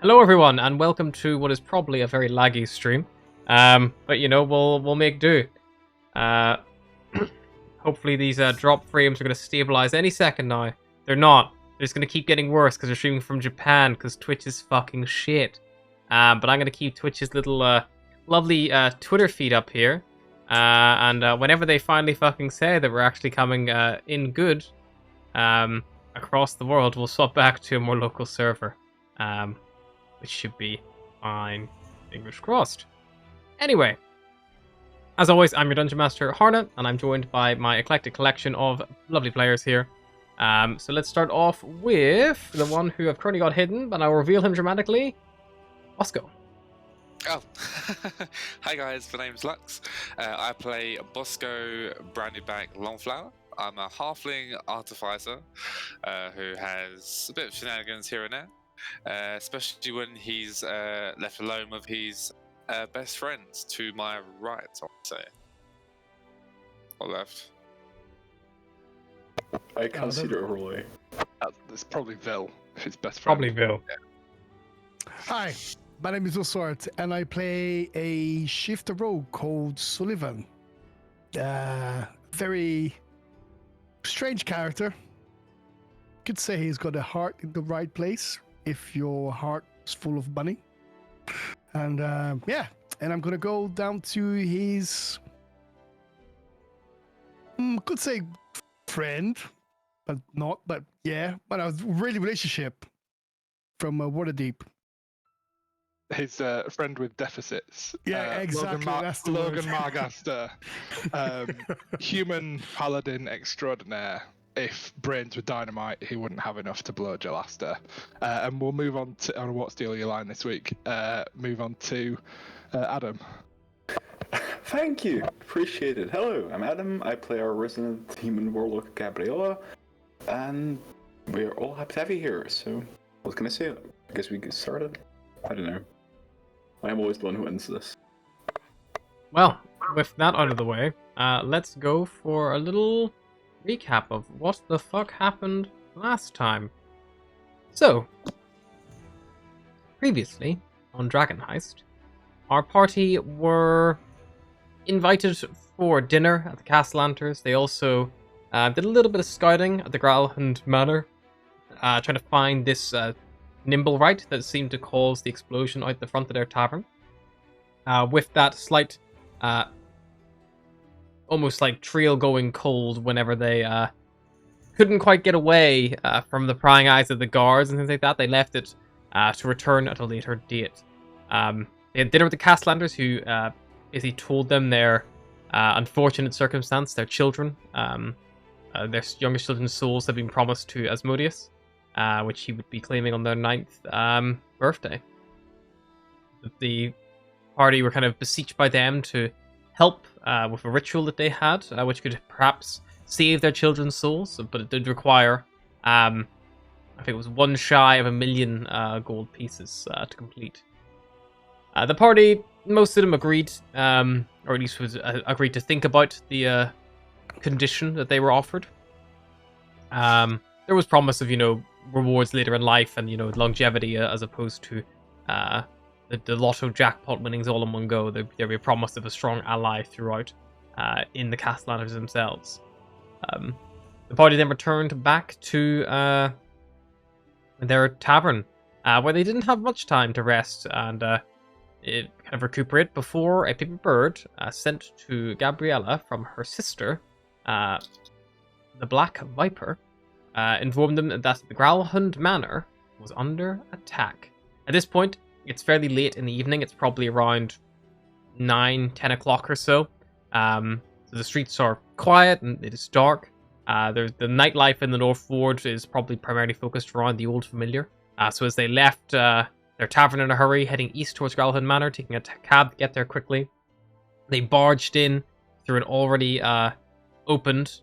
Hello everyone, and welcome to what is probably a very laggy stream. But you know, we'll make do. Uh, hopefully these drop frames are going to stabilize any second now. They're not. They're just going to keep getting worse because they're streaming from Japan because Twitch is fucking shit. But I'm going to keep Twitch's little lovely Twitter feed up here. And whenever they finally fucking say that we're actually coming in good across the world, we'll swap back to a more local server. Which should be fine. Fingers crossed. Anyway, as always, I'm your Dungeon Master, Harna, and I'm joined by my eclectic collection of lovely players here. So let's start off with the one who I've currently got hidden, but I'll reveal him dramatically. Bosco. Oh, hi guys, my name's Lux. I play Bosco Brandybank Longflower. I'm a halfling artificer who has a bit of shenanigans here and there. Especially when he's left alone with his best friends to my right, I would say. Or left. I can't see the overlay. It's probably Vil, his best friend. Probably Vil. Yeah. Hi, my name is Oswart, and I play a shifter rogue called Sullivan. Very strange character. Could say he's got a heart in the right place if your heart is full of money. And yeah, and I'm gonna go down to his, could say friend, but not. But yeah, but I was really relationship from Waterdeep. His friend with deficits. Yeah, exactly. That's the Logan word. Margaster, human paladin extraordinaire. If brains were dynamite, he wouldn't have enough to blow Jalaster. And we'll move on to on What Steal Your Line this week. Move on to Adam. Thank you, appreciate it. Hello, I'm Adam. I play our resident human warlock Gabriella, and we're all happy to have you here. So, what can I say? I guess we get started. I don't know. I'm always the one who ends this. Well, with that out of the way, let's go for a little recap of what the fuck happened last time. So, previously on Dragon Heist, our party were invited for dinner at the Castellanters. They also did a little bit of scouting at the Growlhund Manor, trying to find this nimble right that seemed to cause the explosion out the front of their tavern. With that slight almost like trail going cold whenever they couldn't quite get away from the prying eyes of the guards and things like that. They left it to return at a later date. They had dinner with the Castellanders, who basically told them their unfortunate circumstance. Their children, their youngest children's souls had been promised to Asmodeus, which he would be claiming on their 9th birthday. The party were kind of beseeched by them to help with a ritual that they had, which could perhaps save their children's souls, but it did require, I think it was 1 shy of 1 million gold pieces to complete. The party, most of them agreed, or at least was agreed to think about the condition that they were offered. There was promise of, rewards later in life and, longevity as opposed to the lotto jackpot winnings all in one go. There'd be a promise of a strong ally throughout in the Castellanders themselves. The party then returned back to their tavern, where they didn't have much time to rest and kind of recuperate before a paper bird sent to Gabriella from her sister, the Black Viper, informed them that the Growlhund Manor was under attack. At this point, it's fairly late in the evening. It's probably around 9-10 o'clock or so. So the streets are quiet and it is dark. The nightlife in the North Ward is probably primarily focused around the Old Familiar. So as they left their tavern in a hurry, heading east towards Growlhund Manor, taking a cab to get there quickly, they barged in through an already opened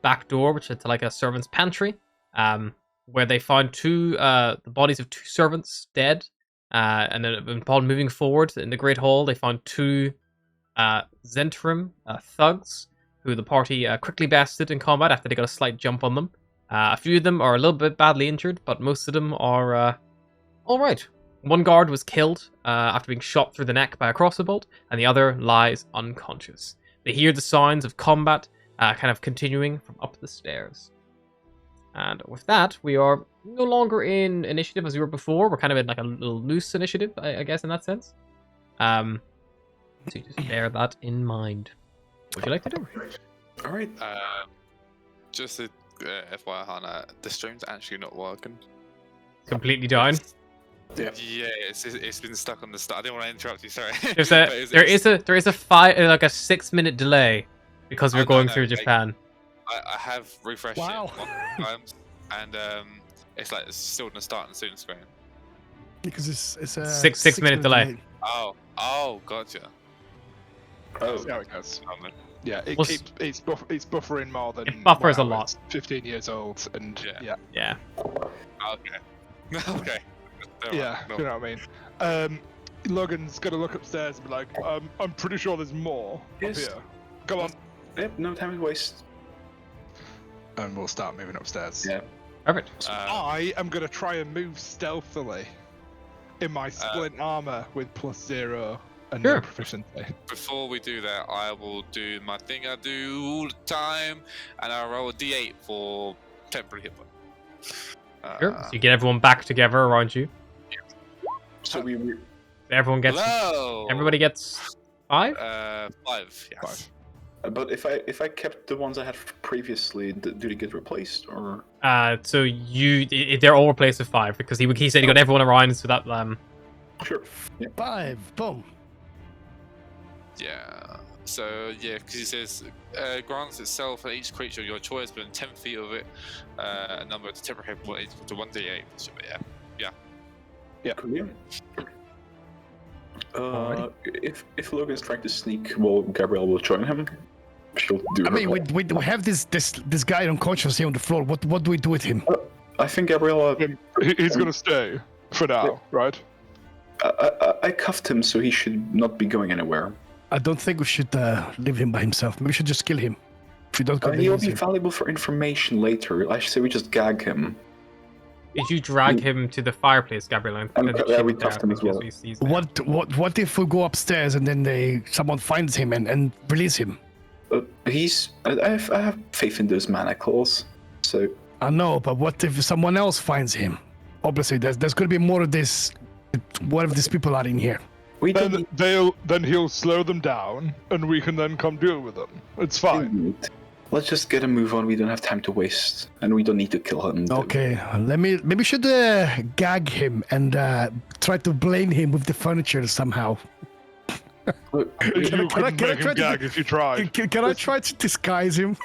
back door, which led to like a servant's pantry, where they found the bodies of 2 servants dead. And then upon moving forward in the Great Hall, they found 2 Zentrum thugs, who the party quickly bested in combat after they got a slight jump on them. A few of them are a little bit badly injured, but most of them are alright. One guard was killed after being shot through the neck by a crossbow bolt, and the other lies unconscious. They hear the sounds of combat kind of continuing from up the stairs. And with that, we are no longer in initiative as we were before. We're kind of in like a little loose initiative, I guess, in that sense. So just bear that in mind. What would you like to do? All right. Just a FYI, Hannah, the stream's actually not working. Completely down. Yeah. Yeah, it's been stuck on the start. I didn't want to interrupt you. Sorry. There's But there is a 6-minute delay because we're Oh, no, going no, through like- Japan. I have refreshed Wow. it multiple times, and it's like it's still gonna start on the student screen. Because it's a Six-minute delay. Oh, gotcha. Oh, See how it goes. Oh, man. Yeah, Well, it's buffering more than. It buffers a wow, lot. it's 15 years old, and Yeah. yeah, Yeah. Okay. Okay. Never yeah, mind. No. you know what I mean. Logan's gonna look upstairs and be like, I'm pretty sure there's more Yes. up here. Come on, yep. No time to waste. and we'll start moving upstairs. Yeah. Perfect. I am gonna try and move stealthily in my splint armor with +0 and Sure. no proficiency. Before we do that, I will do my thing I do all the time, and I'll roll a d8 for temporary hit point. Sure. So you get everyone back together around you. So we Everyone gets. Hello. Everybody gets 5. 5. Yes. but if I kept the ones I had previously, do they get replaced or? So they're all replaced with 5 because he said he got everyone around, so that Sure. Yeah. 5. Boom. Yeah. So yeah, because he says grants itself at each creature of your choice within 10 feet of it a number to temporary hit point equal to 1d8. So, yeah. Cool. Yeah. Alrighty. If Logan's trying to sneak, well, Gabrielle will join him. She'll do. I her mean, part. we have this guy unconscious here on the floor. What do we do with him? I think Gabriella. He's gonna stay for now, right? I cuffed him, so he should not be going anywhere. I don't think we should leave him by himself. Maybe we should just kill him. If we don't He'll convince be him. valuable for information later. I say we just gag him. did you drag him to the fireplace, Gabriel? Yeah, we cuffed him as well. What if we go upstairs and then someone finds him and release him? I have faith in those manacles. So I know, but what if someone else finds him? Obviously, there's going to be more of this. What if these people are in here? we don't Then he'll slow them down, and we can then come deal with them. It's fine. need. Let's just get a move on. We don't have time to waste, and we don't need to kill him. Okay, maybe we should gag him and try to blame him with the furniture somehow. Look, You Can I couldn't try make him to- gag if you tried. Can I try to disguise him?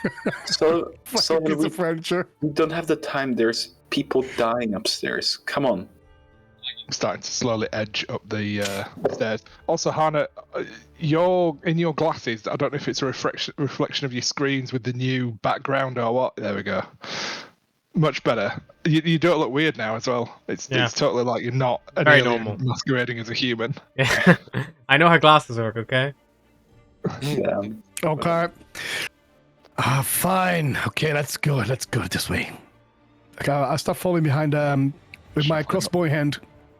so Like a piece we of furniture. don't have the time. There's people dying upstairs. Come on. I'm starting to slowly edge up the stairs. Also, Hannah, you're in your glasses. I don't know if it's a reflection of your screens with the new background or what. There we go. Much better. You don't look weird now as well. It's totally like you're not an Very alien normal. masquerading as a human. Yeah. I know how glasses work, okay? Yeah. Okay. Fine. Okay, let's go. Let's go this way. Okay, I'll start following behind with my crossbow in hand.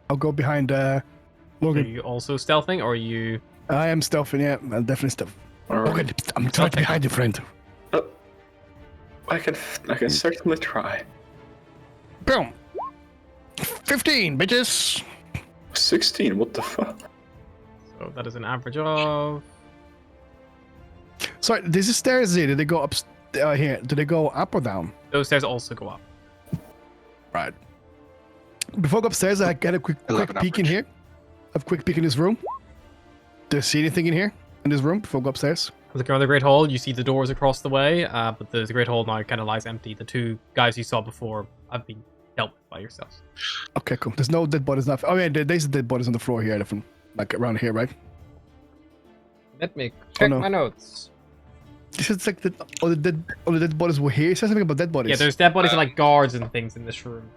I'll go behind Are Logan. you also stealthing, or are you? I am stealthing, yeah. I'm definitely stealth. All right. Logan, I'm trying to be behind you, friend. I can certainly try. Boom. 15, bitches. 16. What the fuck? So that is an average of. Sorry, this is stairs here. Did they go up here? Did they go up or down? Those stairs also go up. Right. Before I go upstairs, I get a quick 11 peek in average. here. Have a quick peek in this room. Do you see anything in here? In this room before I go upstairs? Looking around the Great Hall, you see the doors across the way, but the Great Hall now kind of lies empty. The two guys you saw before have been dealt with by yourselves. Okay, cool. There's no dead bodies. Oh yeah, there's dead bodies on the floor here, from like around here, right? Let me check no. my notes. This is like all the dead bodies were here. It says something about dead bodies. Yeah, there's dead bodies and like guards and things in this room.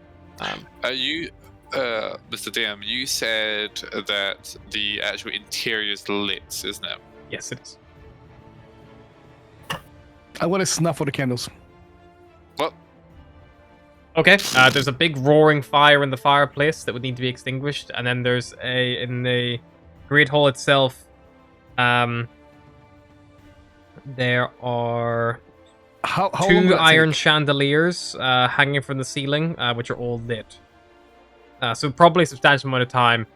You, Mr. DM, you said that the actual interior is lit, isn't it? Yes, it is. I want to snuff all the candles. Well, Okay. There's a big roaring fire in the fireplace that would need to be extinguished, and then there's in the great hall itself. There are How long two will that iron take? chandeliers hanging from the ceiling, which are all lit. So probably a substantial amount of time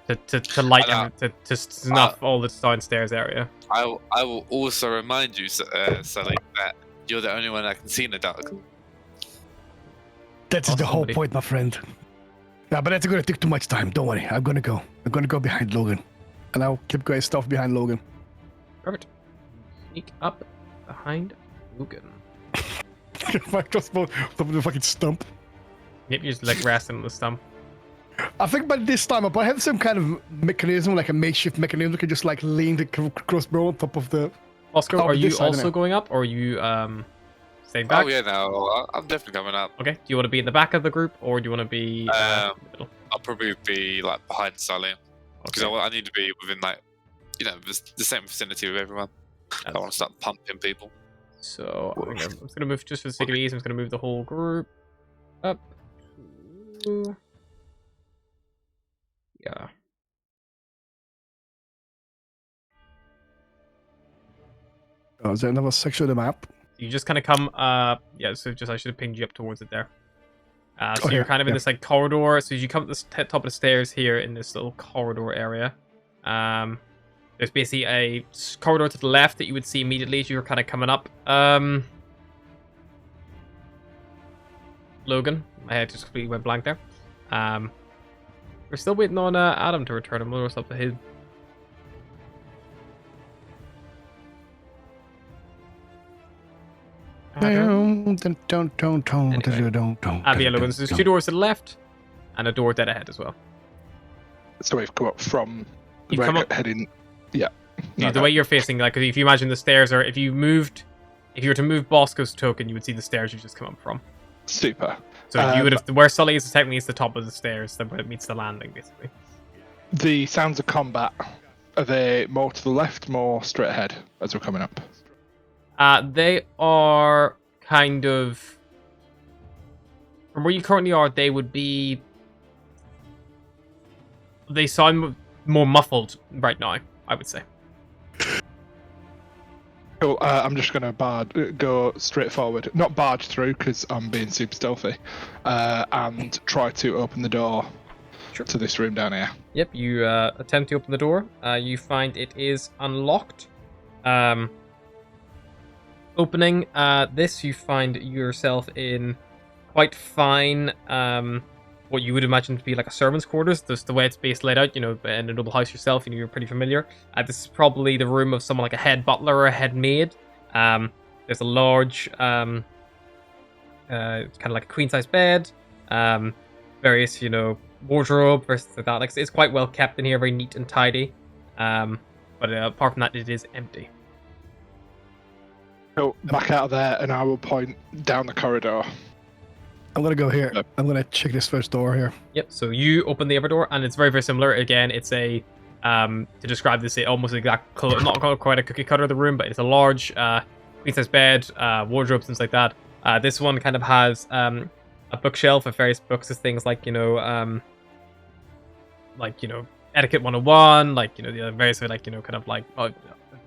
to light And, and to snuff all the downstairs area. I will also remind you, Sully, that you're the only one that can see in the dark. That is the whole Somebody. point, my friend. Yeah, but that's gonna take too much time. Don't worry. I'm gonna go. I'm gonna go behind Logan, and I'll keep going stuff behind Logan. Perfect. Sneak up behind Logan. If I just top of the fucking stump. Yep, you just like resting on the stump. I think by this time I have some kind of mechanism, like a makeshift mechanism, that can just like lean the crossbow on top of the. Oscar, Oh, are but you this side, also isn't it? going up, or are you staying back? Oh yeah, no, I'm definitely coming up. Okay. Do you want to be in the back of the group, or do you want to be in the middle? I'll probably be like behind Sully because Okay. I need to be within like the same vicinity with everyone. I don't want to start pumping people. So I think I'm just gonna move, just for the sake of ease, I'm just gonna move the whole group up. To... Yeah. Oh, is there another section of the map? You just kind of come. Yeah. So just I should have pinged you up towards it there. So Oh, you're here, kind of in yeah. this like corridor. So as you come to the top of the stairs here in this little corridor area. There's basically a corridor to the left that you would see immediately as you're kind of coming up. Logan, my head just completely went blank there. We're still waiting on Adam to return. I'm what's up to him. Adam. Yeah, Logan. So there's two doors to the left, and a door dead ahead as well. So we've come up from the You've come up- heading. Yeah. The way you're facing, like, if you imagine the stairs are, if you were to move Bosco's token, you would see the stairs you just come up from. Super. So you would have, where Sully is technically is the top of the stairs, then where it meets the landing, basically. The sounds of combat, are they more to the left, more straight ahead as we're coming up? They are kind of, from where you currently are, they would be, they sound more muffled right now, I would say. Cool. I'm just going to go straight forward. Not barge through, because I'm being super stealthy. And try to open the door to this room down here. Yep, you attempt to open the door. You find it is unlocked. Opening this, you find yourself in quite fine, what you would imagine to be like a servant's quarters. That's the way it's based laid out, in a noble house yourself, you're pretty familiar. This is probably the room of someone like a head butler or a head maid. There's a large, kind of like a queen-size bed, various, wardrobe, versus like that. Like, it's quite well kept in here, very neat and tidy. But apart from that, it is empty. So back out of there, and I will point down the corridor. I'm gonna go here. Yep. I'm gonna check this first door here. Yep. So you open the other door, and it's very, very similar. Again, it's a to describe this, almost exact color, not quite a cookie cutter of the room, but it's a large queen size bed, wardrobe, things like that. This one kind of has a bookshelf of various books, of things like etiquette 101, the various kind of like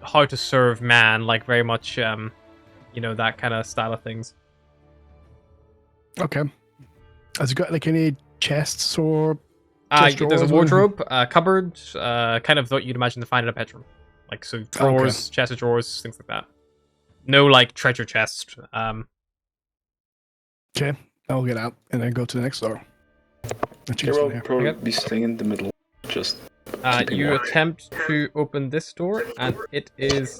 how to serve man, like very much that kind of style of things. Okay. Has it got like any chests or? chest There's a drawers or anything? wardrobe, cupboard, kind of what you'd imagine to find in a bedroom, like so drawers, chest of drawers, things like that. No like treasure chest. Okay, I'll get out and then go to the next door. And check Okay, this well, one here. probably Okay. be staying in the middle. Just keeping You watch. attempt to open this door, and it is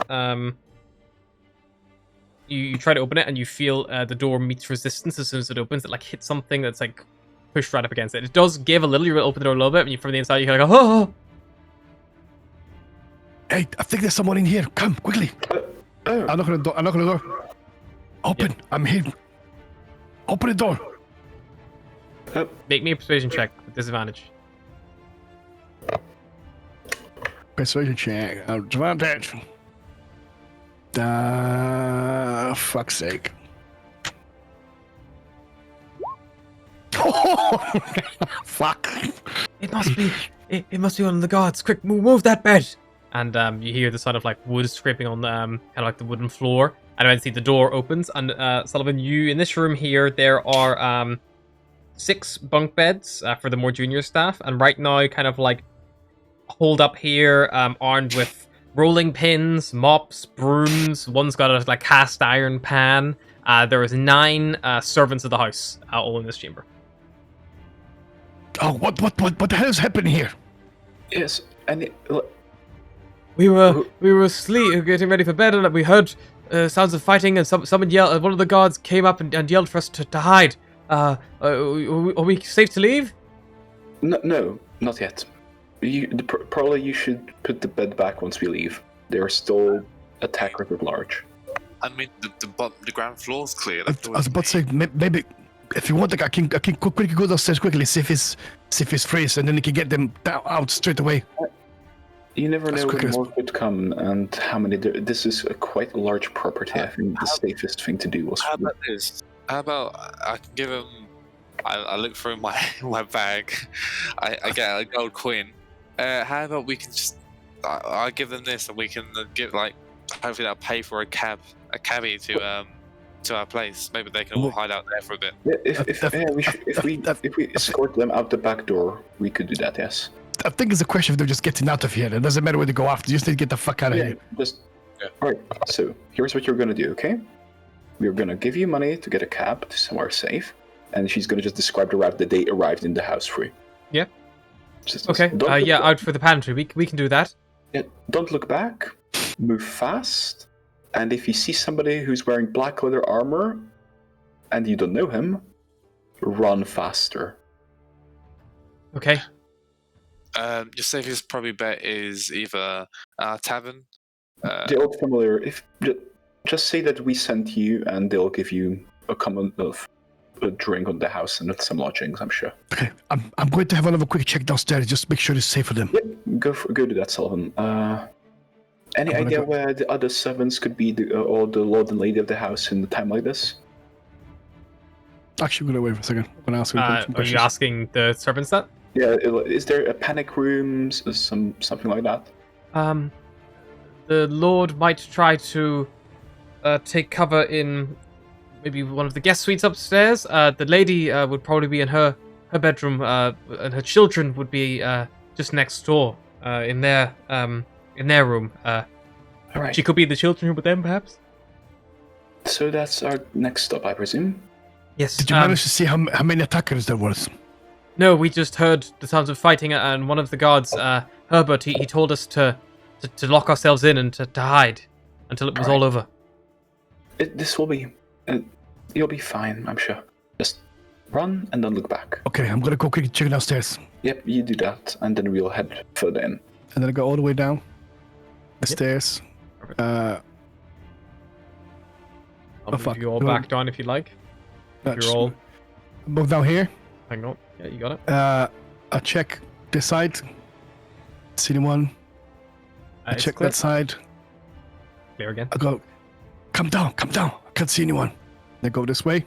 you try to open it, and you feel the door meets resistance as soon as it opens. It like hits something that's like pushed right up against it. It does give a little. You open the door a little bit, and you, from the inside, you kind of go, oh. Hey, I think there's someone in here. Come quickly. Oh, I'm not gonna door. Open. I'm here. Open the door. Make me a persuasion check with disadvantage. Persuasion check. Advantage. Fuck's sake. Fuck. It must be. It must be one of the guards. Quick, move that bed. And you hear the sound of like wood scraping on kind of like the wooden floor. And then see the door opens. And Sullivan, you in this room here, there are 6 bunk beds for the more junior staff. And right now, kind of like holed up here, armed with rolling pins, mops, brooms. One's got a like cast iron pan. There is 9 servants of the house, all in this chamber. Oh, what the hell is happening here? Yes, and We were asleep, getting ready for bed, and we heard sounds of fighting, and someone yelled. One of the guards came up and yelled for us to hide. Are we safe to leave? no, not yet. Probably you should put the bed back once we leave. There are still attackers at large. I mean, the ground floor's clear. I was about to say, maybe if you want, I can quickly go downstairs quickly, see if it's freeze, and then you can get them out straight away. You never know quick when as- more could come and how many. This is a quite large property. I think the safest thing to do was. How about this? How about I can give him? I look through my bag. I get a gold coin. How about we can just? I give them this, and we can give like. Hopefully, that'll pay for a cabbie to our place. Maybe they can all hide out there for a bit. Yeah, if we escort them out the back door, we could do that. Yes. I think it's a question of them just getting out of here. It doesn't matter where they go after. You just need to get the fuck out of here. All right. So here's what you're gonna do. Okay. We're gonna give you money to get a cab to somewhere safe, and she's gonna just describe the route that they arrived in the house for you. Yeah. Just, Okay. don't look back. Out for the pantry. We can do that. Yeah, don't look back. Move fast. And if you see somebody who's wearing black leather armor, and you don't know him, run faster. Okay. Your safest probably bet is either our tavern. The old familiar. If just say that we sent you, and they'll give you a drink on the house and some lodgings. I'm sure. Okay, I'm going to have another quick check downstairs just to make sure it's safe for them. Yep, go do that, Sullivan. Any I'm gonna idea go- where the other servants could be, or the lord and lady of the house in a time like this? Actually, I'm going to wait for a second. I'm going to ask you some Are you questions. asking the servants that? Yeah, is there a panic room, something like that? The Lord might try to take cover in maybe one of the guest suites upstairs. The lady would probably be in her bedroom, and her children would be just next door in their room. All right. She could be in the children's room with them, perhaps. So that's our next stop, I presume. Yes. Did you manage to see how many attackers there was? No, we just heard the sounds of fighting, and one of the guards, Herbert, he told us to lock ourselves in and to hide until it was all over. This will be. You'll be fine, I'm sure. Just run and don't look back. Okay, I'm going to go quickly check downstairs. Yep, you do that, and then we'll head further in. And then I go all the way down the stairs. Perfect. Oh, I'll fuck. move you all No. back down if you like. That's- You're all... Move down here. Hang on. Yeah, you got it. I check this side. See anyone? I It's check clear. that side. Clear again. I go, come down. I can't see anyone. They go this way.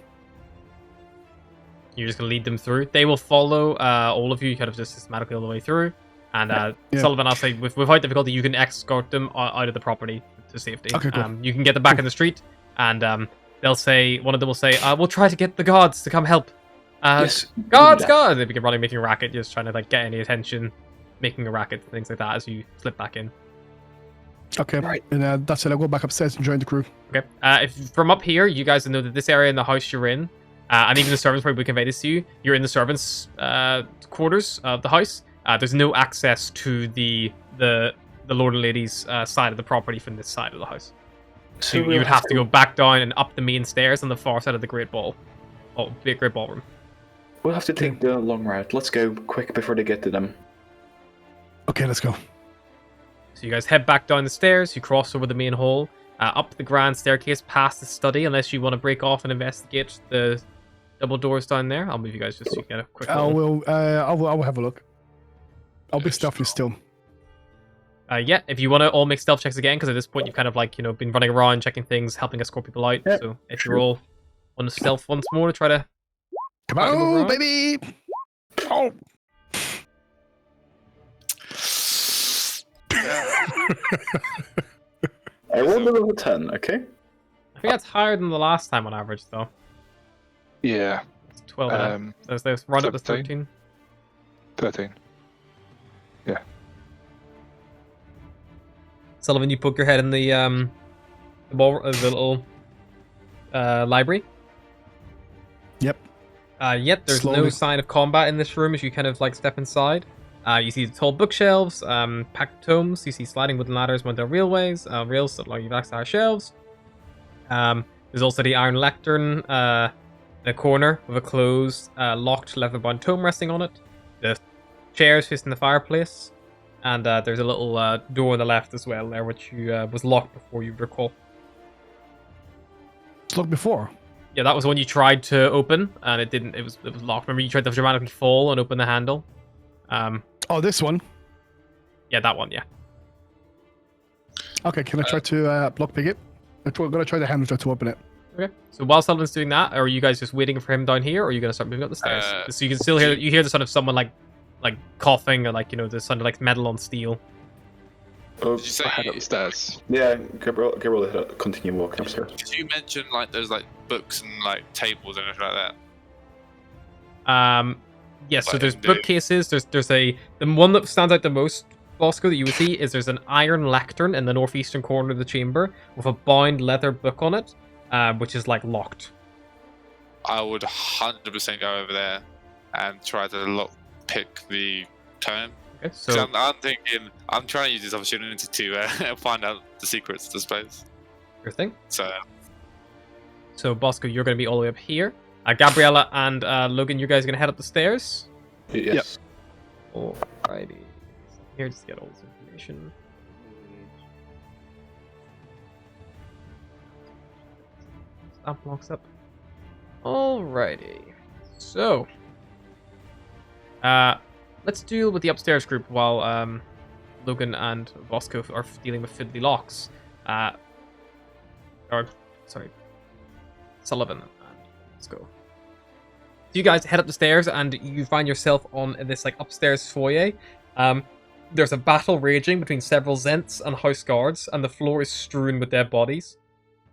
You're just going to lead them through. They will follow all of you kind of just systematically all the way through. And Yeah. Sullivan, I'll say, without difficulty, you can escort them out of the property to safety. Okay, cool. You can get them back in the street, and they'll say, one of them will say, we'll try to get the guards to come help. Yes, Guards, do that. guards! They begin running, making a racket, just trying to like get any attention, making a racket, things like that as you slip back in. Okay. Right. And that's it. I'll go back upstairs and join the crew. Okay. If from up here, you guys know that this area in the house you're in, and even the servants probably convey this to you. You're in the servants' quarters of the house. There's no access to the lord and lady's side of the property from this side of the house. So you we'll would have to go back down and up the main stairs on the far side of the great ballroom. We'll have to take the long route. Let's go quick before they get to them. Okay, let's go. So you guys head back down the stairs. You cross over the main hall, up the grand staircase, past the study. Unless you want to break off and investigate the double doors down there, I'll move you guys just so you get a quick. I will have a look. I'll be Yes, stealthy no. still. Yeah, if you want to all make stealth checks again, because at this point you've kind of like been running around checking things, helping escort people out. Yeah, So if sure. you all want to stealth once more to try to Come Alright, move on, around. baby! Oh. I rolled a level 10, okay? I think that's higher than the last time on average, though. Yeah. It's 12 and a. So let's run up to 13. 13. Yeah. Sullivan, you poke your head in the little library. Yep. Yet there's no Slowly. sign of combat in this room as you kind of like step inside. You see the tall bookshelves, packed tomes. You see sliding wooden ladders went down rails that allow you to access higher shelves. There's also the iron lectern in a corner with a closed, locked leather-bound tome resting on it. The chairs facing the fireplace, and there's a little door on the left as well there, which was locked before you recall. It's looked before. Yeah, that was the one you tried to open, and it didn't. It was locked. Remember, you tried to dramatically fall and open the handle. Oh, this one. Yeah, that one. Yeah. Okay, can I try to blockpick it? I'm gonna try the handle to open it. Okay. So while Sullivan's doing that, are you guys just waiting for him down here, or are you gonna start moving up the stairs? So you can still hear the sound of someone like coughing, or like the sound of like metal on steel. Oh, Did you say? I head upstairs. yeah, Gabriel, continue walking upstairs. Did you mention like there's like books and like tables and everything like that? Yes. So Like there's in the- bookcases. There's the one that stands out the most, Bosco, that you would see is there's an iron lectern in the northeastern corner of the chamber with a bound leather book on it, which is like locked. I would 100% go over there and try to pick the tome. Okay. 'Cause So I'm thinking, I'm trying to use this opportunity to find out the secrets to space. your thing. So Bosco, you're going to be all the way up here. Gabriella and Logan, you guys are going to head up the stairs. Yes. Alrighty. Here, just get all this information. That blocks up. Alrighty. So, let's deal with the upstairs group while Logan and Bosco are dealing with fiddly locks. Sullivan and let's go. So you guys head up the stairs and you find yourself on this like upstairs foyer. There's a battle raging between several Zents and house guards, and the floor is strewn with dead bodies.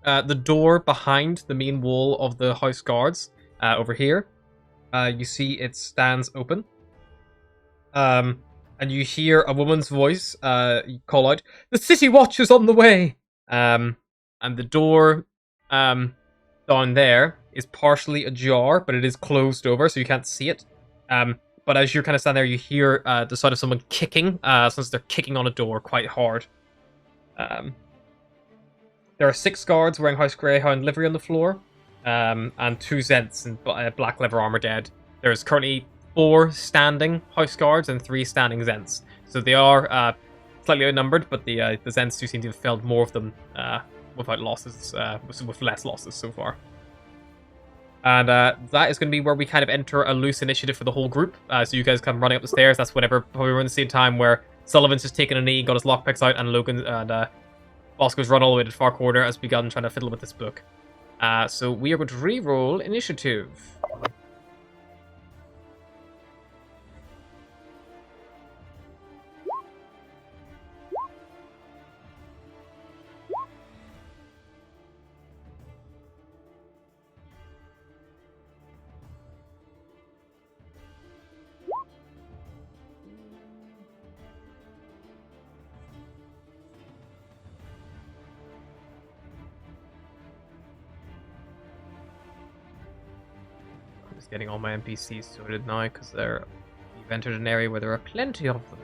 The door behind the main wall of the house guards, over here, you see it stands open. And you hear a woman's voice call out, "The city watch is on the way!" And the door down there is partially ajar, but it is closed over, so you can't see it. But as you're kind of standing there, you hear the sound of someone kicking, since they're kicking on a door quite hard. There are 6 guards wearing House Greyhound livery on the floor, and 2 Zents in black leather armor dead. There's currently 4 standing House Guards and 3 standing Zents. So they are slightly outnumbered, but the Zents do seem to have felled more of them without losses, with less losses so far. And that is going to be where we kind of enter a loose initiative for the whole group. So you guys come running up the stairs. That's whenever probably around the same time where Sullivan's just taken a knee, got his lockpicks out, and Logan and Bosco's run all the way to the far corner as begun trying to fiddle with this book. So we are going to re-roll initiative. Getting all my NPCs sorted now because you've entered an area where there are plenty of them.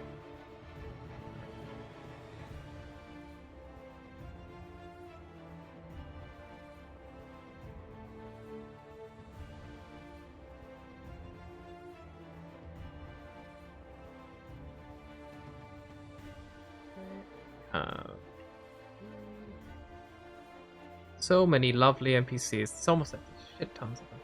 So many lovely NPCs. It's almost like shit tons of them.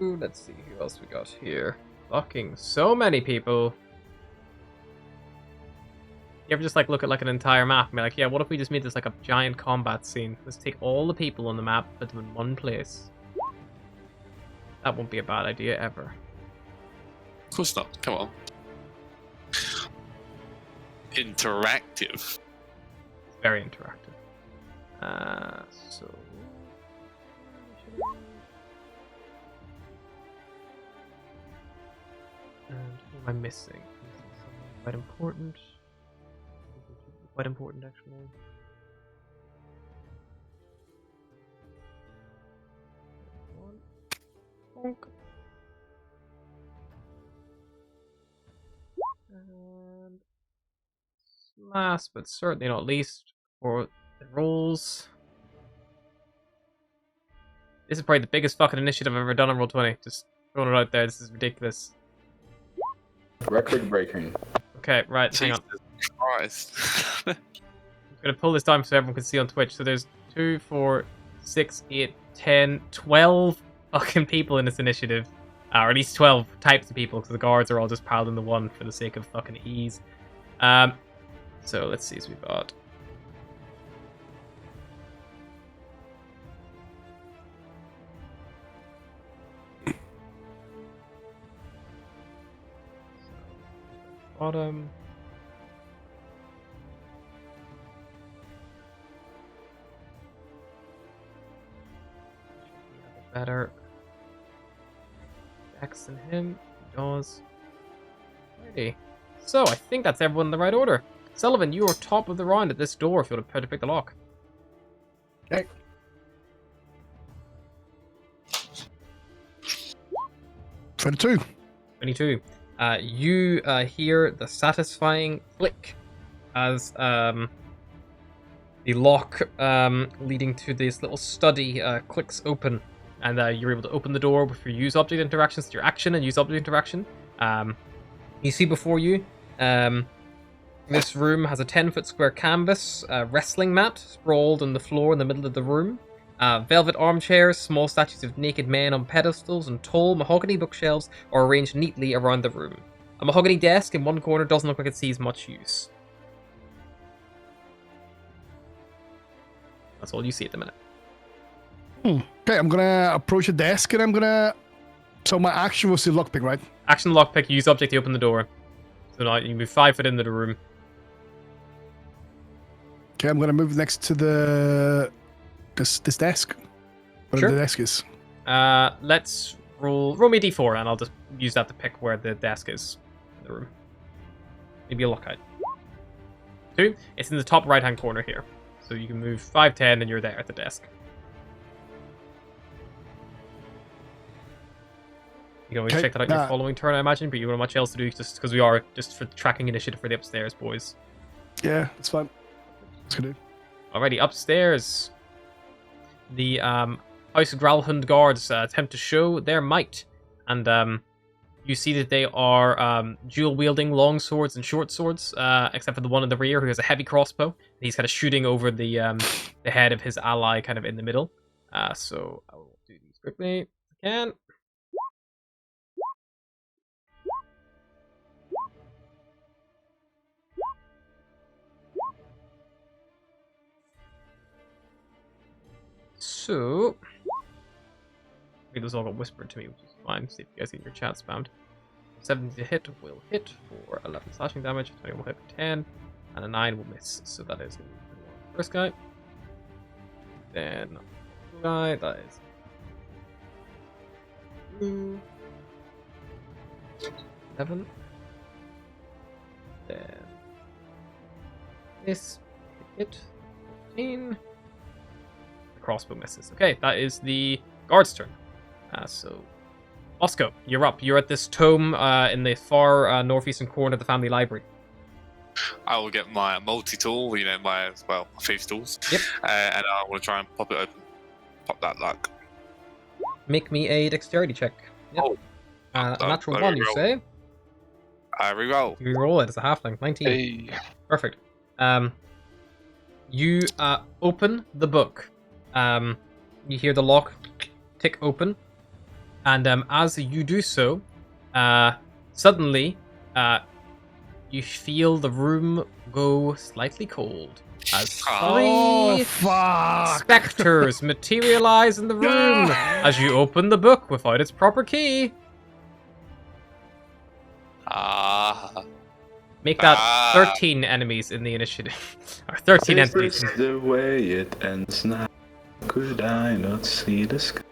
Ooh, let's see who else we got here. Fucking so many people. You ever just like look at like an entire map and be like, yeah, what if we just made this like a giant combat scene? Let's take all the people on the map, put them in one place. That won't be a bad idea ever. Of course not. Come on. Interactive. Very interactive. So. And what am I missing? Something quite important. Quite important, actually. Bonk. And last but certainly not least, for the rolls. This is probably the biggest fucking initiative I've ever done on Roll20. Just throwing it out there. This is ridiculous. Record breaking. Okay, right, hang on. Jesus Christ. I'm gonna pull this down so everyone can see on Twitch. So there's 2, 4, 6, 8, 10, 12 fucking people in this initiative. Or at least 12 types of people, because the guards are all just piled into one for the sake of fucking ease. So let's see, so we've got... Bottom. Better. Dex than him. He does. Alrighty. So, I think that's everyone in the right order. Sullivan, you are top of the round at this door if you want to try to pick the lock. Okay. For the 2. 22. You hear the satisfying click as the lock leading to this little study clicks open, and you're able to open the door with your use object interactions, your action and use object interaction. You see before you, this room has a 10-foot square canvas, wrestling mat sprawled on the floor in the middle of the room. Velvet armchairs, small statues of naked men on pedestals, and tall mahogany bookshelves are arranged neatly around the room. A mahogany desk in one corner doesn't look like it sees much use. That's all you see at the minute. Okay, I'm gonna approach the desk and I'm gonna... So my action was the lockpick, right? Action lockpick, use object to open the door. So now you move 5 foot into the room. Okay, I'm gonna move next to the... This desk. Whatever Sure. the desk is. Let's roll me a d4 and I'll just use that to pick where the desk is in the room. Maybe a lockout. 2. It's in the top right hand corner here. So you can move 5, 10 and you're there at the desk. You can always Okay, check that out your following turn, I imagine, but you don't have much else to do just because we are just for tracking initiative for the upstairs, boys. Yeah, that's fine. That's good. Alrighty, upstairs. The House of Gralhund guards attempt to show their might, and you see that they are dual-wielding long swords and short swords, except for the one in the rear who has a heavy crossbow. He's kind of shooting over the head of his ally, kind of in the middle. So I will do these quickly if I can. So, I think those all got whispered to me, which is fine. See if you guys get your chat spammed. 17 to hit will hit for 11 slashing damage, 21 will hit for 10, and a 9 will miss. So that is the first guy. Then, guy, that is 2, 7. Then, this hit 14. Crossbow misses. Okay, that is the guard's turn. So, Bosco, you're up. You're at this tome in the far northeastern corner of the family library. I will get my multi-tool, my thief tools. Yep. And I want to try and pop it open. Pop that lock. Make me a dexterity check. Yep. Oh. A natural 1, you say? I reroll. You roll it as a halfling. 19. Hey. Perfect. You open the book. You hear the lock tick open, and as you do so, suddenly you feel the room go slightly cold as Oh, three fuck! specters materialize in the room as you open the book without its proper key. Make that 13 enemies in the initiative. Or 13 Is entities. this the way it ends now? Could I not see the sky?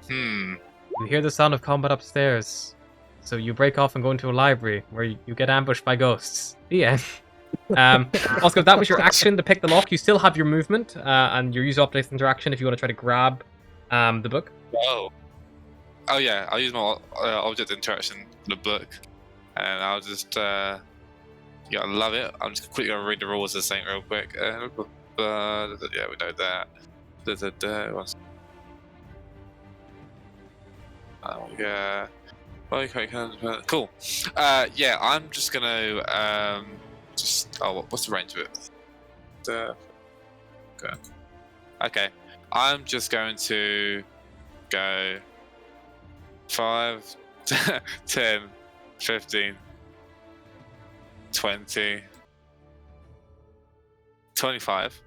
Hmm. You hear the sound of combat upstairs. So you break off and go into a library where you get ambushed by ghosts. The end. Also, if that was your action to pick the lock, you still have your movement and your use object interaction if you want to try to grab the book. Oh. Oh yeah, I'll use my object interaction for the book, and I'll just yeah, I love it. I'm just quickly gonna read the rules of this thing real quick. Yeah, we know that. Yeah. Okay, cool. Yeah, I'm just gonna what's the range of it? Okay, I'm just going to go 5, 10, 15, 20, 25.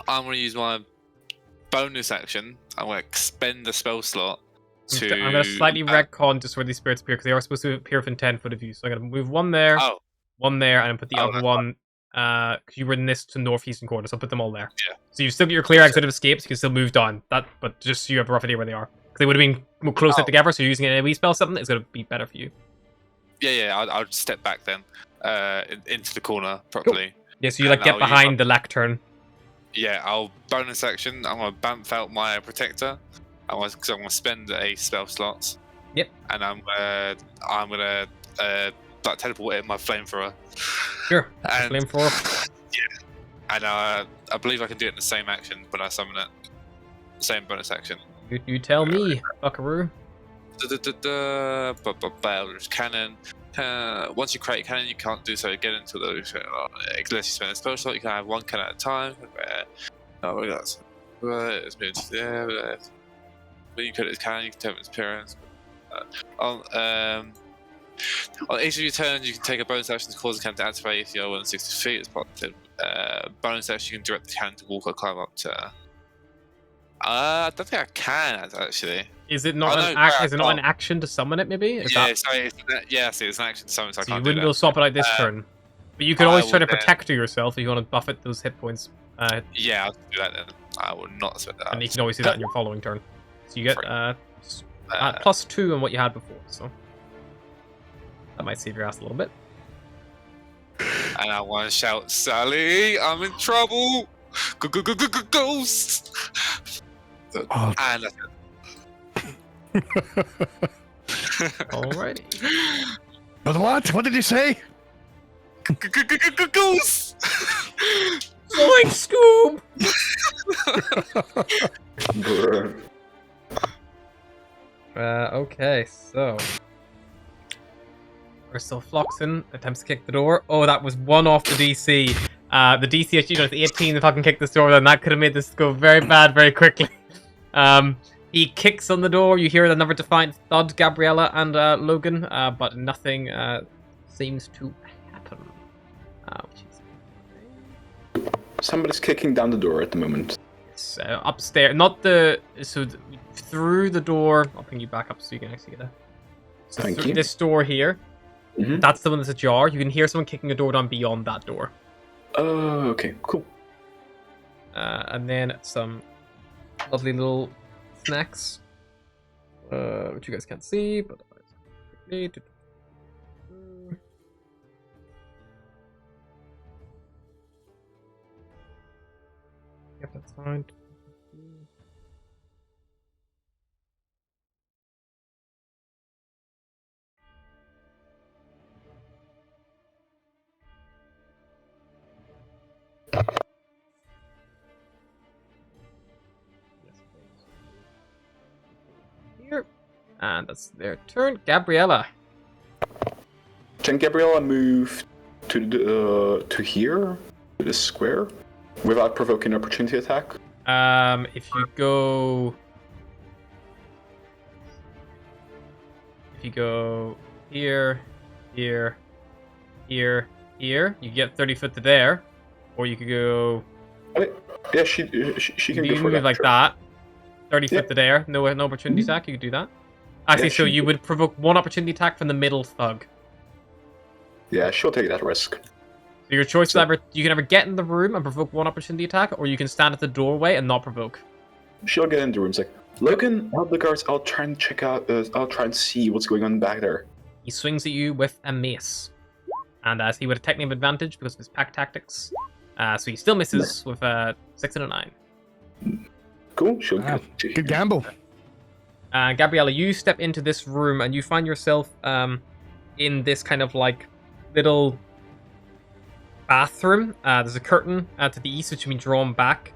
I'm going to use my bonus action. I'm going to expend the spell slot to... I'm going to slightly retcon just where these spirits appear, because they are supposed to appear within 10 foot of you. So I'm going to move one there, one there, and then put the other one... because you were in this to northeastern corner, so I'll put them all there. Yeah. So you still get your clear exit of escape, so you can still move down. But just so you have a rough idea where they are. Because they would have been more closer together, so using an AoE spell something is going to be better for you. Yeah, I'll step back then into the corner properly. Cool. Yeah, so you get behind the lectern. Yeah, I'll bonus action. I'm going to bamf out my protector. Because I'm going to spend a spell slot. Yep. And I'm gonna teleport in my flamethrower. Sure. And, flamethrower. Yeah. And I believe I can do it in the same action when I summon it. The same bonus action. You tell me, Buckaroo. Cannon. Once you create a cannon, you can't do so again until those. Unless you spend a spell slot, you can have one cannon at a time. Oh, that's it's moved to there. When you create this cannon, you can determine its appearance. On each of your turns, you can take a bonus action to cause a cannon to activate if you're within 60 feet. As part of the bonus action, you can direct the cannon to walk or climb up to. I don't think I can actually. Is it not Is it not an action to summon it? Maybe. Sorry, it's an action to summon. So I you can't wouldn't be do able to swap it out this turn. But you could always try to protect yourself if you want to buff it those hit points. Yeah, I'll do that then. I will not spend that. And you can always do that in your following turn. So you get +2 on what you had before. So that might save your ass a little bit. And I want to shout, Sally, I'm in trouble. Ghost. And that's it. Alrighty. But what? What did you say? Ghost. Going Scoob. Okay, so we're still Floxen attempts to kick the door. Oh, that was one off the DC. The DC actually is 18 to fucking kick this door, then that could have made this go very bad very quickly. He kicks on the door. You hear another defiant thud, Gabriella and Logan, but nothing seems to happen. Somebody's kicking down the door at the moment. It's upstairs, through the door. I'll bring you back up so you can actually get it. So Thank through you. this door here. Mm-hmm. That's the one that's ajar. You can hear someone kicking a door down beyond that door. Oh, okay, cool. And then some lovely little snacks, which you guys can't see, but yep, that's fine. Here, and that's their turn. Gabriella. Can Gabriella move to here, to this square, without provoking an opportunity attack? If you go here, here, here, here. You get 30 foot to there, or you could go. Wait, yeah, she can You go for move that. like sure. that. 30 Yeah. foot to there. No opportunity attack. You could do that. Actually, Yeah, so she- you would provoke one opportunity attack from the middle thug. Yeah, she'll take that risk. So your choice is So- either you can either get in the room and provoke one opportunity attack, or you can stand at the doorway and not provoke. She'll get in the room. It's like, Logan, help the guards. I'll try and check out. I'll try and see what's going on back there. He swings at you with a mace, and as he would have technically advantage because of his pack tactics, so he still misses with a 6 and a 9. Cool. She'll Wow. get. Good gamble. Gabriella, you step into this room and you find yourself in this kind of like little bathroom. There's a curtain to the east which has been drawn back,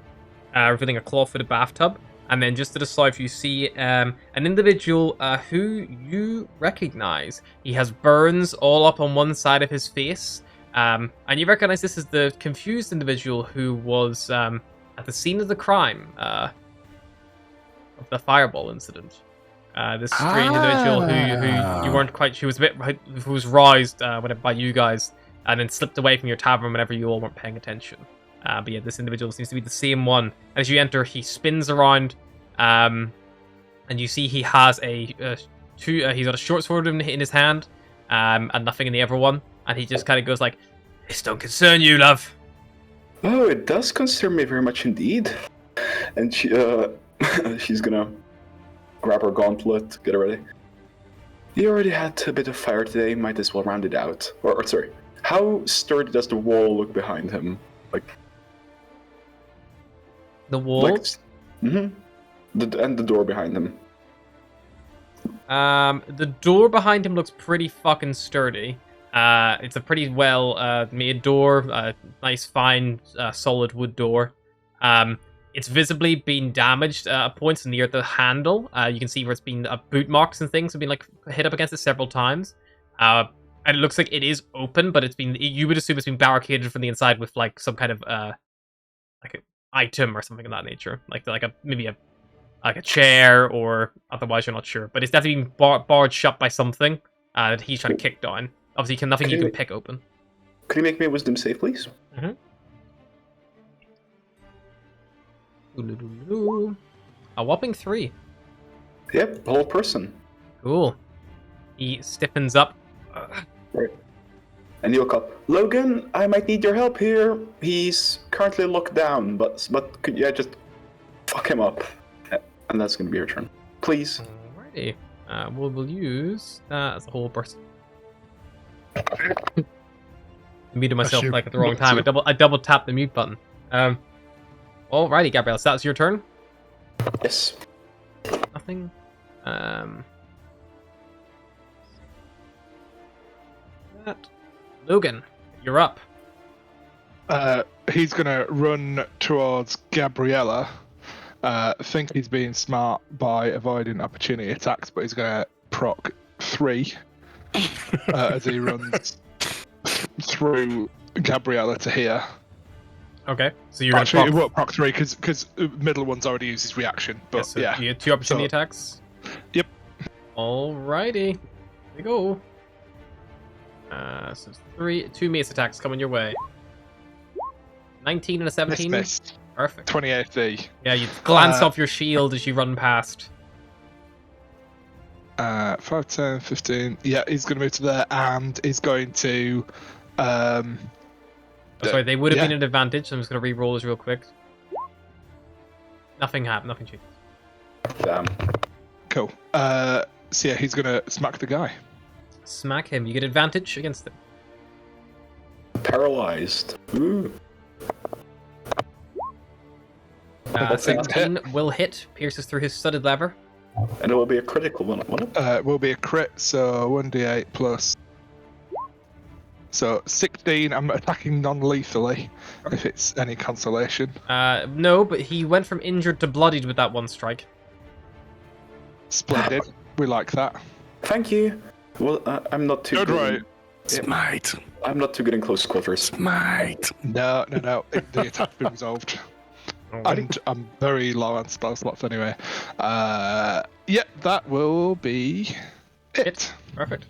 revealing a claw-footed bathtub. And then just to the side, you see an individual who you recognize. He has burns all up on one side of his face. And you recognize this is the confused individual who was at the scene of the crime of the fireball incident. This strange individual who you weren't quite. She was a bit. Who was roused by you guys, and then slipped away from your tavern whenever you all weren't paying attention. But yeah, this individual seems to be the same one. As you enter, he spins around, and you see he has he's got a short sword in his hand, and nothing in the other one, and he just kind of goes like, "This don't concern you, love." Oh, it does concern me very much indeed. And she, she's gonna grab her gauntlet, get it ready. You already had a bit of fire today, might as well round it out. Or sorry, how sturdy does the wall look behind him? Like, The wall. and the door behind him. The door behind him looks pretty fucking sturdy. It's a pretty well made door, nice, fine, solid wood door. It's visibly been damaged at points near the handle. You can see where it's been boot marks and things have been like hit up against it several times. And it looks like it is open, but you would assume it's been barricaded from the inside with like some kind of like an item or something of that nature, maybe a chair, or otherwise you're not sure. But it's definitely been barred shut by something that he's trying to kick down. Obviously, nothing you can pick open. Could you make me a wisdom save, please? A whopping 3. Yep, the whole person. Cool. He stiffens up. Right. And you'll call, Logan, I might need your help here. He's currently locked down, but could you just fuck him up? And that's gonna be your turn. Please. Alrighty. We'll use that as a whole person. Muted myself shoot. like at the wrong time. I double tapped the mute button. Alrighty, Gabrielle. So that's your turn. Yes. Nothing. That. Logan, you're up. He's gonna run towards Gabriella. Think he's being smart by avoiding opportunity attacks, but he's gonna proc 3 as he runs through Gabriella to here. Okay, so you're Actually, it gonna won't proc 3 because middle one's already used his reaction. But so yeah, you get 2 opportunity attacks. Yep. Alrighty, here we go. So 2 mace attacks coming your way. 19 and a 17. missed. Perfect. 28D. Yeah, you glance off your shield as you run past. 5, 10, 15. Yeah, he's going to move to there and he's going to. Sorry, they would have yeah. been an advantage, so I'm just going to re-roll this real quick. Nothing happened, nothing changed. Damn. Cool. So yeah, he's going to smack the guy. Smack him. You get advantage against him. Paralyzed. Ooh. That's 17 will hit, pierces through his studded leather. And it will be a critical one, won't it? Will be a crit, so 1d8 plus. So 16, I'm attacking non-lethally, if it's any consolation. No, but he went from injured to bloodied with that one strike. Splendid. We like that. Thank you. Well, I'm not too Good, good. right. Smite. I'm not too good in close quarters. Smite. No. The attack's been resolved. And I'm very low on spell slots anyway. Yeah, that will be it. Perfect.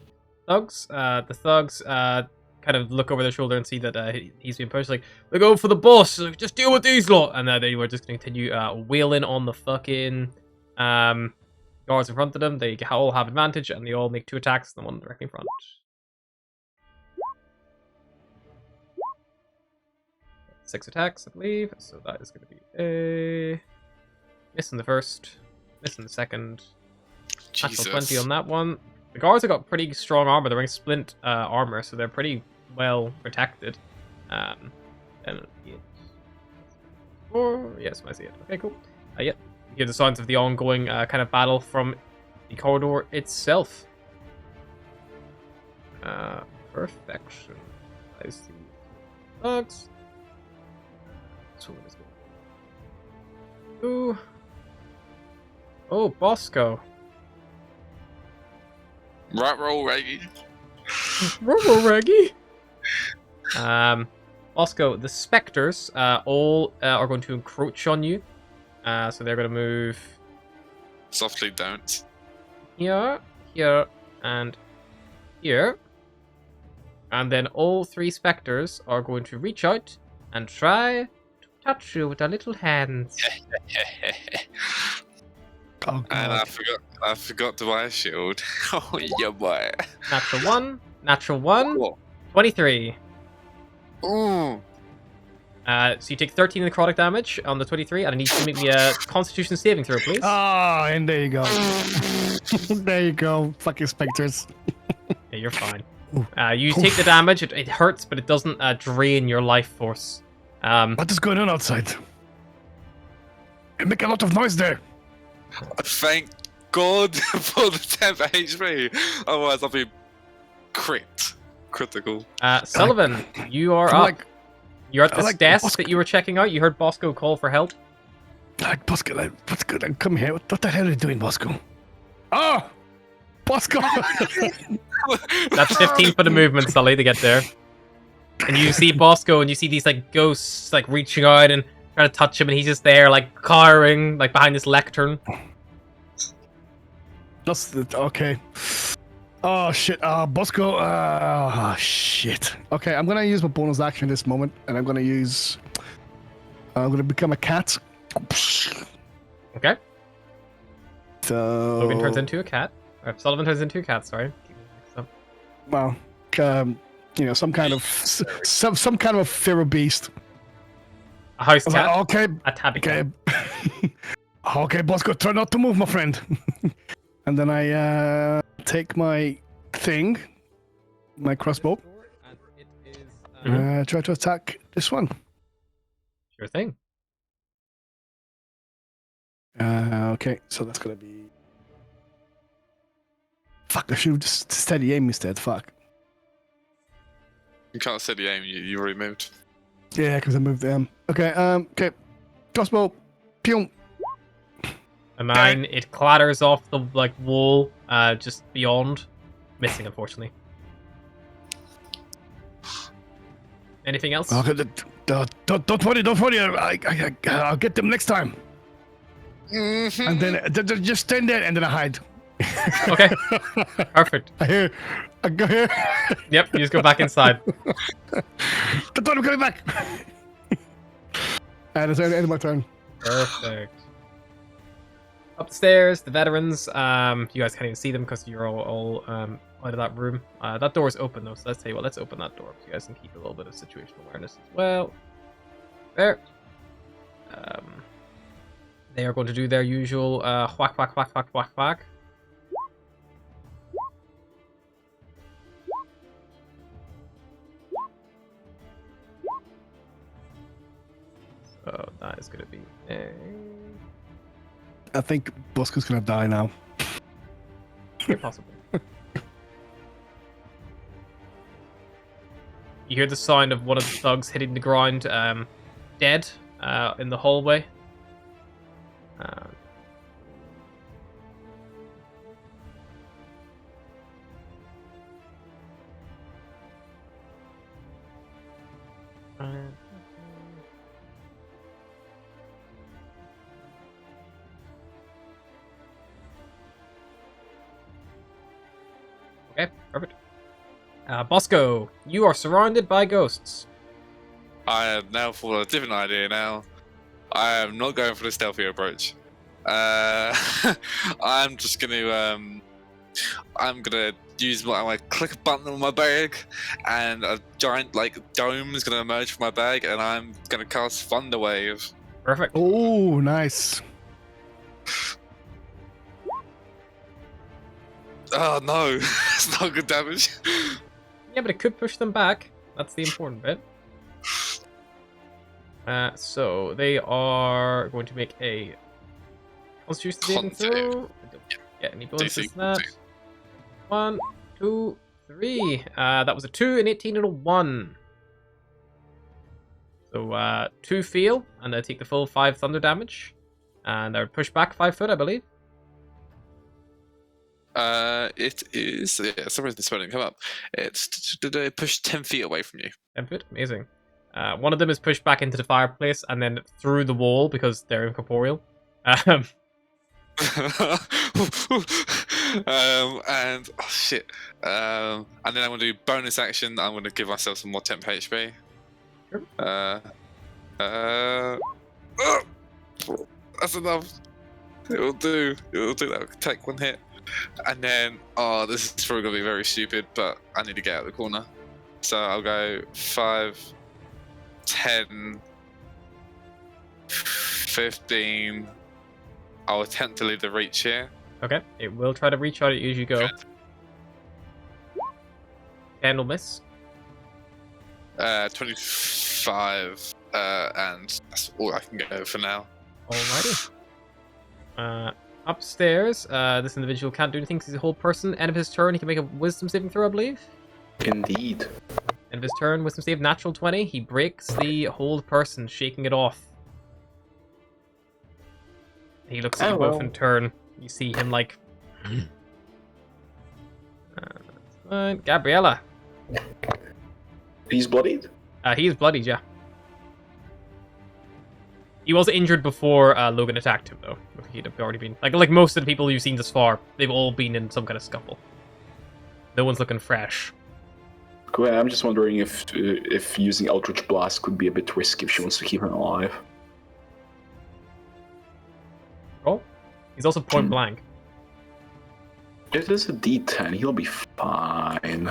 thugs. The thugs kind of look over their shoulder and see that he's being pushed. Like, we go for the boss. Like, just deal with these lot. And they were just going to continue wheeling on the fucking guards in front of them. They all have advantage, and they all make 2 attacks. The one directly in front. 6 attacks, I believe. So that is going to be a miss in the first, miss in the second. Natural 20 on that one. The guards have got pretty strong armor. They're wearing splint armor, so they're pretty well protected. And it... yes, I see it. Okay, cool. Yeah, you hear the sounds of the ongoing kind of battle from the corridor itself. Perfection. I see. Thugs. So what is it? Ooh. Oh, Bosco. Right roll, Reggie. Robo Reggie. Bosco, the specters all are going to encroach on you. So they're going to move Softly don't. here, here, and here. And then all 3 specters are going to reach out and try to touch you with their little hands. Oh, And God. I forgot to buy a shield. Oh yeah, boy. Natural 1, natural 1, Cool. 23. Ooh. So you take 13 necrotic damage on the 23, and I need you to make me a Constitution saving throw, please. Ah, and there you go. There you go. Fucking specters. Yeah, you're fine. You take the damage. It hurts, but it doesn't drain your life force. What is going on outside? You make a lot of noise there. Thank God for the 10th HP. Otherwise, I'll be critical. Sullivan, you are I'm up. like, You're at I this like desk Bosco. that you were checking out. You heard Bosco call for help. Bosco, what's good? Come here. What the hell are you doing, Bosco? Oh, Bosco. That's 15 for the movement, Sully, to get there. And you see Bosco, and you see these like ghosts like reaching out and trying to touch him, and he's just there like cowering like behind this lectern. That's okay. Oh shit. Bosco. Shit. Okay, I'm gonna use my bonus action in this moment, and I'm gonna use. I'm gonna become a cat. Okay. So. Logan turns into a cat. Or Sullivan turns into a cat. Sorry. Well, some kind of some kind of feral beast. A house I was cat. like, okay, A tabby cat. okay, okay, Bosco, try not to move, my friend. And then I take my thing, my crossbow, And it is, try to attack this one. sure thing. Okay, so that's gonna be. Fuck! I should have just steady aim instead. Fuck. You can't set the aim. You already moved. Yeah, because I moved them. Okay. Okay. Crossbow. Pew. A 9. It clatters off the like wall, just beyond, missing unfortunately. Anything else? Okay. Don't worry. Don't worry. I'll get them next time. Mm-hmm. And then just stand there, and then I hide. Okay. Perfect. I go here. Yep. You just go back inside. Don't worry, I'm coming back. And it's the end of my turn. Perfect. Upstairs, the veterans. You guys can't even see them because you're all out of that room. That door is open though, so let's tell you what. Let's open that door so you guys can keep a little bit of situational awareness as well. There. They are going to do their usual whack, whack, whack, whack, whack, whack. So that is going to be a... I think Bosco's gonna die now. Very possible. You hear the sound of one of the thugs hitting the ground, dead, in the hallway. Okay, perfect. Bosco, you are surrounded by ghosts. I have now thought of a different idea now. I am not going for the stealthy approach. I'm just gonna use my click a button on my bag, and a giant dome is gonna emerge from my bag, and I'm gonna cast Thunder Wave. Perfect. Oh, nice. Oh no, it's not good damage. Yeah, but it could push them back. That's the important bit. So they are going to make a Constitution saving throw. Yeah, any bonuses to that? 1, 2, 3. That was a 2, an 18, and a 1. So 2 fail, and I take the full 5 thunder damage. And I would push back 5 foot, I believe. It is. Yeah, some reason the spell didn't come up. It's they push 10 feet away from you. 10 foot, amazing. One of them is pushed back into the fireplace and then through the wall because they're incorporeal. And oh shit. And then I'm gonna do bonus action. I'm gonna give myself some more temp HP. Sure. That's enough. It'll do. It'll do that. Take 1 hit. And then, oh, this is probably gonna be very stupid, but I need to get out of the corner. So I'll go 5, 10, 15. I'll attempt to leave the reach here. Okay, it will try to reach out at you as you go. 10 will miss. 25, and that's all I can go for now. Alrighty. Upstairs, this individual can't do anything because he's a whole person. End of his turn, he can make a wisdom saving throw, I believe. Indeed. End of his turn, wisdom save, natural 20. He breaks the hold person, shaking it off. He looks at you both in turn. You see him like... fine. Gabriella. He's bloodied? He is bloodied, yeah. He was injured before Logan attacked him, though. He'd have already been... Like most of the people you've seen thus far, they've all been in some kind of scuffle. No one's looking fresh. Cool. I'm just wondering if using Eldritch Blast could be a bit risky if she wants to keep him alive. Oh, he's also point blank. It is a D10. He'll be fine.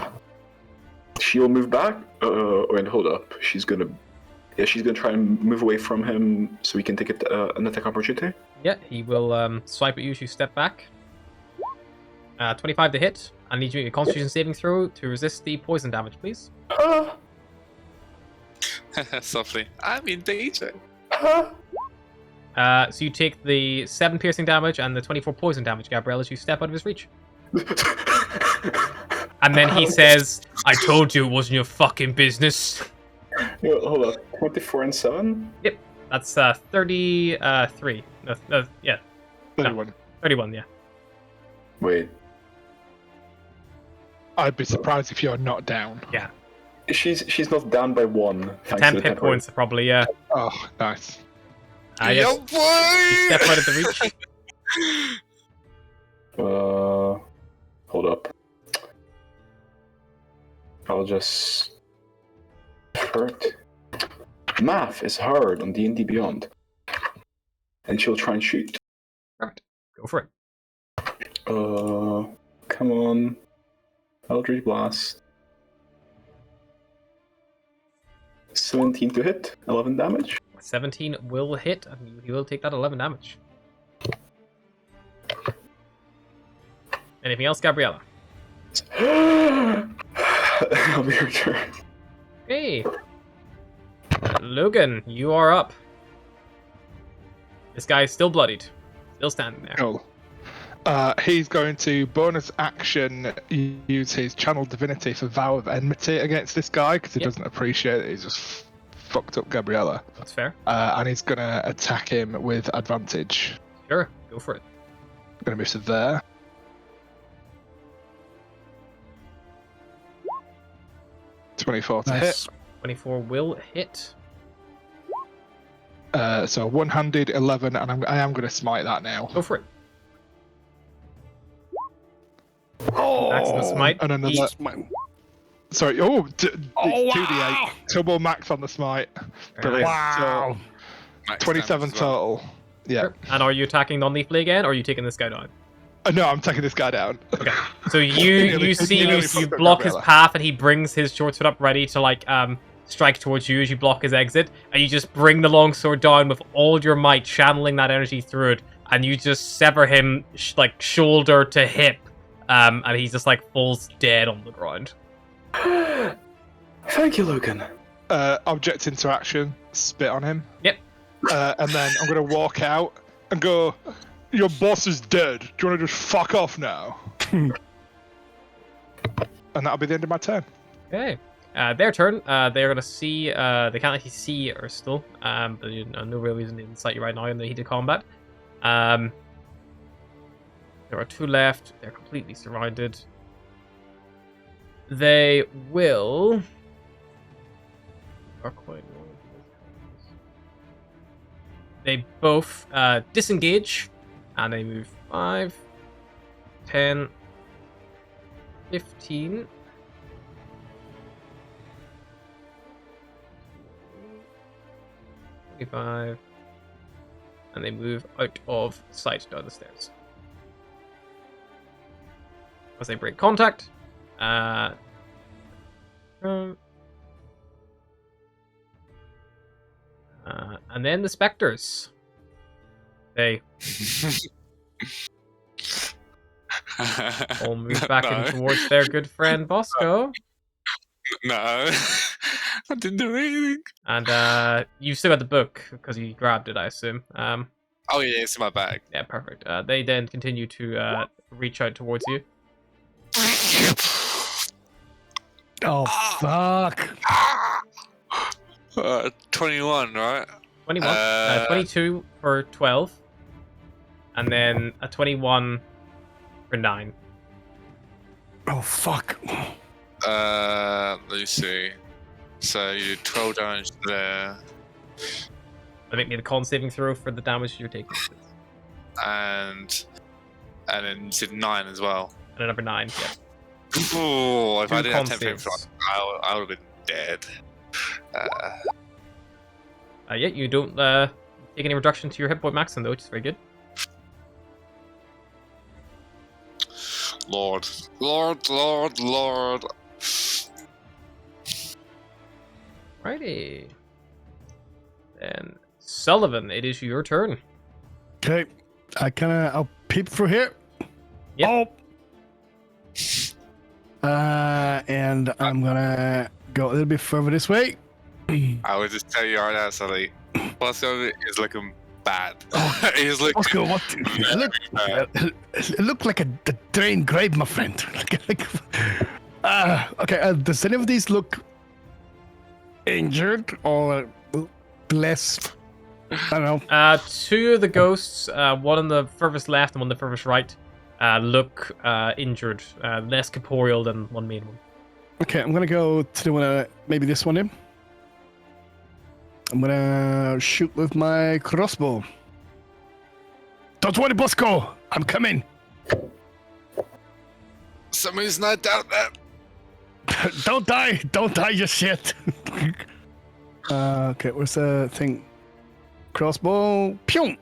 She'll move back. Wait, hold up. She's gonna try and move away from him so he can take an attack opportunity. Yeah, he will swipe at you as you step back. 25 to hit. I need you to make a Constitution saving throw to resist the poison damage, please. Softly. I'm in danger. So you take the 7 piercing damage and the 24 poison damage, Gabrielle, as you step out of his reach. And then he says, I told you it wasn't your fucking business. Yo, hold up. 24 and 7? Yep, that's 33. Yeah. 31. No, 31, yeah. Wait. I'd be surprised if you're not down. Yeah. She's not down by 1. 10 hit points, probably, yeah. Oh, nice. Yes. Yo, boy! You step out of the reach. Hold up. I'll just... hurt. Math is hard on D&D Beyond. And she'll try and shoot. Perfect. Go for it. Come on. Eldritch Blast. 17 to hit, 11 damage. 17 will hit, and he will take that 11 damage. Anything else, Gabriella? That'll be your turn. Hey! Logan, you are up. This guy is still bloodied. Still standing there. Cool. He's going to bonus action use his channel divinity for vow of enmity against this guy because he doesn't appreciate that he's just fucked up Gabriella. That's fair. And he's going to attack him with advantage. Sure, go for it. I'm going to move to there. .24 to hit. 24 will hit. So one-handed 11, and I am going to smite that now. Go for it. Oh, Accident smite. And another Sorry. Oh, 2d8. wow! Turbo max on the smite. Brilliant. Wow! Max 27 damage as well. total. Yeah. Sure. And are you attacking non-lethally again, or are you taking this guy down? No, I'm taking this guy down. Okay. So you see nearly Moose, you fucked up block his Gabriella. path, and he brings his short sword up ready to like strike towards you as you block his exit, and you just bring the longsword down with all your might, channeling that energy through it, and you just sever him like shoulder to hip, and he just like falls dead on the ground. Thank you, Logan. Object interaction. Spit on him. Yep. And then I'm going to walk out and go, your boss is dead. Do you want to just fuck off now? And that'll be the end of my turn. Okay. Their turn. They're gonna see. They can't actually see Urstel. But no real reason to incite you right now in the heat of combat. There are 2 left. They're completely surrounded. They will. They both disengage, and they move 5, 10, 15. 25, and they move out of sight down the stairs. As they break contact, and then the specters. They all move back in towards their good friend Bosco. No, I didn't do anything. And you've still got the book because you grabbed it, I assume. Oh yeah, it's in my bag. Yeah, perfect. They then continue to reach out towards you. Oh, fuck. 21, right? 21, 22 for 12, and then a 21 for 9. Oh, fuck. Let me see. So you do 12 damage there, I make me the con saving throw for the damage you're taking. and then you did 9 as well. And a number 9, yeah. Oh, if I 2 didn't have con 10 saves. flames, I would have been dead. Yeah, you don't take any reduction to your hit point maximum though, which is very good. Lord. Righty. Then Sullivan, it is your turn. Okay. I'll peep through here. Yep. Oh. And I'm gonna go a little bit further this way. I would just tell you right now, Sully. Bosco is looking bad. He's looking Oscar, what? bad. It looked like a drained grave, my friend. Okay. Does any of these look injured or less? I don't know. 2 of the ghosts, one on the furthest left and one on the furthest right, look injured, less corporeal than one main one. Okay, I'm gonna go to the one, maybe this one in. I'm gonna shoot with my crossbow. Don't worry, Bosco. I'm coming. Somebody's not down there. Don't die just yet. Okay, where's the thing? Crossbow. Pew!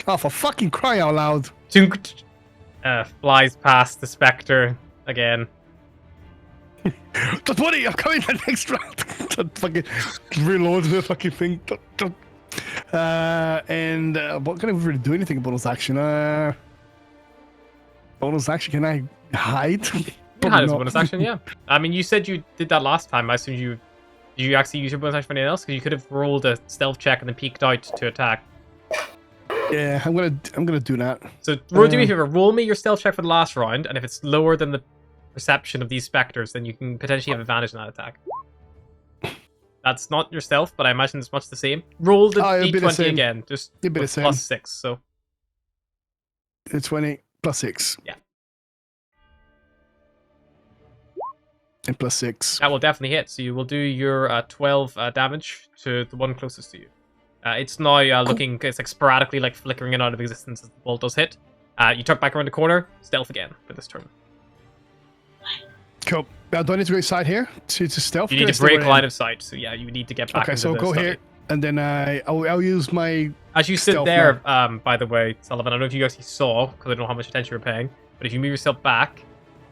Oh, for fucking cry out loud. Flies past the specter again. Don't worry, I'm coming the next round. Fucking reload the fucking thing. And what can I really do anything bonus action? Bonus action, can I hide? You had it as a bonus action, yeah. I mean, you said you did that last time. I assume you actually use your bonus action for anything else? Because you could have rolled a stealth check and then peeked out to attack. Yeah, I'm gonna do that. So do me a favor, roll me your stealth check for the last round, and if it's lower than the perception of these specters, then you can potentially have advantage in that attack. That's not your stealth, but I imagine it's much the same. Roll the d20 again, just it'll be the same. plus 6. So It's 20 plus 6. Yeah. And plus 6. that will definitely hit. So you will do your 12 damage to the one closest to you. It's now looking, it's like sporadically like flickering in out of existence as the bolt does hit. You tuck back around the corner, stealth again for this turn. Cool. Do I need to go inside here to stealth? You need Can I to still break go in? line of sight. So yeah, you need to get back. Okay, into so the go study. here, and then I'll use my. As you sit stealth there, by the way, Sullivan, I don't know if you actually saw, because I don't know how much attention you're paying, but if you move yourself back,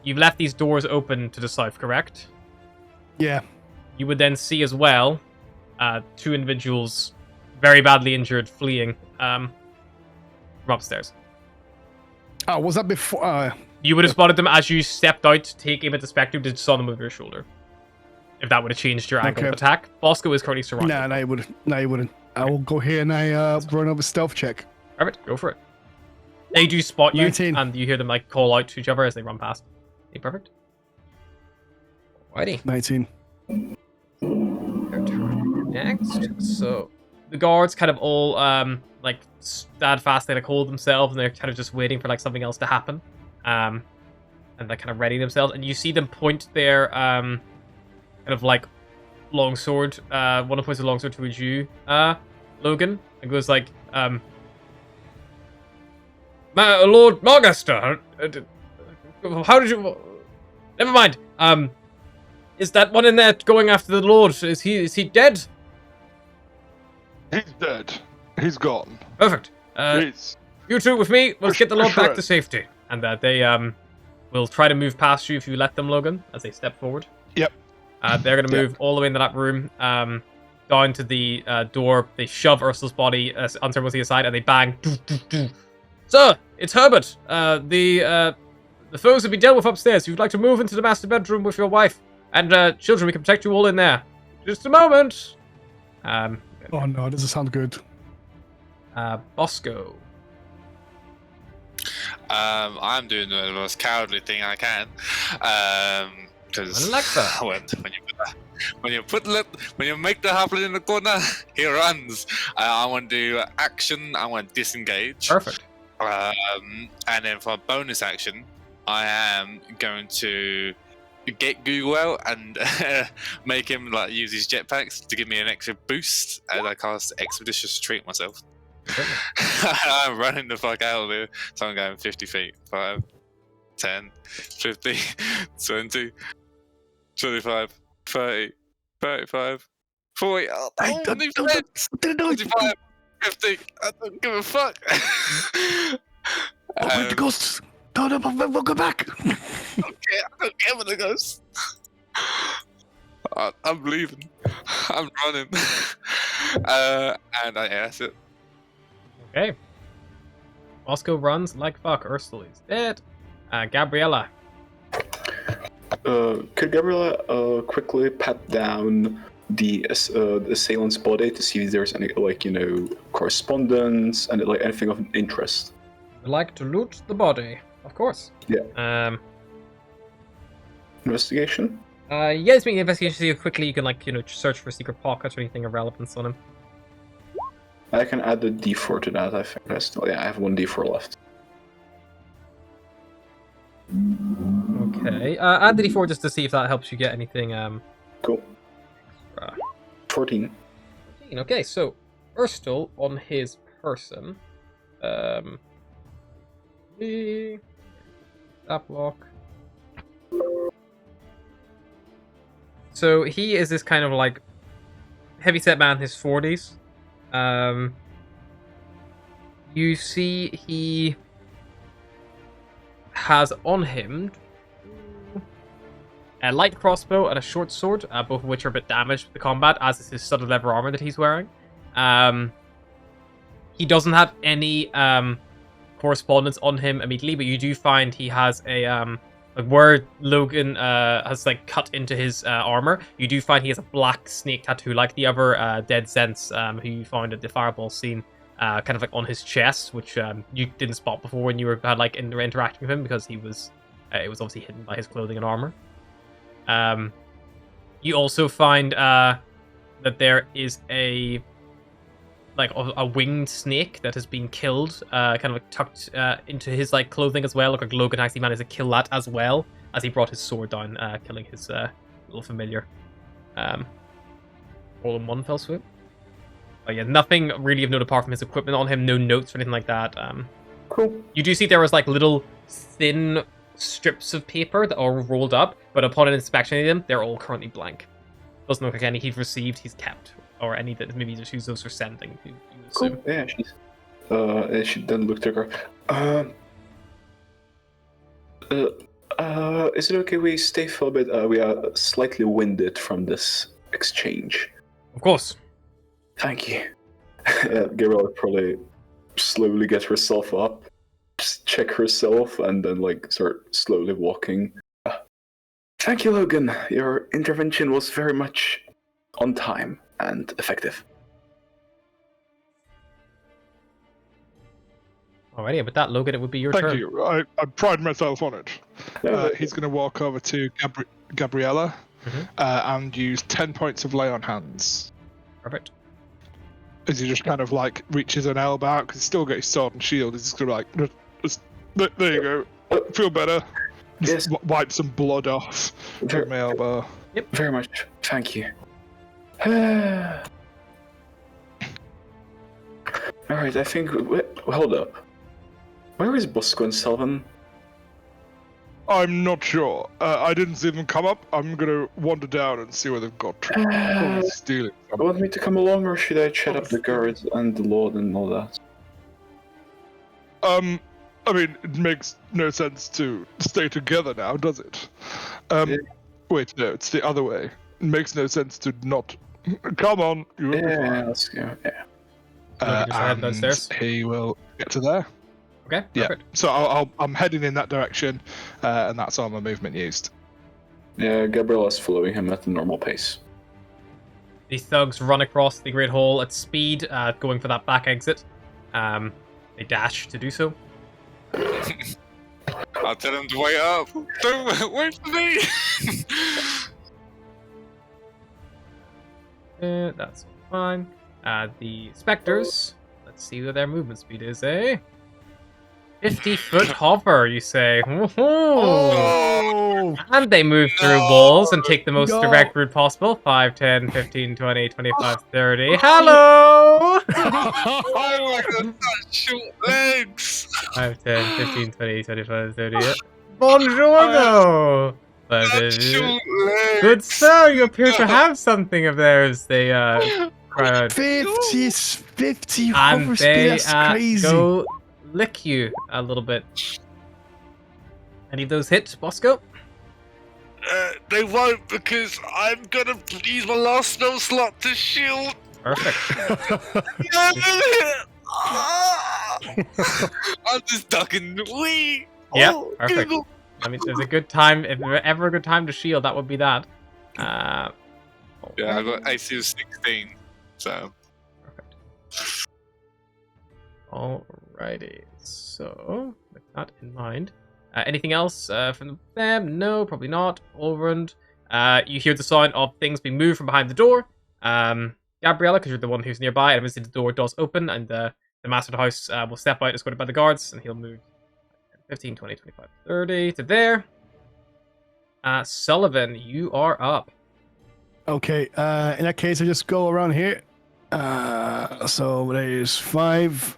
you've left these doors open to the south, correct? Yeah. You would then see as well 2 individuals very badly injured fleeing from upstairs. Oh, was that before? You would have spotted them as you stepped out to take aim at the Spectre, did saw them over your shoulder. If that would have changed your angle of attack. Bosco is currently surrounded. Nah, you wouldn't. No, you wouldn't. I will go here and I run over stealth check. Perfect, go for it. They do spot you, 19. and you hear them like call out to each other as they run past. Okay, perfect. Alrighty. 19. Their turn next. So the guards kind of all like stand fast, they like hold themselves, and they're kind of just waiting for like something else to happen. And they're kind of ready themselves, and you see them point their kind of like longsword. One of them points a longsword towards you, Logan, and goes like, Lord Margaster, how did you? Never mind. Is that one in there going after the Lord? Is he dead? He's dead. He's gone. Perfect. He's... You two with me. Let's get the Lord back Sure. to safety. And they will try to move past you if you let them, Logan, as they step forward. Yep. They're going to move all the way into that room, down to the door. They shove Ursula's body unceremoniously aside, and they bang. Sir, it's Herbert. The foes have been dealt with upstairs. If you'd like to move into the master bedroom with your wife and children, we can protect you all in there. Just a moment. Oh no, doesn't sound good. Bosco. I'm doing the most cowardly thing I can. Because I like that. when you make the halfling in the corner, he runs. I want to do action. I want to disengage. Perfect. And then for a bonus action, I am going to get Google out and make him like use his jetpacks to give me an extra boost as I cast Expeditious Retreat myself. I'm running the fuck out of here, so I'm going 50 feet. 5, 10, 50, 20, 25, 30, 35, 40. Oh, Hey, don't 45, 50. I don't give a fuck. Where'd the ghosts? No, we'll go back. I don't care about the ghosts. I'm leaving. I'm running. And that's it. Okay. Bosco runs like fuck. Ursula is dead. Gabriella. Could Gabriella quickly pat down the assailant's body to see if there's any, like, correspondence and like anything of interest? Would like to loot the body, of course. Yeah. Investigation? Yes, make an investigation. See how quickly you can, search for secret pockets or anything of relevance on him. I can add a D4 to that. I think I have 1 D4 left. Okay. Add the D4 just to see if that helps you get anything. Cool. 14. Okay, so Urstul on his person. That block. So he is this kind of like heavyset man in his 40s. You see he has on him a light crossbow and a short sword, both of which are a bit damaged with the combat, as is his studded leather armor that he's wearing. He doesn't have any correspondence on him immediately, but you do find he has a where Logan has cut into his armor. You do find he has a black snake tattoo, like the other Dead Sense who you found at the fireball scene, kind of on his chest, which you didn't spot before when you were interacting with him, because he was it was obviously hidden by his clothing and armor. You also find that there is a winged snake that has been killed, kind of tucked into his clothing as well. Like Logan actually managed to kill that as well, as he brought his sword down, killing his little familiar. All in one fell swoop. But yeah, nothing really of note apart from his equipment on him. No notes or anything like that. Cool. You do see there was little thin strips of paper that are rolled up, but upon an inspection of them, they're all currently blank. Doesn't look like any he's received, he's kept, or any that maybe just use those for sending. You assume. Cool. Yeah, she then looked at her. Is it okay we stay for a bit? We are slightly winded from this exchange. Of course. Thank you. Gabrielle probably slowly get herself up, just check herself, and then start slowly walking. Thank you, Logan. Your intervention was very much on time and effective. Alrighty, with that, Logan, it would be your turn. Thank you. I pride myself on it. He's going to walk over to Gabriella and use 10 points of lay on hands. Perfect. As he just kind of reaches an elbow out, because he's still got his sword and shield. He's just going to there you go. Feel better. Just wipe some blood off from my elbow. Yep. Very much. Thank you. Alright, I think... Hold up. Where is Bosco and Selvin? I'm not sure. I didn't see them come up. I'm gonna wander down and see where they've got to. Stealing. Want me to come along, or should I chat up the guards and the Lord and all that? I mean, it makes no sense to stay together now, does it? Wait, no, it's the other way. It makes no sense to not... Come on, you will be fine. Let's go, yeah. Head downstairs. He will get to there. Okay, perfect. Yeah, so I'm heading in that direction, and that's all my movement used. Yeah, Gabriella's following him at the normal pace. The thugs run across the Great Hall at speed, going for that back exit. They dash to do so. I'll tell him to wait up. Don't wait for me. That's fine. The specters. Let's see what their movement speed is, eh? 50-foot hover, you say. Oh! And they move through walls and take the most direct route possible. 5, 10, 15, 20, 25, 30. Hello! Oh my god, that's short legs! 5, 10, 15, 20, 25, 30. Buongiorno! Good sir, you appear to have something of theirs. They cry out. 50 And hover they speed, that's crazy. go lick you a little bit. Any of those hit, Bosco? They won't, because I'm gonna use my last spell slot to shield. Perfect. I'm just ducking. Wee. Yeah, perfect. I mean, there's a good time. If there's ever a good time to shield, that would be that. Yeah, I got AC of 16, so. Perfect. Alrighty. So, with that in mind, anything else from them? No, probably not. Allround. You hear the sound of things being moved from behind the door. Gabriella, because you're the one who's nearby, and eventually the door does open, and the master of the house will step out, escorted by the guards, and he'll move 15, 20, 25, 30 to there. Sullivan, you are up. Okay, in that case, I just go around here. So there's 5.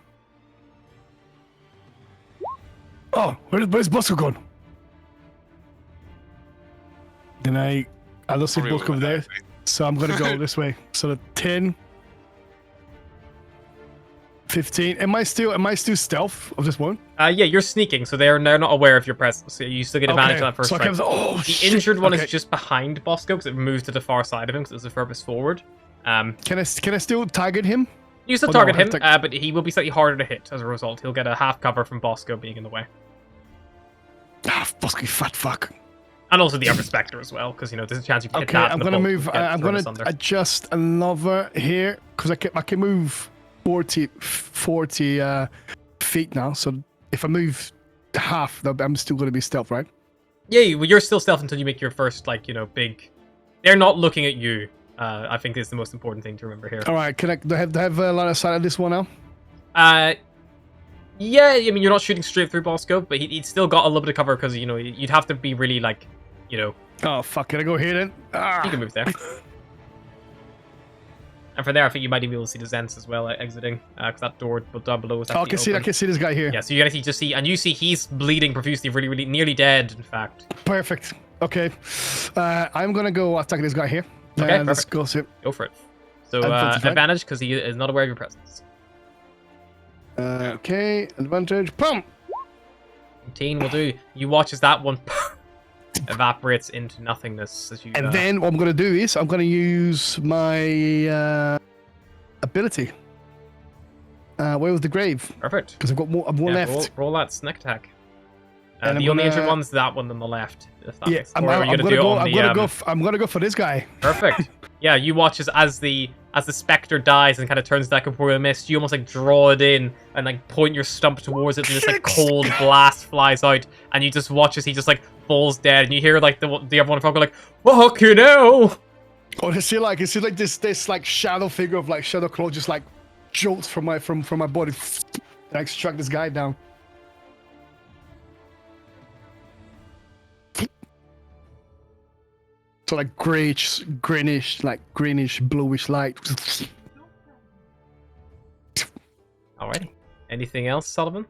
Oh, where's Bosco gone? Then I don't see Bosco over there, so I'm gonna go this way. So the 10, 15. Am I still stealth of this one? Yeah, you're sneaking, so they're not aware of your presence. So you still get advantage of that first strike. The injured one is just behind Bosco because it moves to the far side of him because it's the furthest forward. Can I still target him? You still target him, but he will be slightly harder to hit as a result. He'll get a half cover from Bosco being in the way. Ah, Bosco, you fat fuck. And also the other Spectre as well, because, there's a chance you can hit that. I'm gonna move. I'm gonna adjust another here, because I can move 40 feet now. So if I move half, I'm still gonna be stealth, right? Yeah, you're still stealth until you make your first, big... They're not looking at you, I think is the most important thing to remember here. Alright, do I have a line of sight of this one now? Yeah, I mean, you're not shooting straight through Bosco, but he's still got a little bit of cover because, you'd have to be really, Oh, fuck, can I go here then? You can move there. And from there, I think you might even be able to see the Zents as well exiting, because that door down below is Oh, I actually can see. I open. can see this guy here. Yeah, so you actually just see, and you see he's bleeding profusely, really, really nearly dead, in fact. Perfect. Okay. I'm gonna go attack this guy here. Okay, Let's perfect. go see. Go for it. So Advantage, right? advantage because he is not aware of your presence. Okay, advantage. Boom. 18 will do. You watch as that one evaporates into nothingness as you. And then what I'm gonna do is I'm gonna use my ability. Where was the grave? Perfect. Because I've got one left. Roll that snack attack. And the I'm only injured gonna- one's that one on the left. If that Yeah, makes- I'm or are you gonna do it go. on I'm the, gonna go. I'm gonna go for this guy. Perfect. Yeah, you watch as the specter dies and kind of turns to that corporeal mist. You almost like draw it in and like point your stump towards it, and this like cold blast flies out, and you just watch as he just like falls dead, and you hear like the other one go like, "Fuck you know." Oh, you see like this like shadow figure of like Shadow Claw just like jolts from my body, and I struck this guy down. So like greenish, bluish light. Alrighty. Anything else, Sullivan?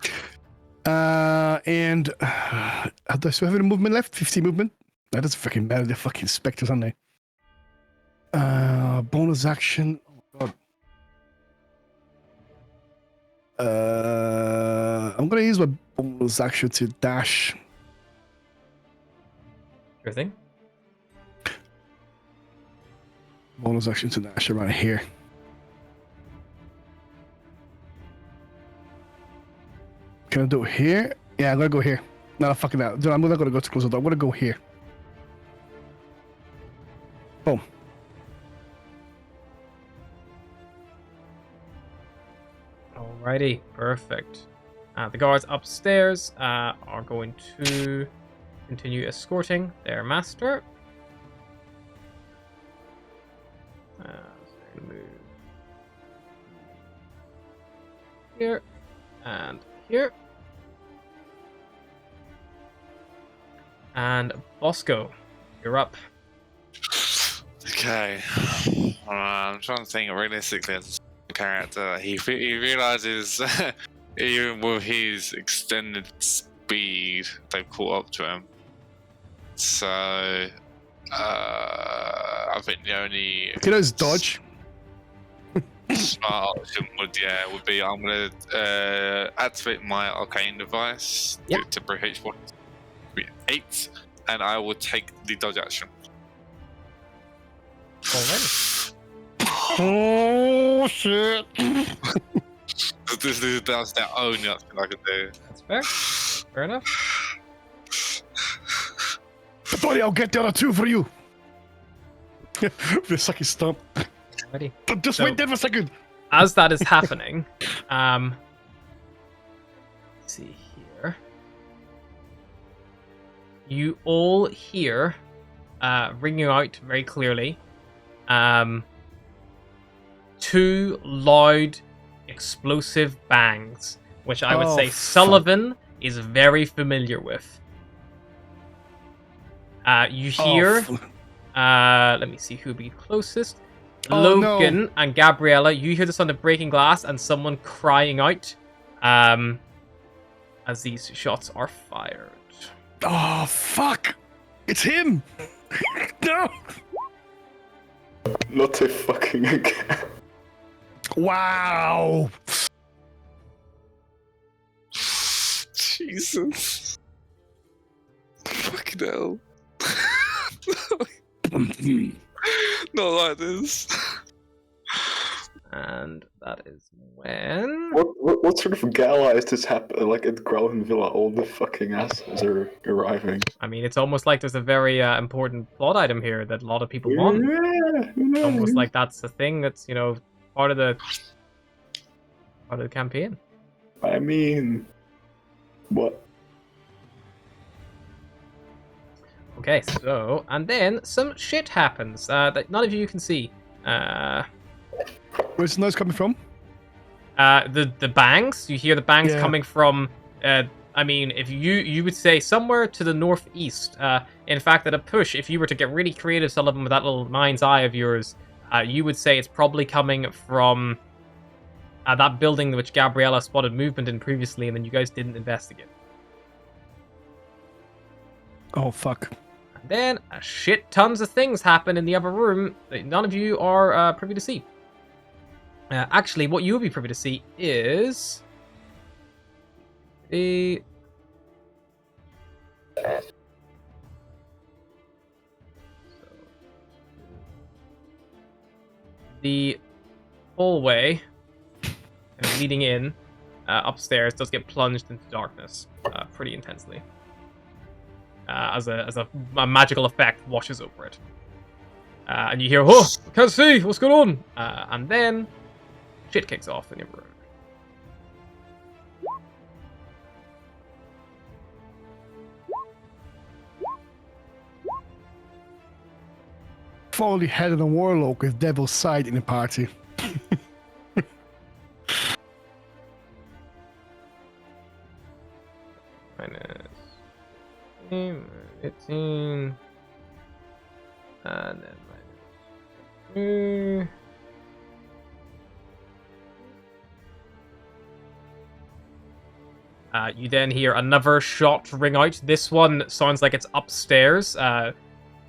And do I still have any movement left? 50 movement? That doesn't fucking matter. They're fucking specters, aren't they? Bonus action. Oh, God. I'm gonna use my bonus action to dash. Sure thing. Bonus action to dash around here. Can I do it here? Yeah, I'm gonna go here. No, fucking that. Dude, I'm not gonna go to close the door. I'm gonna go here. Boom. Alrighty, perfect. The guards upstairs are going to continue escorting their master. So they're gonna move here and here. And Bosco, you're up. Okay. I'm trying to think realistically as a character. He realizes even with his extended speed, they've caught up to him. So I think the only You know, it's dodge. smart option would be I'm gonna activate my arcane device Yep. to bring H1 to 8, and I will take the dodge action. Alrighty. Oh shit! That's the only option I can do. That's fair. Fair enough. Buddy, I'll get the other two for you. The sucky stump. Ready. Just So- wait there for a second. As that is happening, let's see here. You all hear, ringing out very clearly, two loud, explosive bangs, which I would Oh, say fuck. Sullivan is very familiar with. You hear, let me see who would be closest. Oh, no. Logan and Gabriella, you hear the sound of breaking glass and someone crying out as these shots are fired. Oh fuck! It's him. No. Not to fucking again. Wow. Jesus. Fucking hell. Not like this. And that is when... What sort of gala is this happening? Like at Growlin Villa, all the fucking asses are arriving. I mean, it's almost like there's a very important plot item here that a lot of people want. Yeah, who It's almost knows? like that's the thing that's, part of the campaign. I mean, what? Okay, so, and then some shit happens that none of you can see. Where's the noise coming from? The bangs, you hear the bangs Yeah. coming from, I mean, if you would say somewhere to the northeast. In fact, at a push, if you were to get really creative, Sullivan, with that little mind's eye of yours, You would say it's probably coming from that building which Gabriella spotted movement in previously, and then you guys didn't investigate. Oh, fuck. And then a shit tons of things happen in the other room that none of you are privy to see. Actually, what you will be privy to see is the hallway leading in upstairs does get plunged into darkness pretty intensely, as a magical effect washes over it, and you hear, "Oh, I can't see what's going on," and then shit kicks off in your room. If only had a warlock with Devil's Side in the party. Minus 15, and then minus 2. You then hear another shot ring out. This one sounds like it's upstairs.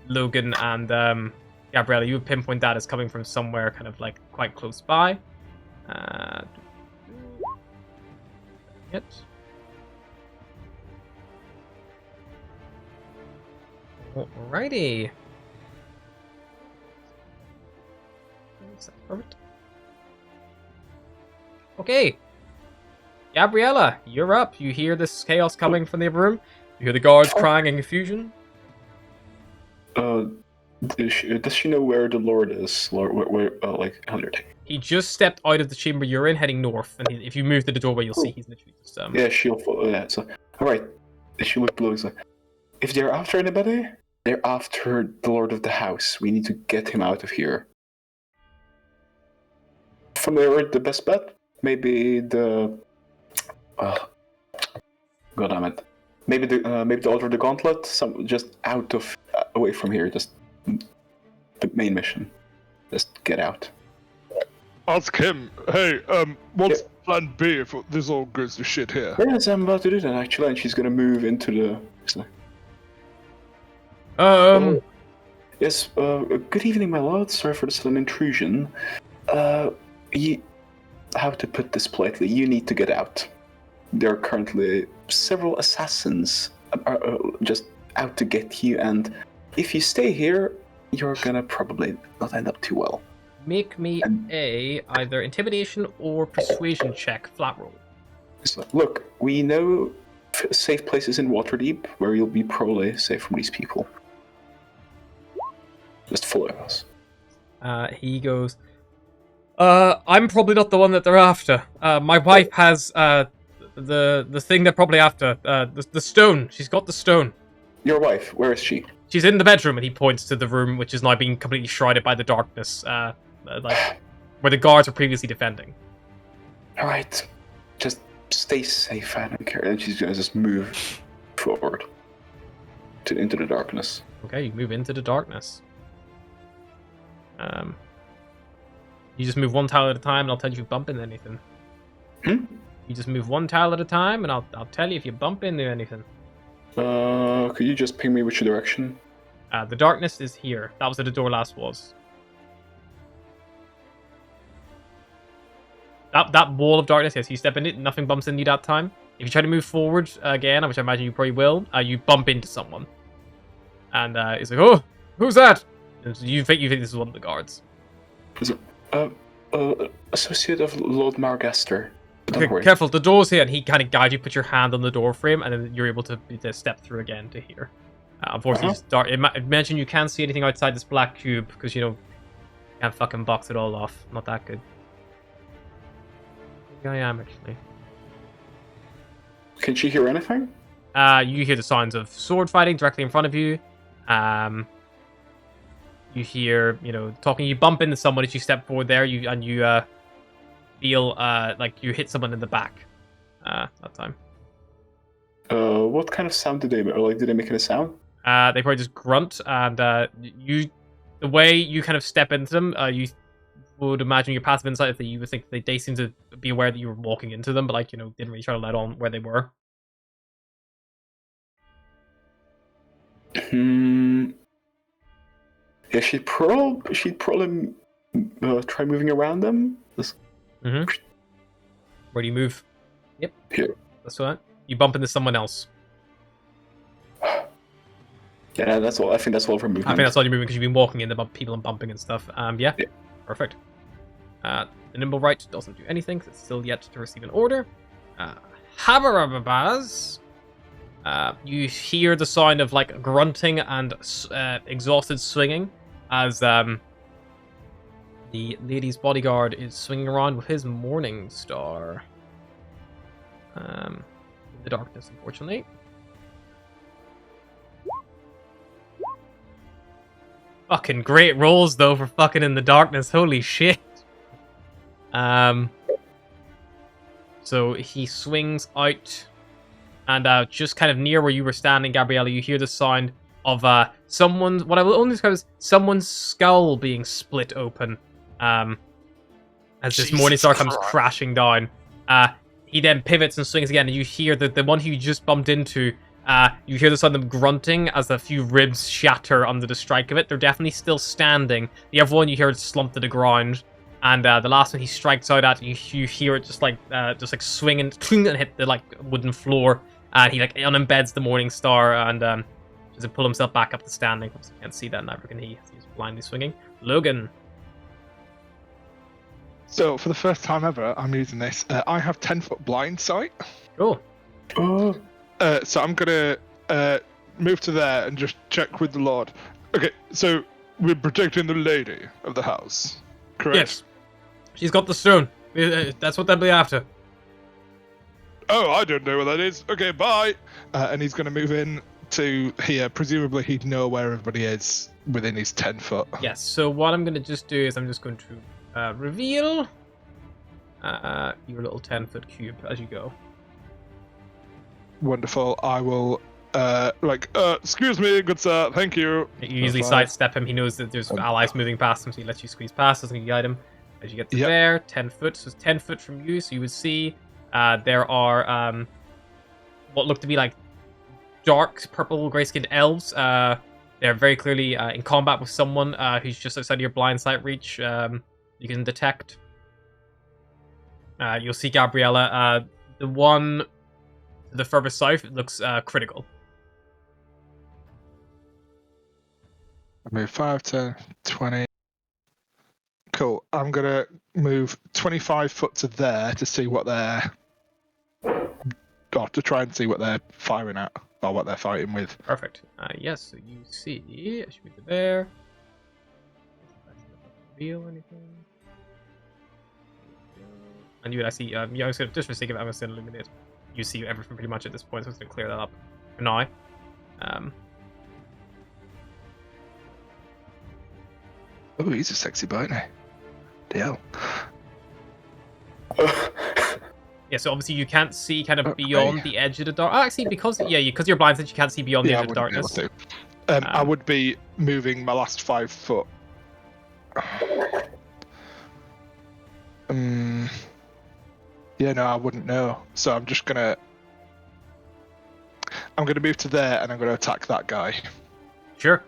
Logan and Gabriella, you would pinpoint that as coming from somewhere kind of like quite close by. Hit. Alrighty. Perfect. Okay. Gabriella, you're up. You hear this chaos coming from the other room. You hear the guards crying in confusion. Does she know where the Lord is? Where like, undertaker? He just stepped out of the chamber you're in, heading north. And if you move to the doorway, you'll see he's literally just... Yeah, she'll follow. Yeah, so... Alright. She looked below. Like, if they're after anybody, they're after the Lord of the House. We need to get him out of here. From there, the best bet? Maybe the... God damn it. Maybe the Altar of the Gauntlet? Just out of... away from here, just... the main mission. Just get out. Ask him, hey, what's plan B if this all goes to shit here? Yes, I'm about to do that actually, and she's gonna move into the... Yes, good evening, my lord. Sorry for the sudden intrusion. How to put this politely, you need to get out. There are currently several assassins just out to get you, and if you stay here, you're gonna probably not end up too well. Make me either intimidation or persuasion check, flat roll. So, look, we know safe places in Waterdeep where you'll be probably safe from these people. Just follow us. He goes, I'm probably not the one that they're after. My wife has the thing they're probably after. The stone. She's got the stone. Your wife, where is she? She's in the bedroom, and he points to the room which is now being completely shrouded by the darkness, like where the guards were previously defending. Alright. Just stay safe, I don't care. And she's gonna just move forward into the darkness. Okay, you move into the darkness. You just move one tile at a time, and I'll tell you if you bump into anything. You just move one tile at a time, and I'll tell you if you bump into anything. Could you just ping me which direction? The darkness is here. That was where the door last was. That wall of darkness, yes, you step in it, nothing bumps into you that time. If you try to move forward again, which I imagine you probably will, you bump into someone. And it's like, oh, who's that? And you think this is one of the guards. Is it, associate of Lord Margaster. Okay, careful, the door's here, and he kind of guides you, put your hand on the door frame, and then you're able to step through again to here. Unfortunately, it's dark. Imagine you can't see anything outside this black cube, because, you can't fucking box it all off. Not that good. Maybe I am, actually. Can she hear anything? You hear the sounds of sword fighting directly in front of you. You hear, talking. You bump into someone as you step forward there, you feel like you hit someone in the back that time. What kind of sound did they make? Or, did they make any sound? They probably just grunt, and the the way you kind of step into them, you would imagine your passive insight that you would think they seem to be aware that you were walking into them, but like, you know, didn't really try to let on where they were. Yeah, she'd probably try moving around them. Where do you move? Yep. Here. That's right. You bump into someone else. Yeah, that's all. I think that's all for movement. I think that's all you're moving because you've been walking into people and bumping and stuff. Yeah. Perfect. The nimble right doesn't do anything. It's still yet to receive an order. Habarababaz. You hear the sound of like grunting and exhausted swinging as the lady's bodyguard is swinging around with his morning star. In the darkness, unfortunately. Fucking great rolls though for fucking in the darkness. Holy shit. So he swings out, and just kind of near where you were standing, Gabriella, you hear the sound of someone's, what I will only describe as someone's skull being split open. As this morning star comes crashing down. He then pivots and swings again, and you hear that the one who you just bumped into, you hear the sound of them grunting as a few ribs shatter under the strike of it. They're definitely still standing. The other one you hear slumped to the ground. And the last one he strikes out at, you hear it just like swing and hit the like wooden floor, and he like unembeds the morning star and does pull himself back up to standing. Obviously, you can't see that now, can he? He's blindly swinging. Logan. So for the first time ever, I'm using this. I have 10-foot blind sight. Cool. So I'm gonna move to there and just check with the Lord. Okay, so we're protecting the lady of the house, correct? Yes. She's got the stone. That's what they'll be after. Oh, I don't know what that is. Okay, bye. And he's going to move in to here. Presumably, he'd know where everybody is within his 10 foot. Yes. So what I'm going to just do is I'm just going to reveal your little 10-foot cube as you go. Wonderful. I will. Excuse me, good sir. Thank you. You usually sidestep him. He knows that there's allies moving past him, so he lets you squeeze past, doesn't he guide him. As you get to there, 10 foot, so it's 10 foot from you, so you would see there are what look to be like dark purple gray-skinned elves. They're very clearly in combat with someone who's just outside of your blind sight reach. You can detect. You'll see Gabriella. The one to the further south, it looks critical. I move 5, 10, 20. Cool. I'm going to move 25 foot to there to see what they're... to try and see what they're firing at, or what they're fighting with. Perfect. Yes, so you see... I should move the bear. Reveal anything? And I see... I was gonna, just for the sake of it, I'm going to illuminate. You see everything pretty much at this point, so I'm going to clear that up for now. Oh, he's a sexy boy now. Deal. Yeah, so obviously you can't see kind of beyond the edge of the dark. Oh, actually, because you're blind, you can't see beyond the edge of the darkness. I would be moving my last 5 foot. Yeah, no, I wouldn't know. So I'm just gonna move to there, and I'm gonna attack that guy. Sure.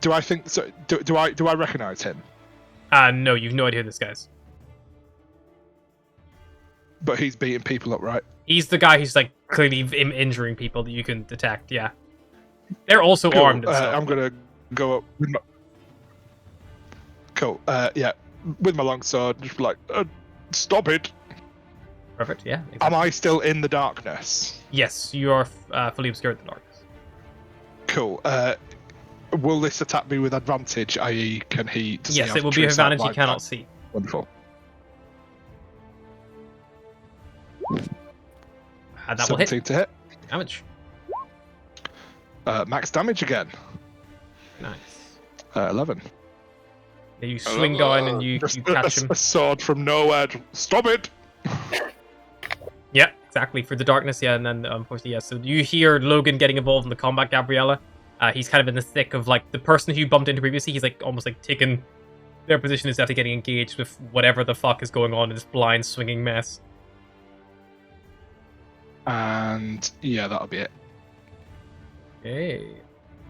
Do I think so? Do I recognize him? No, you've no idea who this guy is. But he's beating people up, right? He's the guy who's like clearly injuring people that you can detect. Yeah, they're also cool. armed. And stuff. I'm gonna go up with my... Cool. Yeah, with my longsword, just be like, stop it. Perfect. Yeah. Exactly. Am I still in the darkness? Yes, you are fully obscured in the darkness. Cool. Will this attack be with advantage? I.e., can he? Yes, it will be an advantage. You cannot see. Wonderful. That will hit. 17 to hit. Damage. Max damage again. Nice. 11. Yeah, you swing down and you catch him. A sword from nowhere. Stop it! Yeah, exactly. For the darkness, yeah, and then unfortunately, yeah. So you hear Logan getting involved in the combat, Gabriella. He's kind of in the thick of like the person who you bumped into previously. He's like almost like taken their position is definitely getting engaged with whatever the fuck is going on in this blind swinging mess. And yeah, that'll be it. Okay,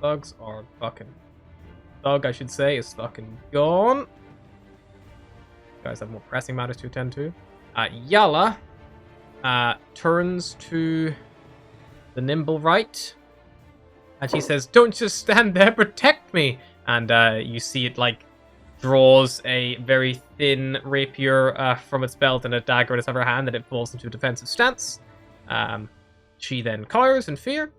thugs are fucking. Thug, I should say, is fucking gone. You guys have more pressing matters to attend to. Yala turns to the nimble right, and she says, "Don't just stand there, protect me!" And you see it like draws a very thin rapier from its belt and a dagger in its other hand, and it falls into a defensive stance. She then cowers in fear.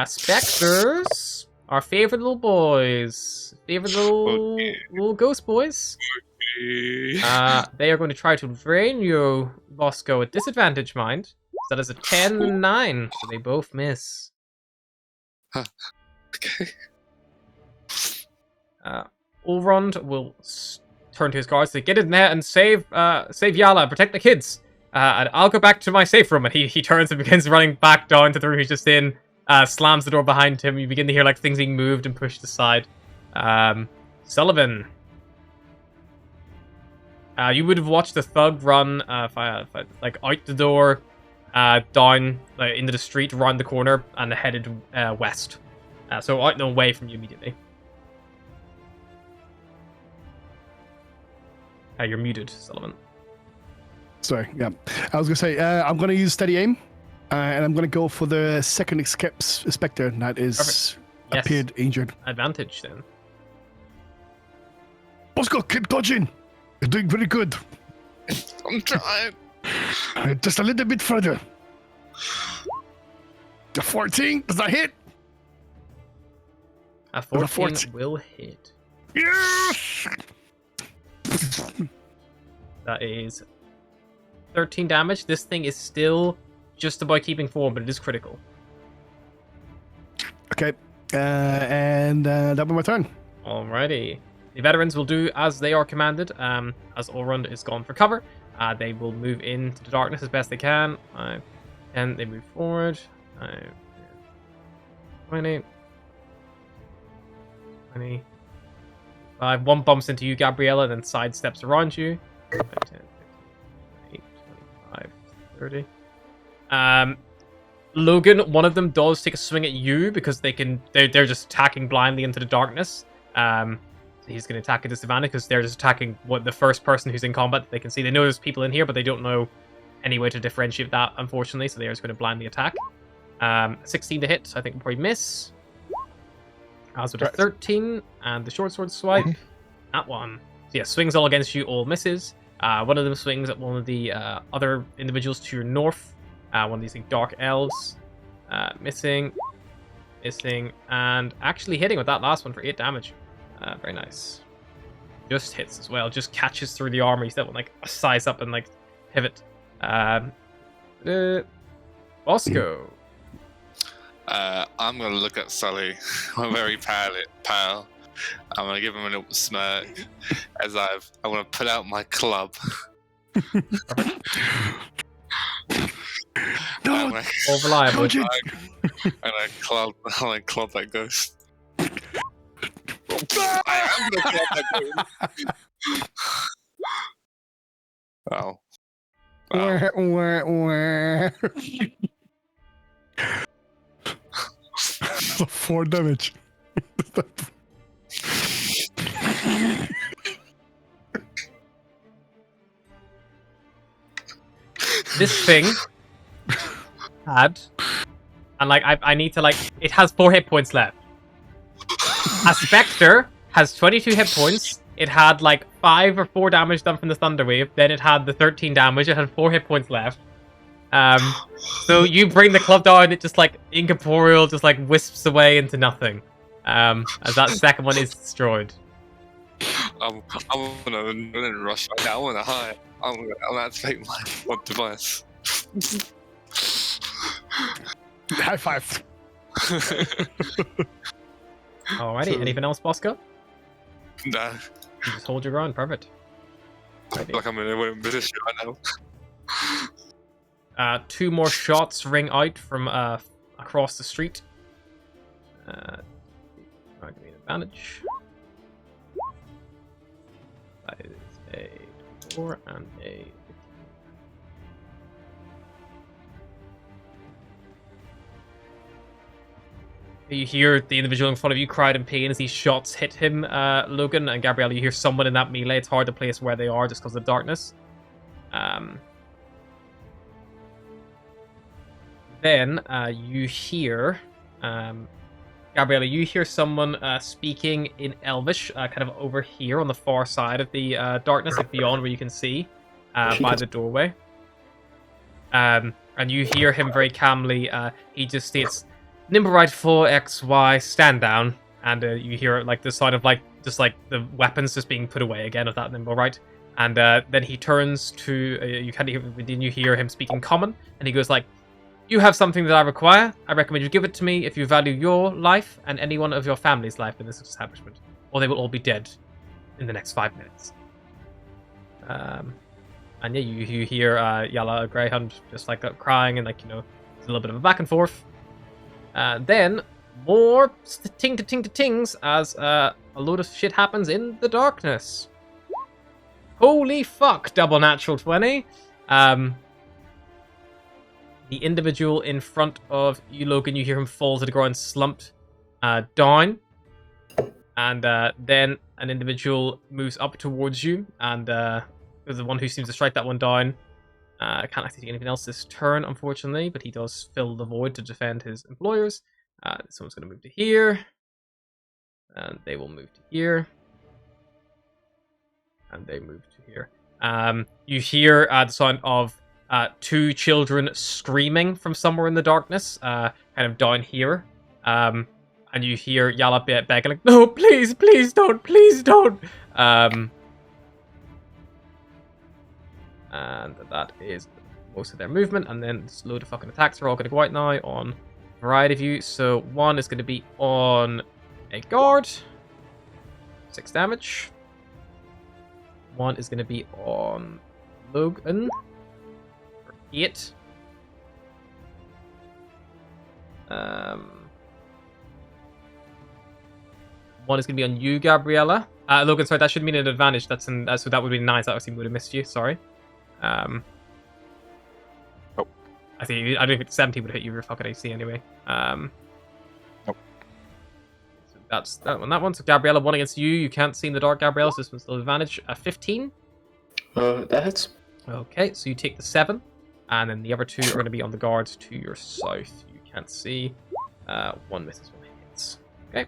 Spectres, our favorite little boys, favorite little ghost boys. They are going to try to drain you, Bosco, at disadvantage, mind. So that is a 10 and 9, so they both miss. Huh. Okay. Ulrond will turn to his guards to get in there and save Yala, protect the kids. And I'll go back to my safe room. And he turns and begins running back down to the room he's just in. Slams the door behind him. You begin to hear like things being moved and pushed aside. Sullivan. You would have watched the thug run like out the door, down into the street, around the corner, and headed west. So out and away from you immediately. You're muted, Sullivan. Sorry, yeah. I was going to say, I'm going to use steady aim, and I'm going to go for the second Spectre that is appeared injured. Advantage, then. Bosco, keep dodging. You're doing very good. I'm trying. Just a little bit further. The 14, does that hit? A 14 will hit. Yes! That is 13 damage. This thing is still just about keeping form, but it is critical. Okay, and that'll be my turn. Alrighty. The veterans will do as they are commanded. As Ulrond is gone for cover, they will move into the darkness as best they can. And they move forward. 20. 20. One bumps into you, Gabriella, then sidesteps around you. 5, 10, 15, 25, 30. Logan, one of them does take a swing at you because they're just attacking blindly into the darkness. So he's going to attack at disadvantage because they're just attacking the first person who's in combat that they can see. They know there's people in here, but they don't know any way to differentiate that, unfortunately. So they're just going to blindly attack. 16 to hit, so I think we'll probably miss. As with a 13 and the short sword swipe. That one. So yeah, swings all against you, all misses. One of them swings at one of the other individuals to your north. One of these like, dark elves. Missing, and actually hitting with that last one for 8 damage. Very nice. Just hits as well. Just catches through the armor. He's that one like a size up and like pivot. Bosco. I'm gonna look at Sully. I'm very pale. I'm gonna give him a little smirk as I'm gonna pull out my club. No, All reliable. I'm gonna club that ghost. I am gonna club that ghost. Wow. Where? 4 damage. This thing had, and like I need to like, it has 4 hit points left. A Spectre has 22 hit points. It had like 5 or 4 damage done from the Thunder Wave. Then it had the 13 damage. It had 4 hit points left. So you bring the club down, it just like incorporeal, just like wisps away into nothing. As that second one is destroyed. I'm gonna rush right now. I wanna hide. I'm gonna activate my device. High five. Alrighty, anything else, Bosco? No. You just hold your ground, perfect. Like I'm in a winning position right now. 2 more shots ring out from across the street. advantage. That is a 4 and a 15. You hear the individual in front of you cried in pain as these shots hit him, Logan, and Gabriella, you hear someone in that melee. It's hard to place where they are just because of the darkness. Then you hear, Gabriella, you hear someone speaking in Elvish, kind of over here on the far side of the darkness, like beyond where you can see, by the doorway. And you hear him very calmly. He just states, "Nimble right 4XY, stand down." And you hear like the sound of just the weapons just being put away again of that nimble right. And then he turns to you hear him speaking common, and he goes like, "You have something that I require. I recommend you give it to me if you value your life and anyone of your family's life in this establishment, or they will all be dead in the next 5 minutes." And yeah, you hear Yala Greyhound just crying and there's a little bit of a back and forth. Then more ting-to-ting-to-tings as a load of shit happens in the darkness. Holy fuck, double natural 20. The individual in front of you, Logan, you hear him fall to the ground, slumped down. And then an individual moves up towards you, and the one who seems to strike that one down. Can't actually do anything else this turn, unfortunately, but he does fill the void to defend his employers. Someone's going to move to here, and they will move to here, and they move to here. You hear the sound of 2 children screaming from somewhere in the darkness, kind of down here. And you hear Yala begging, like, "No, please, please don't, please don't." And that is most of their movement. And then this load of fucking attacks are all going to go out now on a variety of you. So 1 is going to be on a guard. 6 damage. 1 is going to be on Logan. 8. 1 is going to be on you, Gabriella. Logan, sorry, that should mean an advantage. That's so that would be 9. So that obviously would have missed you. Sorry. I don't think 17 would hit you with your fucking AC anyway. Nope. So that's that one. That one. So Gabriella, 1 against you. You can't see in the dark, Gabriella. So this one's still advantage. 15. That hits. Okay, so you take the 7, and then the other 2 are going to be on the guards to your south. You can't see. 1 misses, 1 hits. Okay.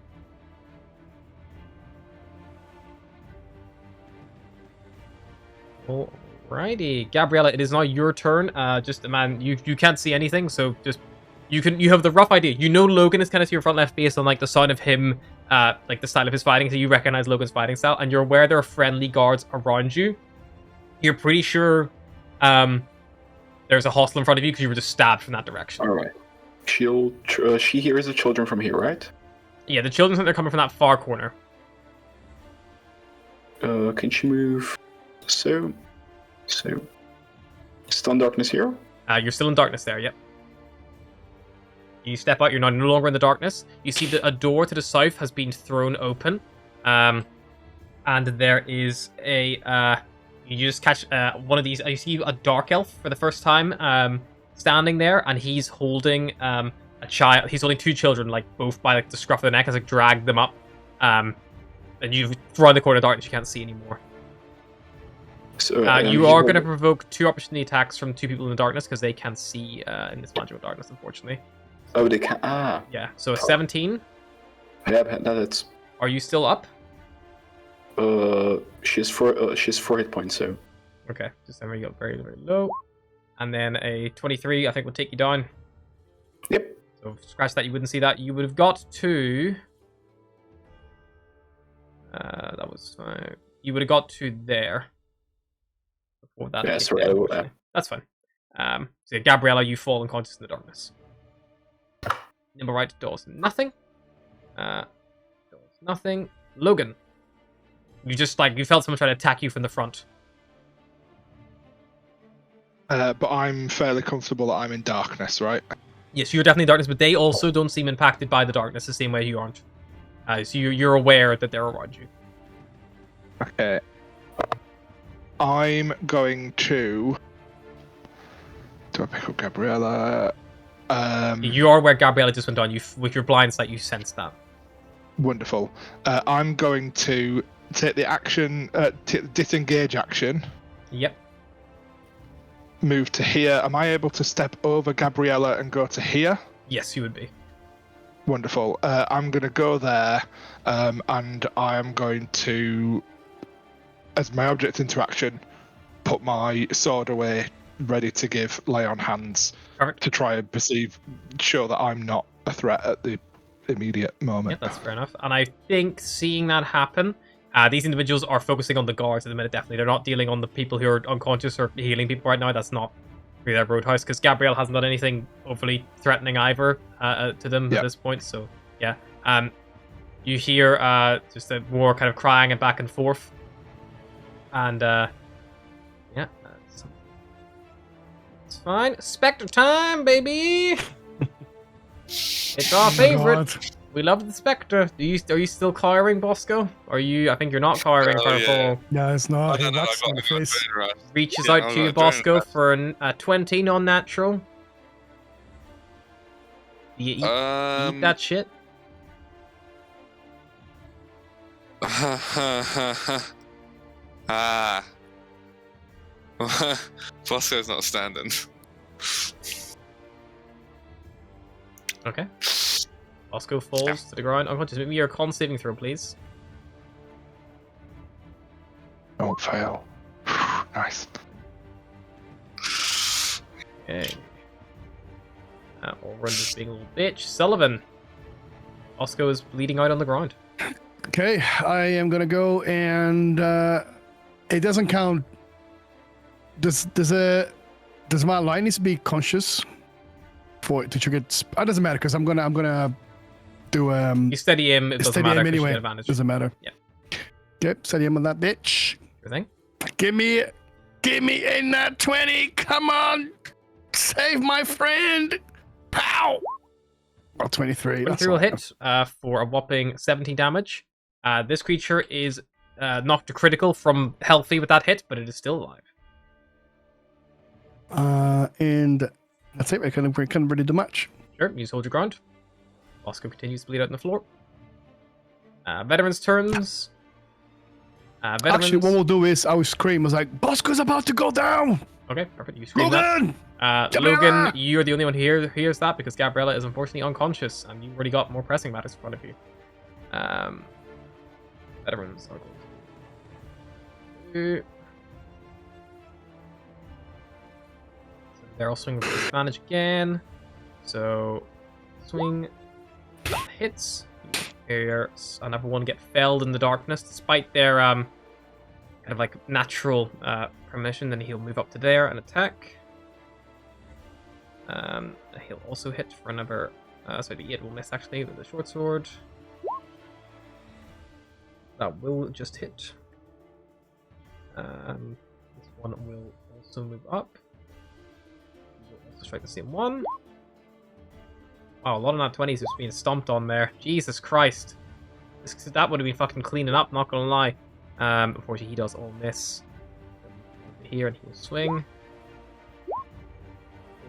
Alrighty, Gabriella, it is now your turn. Just man, you can't see anything, so just you have the rough idea. You know Logan is kind of to your front left based on the sound of him, the style of his fighting. So you recognize Logan's fighting style, and you're aware there are friendly guards around you. You're pretty sure there's a hostel in front of you because you were just stabbed from that direction. All right. She hears the children from here, right? Yeah, the children think they're coming from that far corner. Can she move? So, still in darkness here? You're still in darkness there, yep. You step out, you're no longer in the darkness. You see that a door to the south has been thrown open. And there is a... you just catch one of these... You see a dark elf for the first time standing there, and he's holding a child. He's holding 2 children, both by the scruff of the neck, as dragged them up. And you've thrown the corner of darkness, you can't see anymore. So, you are going to provoke 2 opportunity attacks from 2 people in the darkness because they can't see in this magical darkness, unfortunately. Oh, they can. Yeah. So a 17. Yeah, that hits. Are you still up? She has 4 hit points. So. Okay. Just then we go very, very low, and then a 23. I think will take you down. Yep. So scratch that. You wouldn't see that. You would have got to. That was fine. You would have got to there. Before that. Yeah, sorry. That's fine. So Gabriella, you fall unconscious in the darkness. Nimble right does nothing. Does nothing. Logan, you just you felt someone trying to attack you from the front. But I'm fairly comfortable that I'm in darkness, right? Yes, you're definitely in darkness, but they also don't seem impacted by the darkness the same way you aren't. So you're aware that they're around you. Okay. I'm going to. Do I pick up Gabriella? You are where Gabriella just went on. You, with your blind sight, you sense that. Wonderful. I'm going to take the action, disengage action. Yep. Move to here. Am I able to step over Gabriella and go to here? Yes, you would be. Wonderful. I'm going to go there, and I am going to, as my object interaction, put my sword away, ready to give lay on hands. Perfect. To try and show that I'm not a threat at the immediate moment. Yeah, that's fair enough. And I think seeing that happen, these individuals are focusing on the guards at the minute, definitely. They're not dealing on the people who are unconscious or healing people right now. That's not really their roadhouse, because Gabrielle hasn't done anything overly threatening either to them at this point. So, yeah. You hear just a more kind of crying and back and forth. And, yeah. It's fine. Spectre time, baby! It's our favorite. God. We love the Spectre. Are you still cowering, Bosco? Are you? I think you're not cowering for a fall. No, it's not. Oh, He no, I knocks on the got face. adrenaline rush. Reaches Yeah, out I to you, got adrenaline Bosco, rush. for a 20 non-natural. Do you eat that shit? Ah. Bosco's not standing. Okay. Bosco falls to the ground. Unconscious. Make me your con saving throw, please. Don't fail. Nice. Okay. All run just being a little bitch. Sullivan. Bosco is bleeding out on the ground. Okay, I am gonna go and it doesn't count. Does my line needs to be conscious for it to trigger? It doesn't matter because I'm gonna do You steady him. It doesn't steady matter. him 'Cause you anyway. get advantage. Doesn't matter. Yeah. Okay, steady him on that bitch. Everything. Give me in that 20. Come on, save my friend. Pow. Oh, 23. That's 23 will all right. hit for a whopping 17 damage. This creature is knocked to critical from healthy with that hit, but it is still alive. And that's it. I couldn't really do much. Sure, you just hold your ground. Bosco continues to bleed out on the floor. Veterans' turns. Veterans. Actually, what we'll do is I will scream. I was like, Bosco's about to go down. Okay, perfect. You scream that. Logan! Logan, you're the only one who hears that because Gabriella is unfortunately unconscious, and you've already got more pressing matters in front of you. Veterans are going to... So they're all swinging with disadvantage again. So, swing. That hits. Here, another one get felled in the darkness, despite their kind of like natural permission. Then he'll move up to there and attack. He'll also hit for another. So the 8 will miss actually with the short sword. That will just hit. This one will also move up. We'll also strike the same one. Wow, a lot of nat 20s just being stomped on there. Jesus Christ. That would have been fucking cleaning up, not gonna lie. Unfortunately, he does all miss. Here, and he'll swing.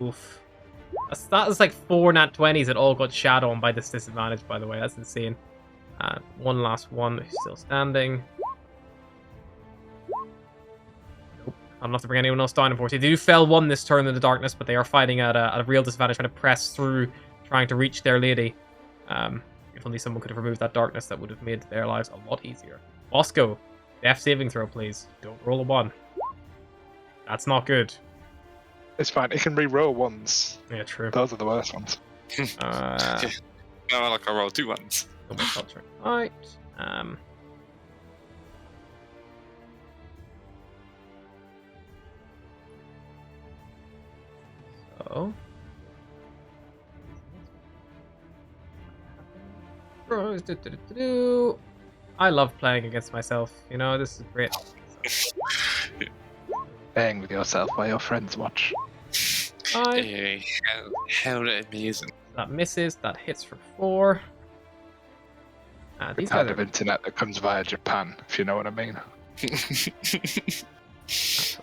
Oof. That is like 4 nat 20s that all got shat on by this disadvantage, by the way. That's insane. One last one who's still standing. Nope. I'm not to bring anyone else down, unfortunately. They do fell one this turn in the darkness, but they are fighting at a real disadvantage, trying to press through, trying to reach their lady. If only someone could have removed that darkness, that would have made their lives a lot easier. Bosco, death saving throw, please. Don't roll a 1. That's not good. It's fine. It can re-roll ones. Yeah, true. Those are the worst ones. No, like I rolled 2 ones. Right. So. I love playing against myself. You know, this is great. Playing with yourself while your friends watch. Hey, how amusing. That misses. That hits for 4. The These kind guys of are... internet that comes via Japan, if you know what I mean.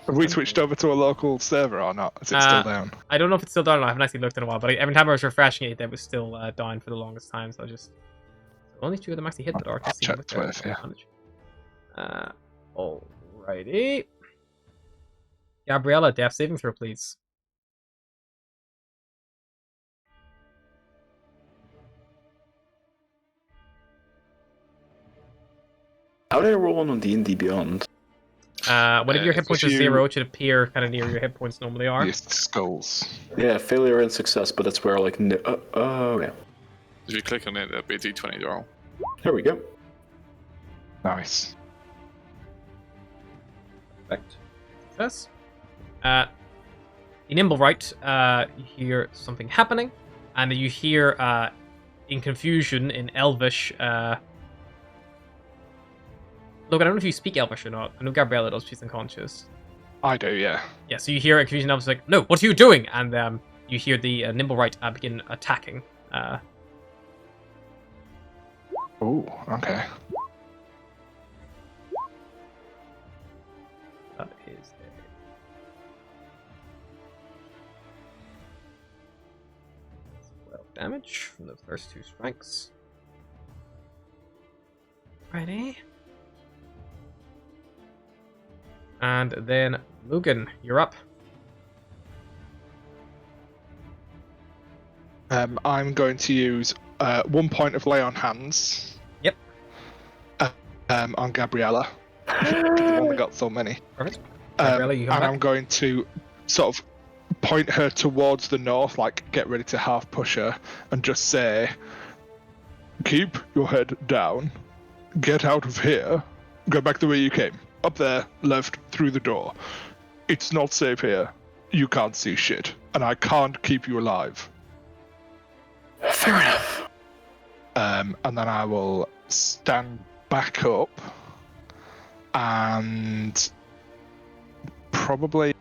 Have we switched over to a local server or not? Is it still down? I don't know if it's still down or not. I haven't actually looked in a while, but every time I was refreshing it, it was still down for the longest time, so I just... Only two of them actually hit the darkness. Check with their Twitter, yeah. Alrighty. Gabriella, death saving throw, please. How do I roll on D&D Beyond? Whenever your hit points are if you- 0, it should appear kind of near your hit points normally are. Your skulls. Yeah, failure and success, but that's where like yeah. If you click on it, it'll be a d20 roll. There we go. Nice. Perfect. Success. In Nimble Right, you hear something happening, and you hear, in confusion, in Elvish, Look, I don't know if you speak Elvish or not. I know Gabriella does, she's unconscious. I do, yeah. Yeah, so you hear in confusion Elvish like, no, what are you doing? And you hear the Nimble Right begin attacking. Oh, okay. That is 12 damage from the first 2 strikes. Ready? And then Mugen, you're up. I'm going to use 1 point of lay on hands. Yep. On Gabriella. I've only got so many. Perfect. Gabriella, you come and back. I'm going to sort of point her towards the north, like get ready to half push her, and just say, keep your head down, get out of here, go back the way you came. Up there, left, through the door. It's not safe here. You can't see shit, and I can't keep you alive. Fair enough. And then I will stand back up and probably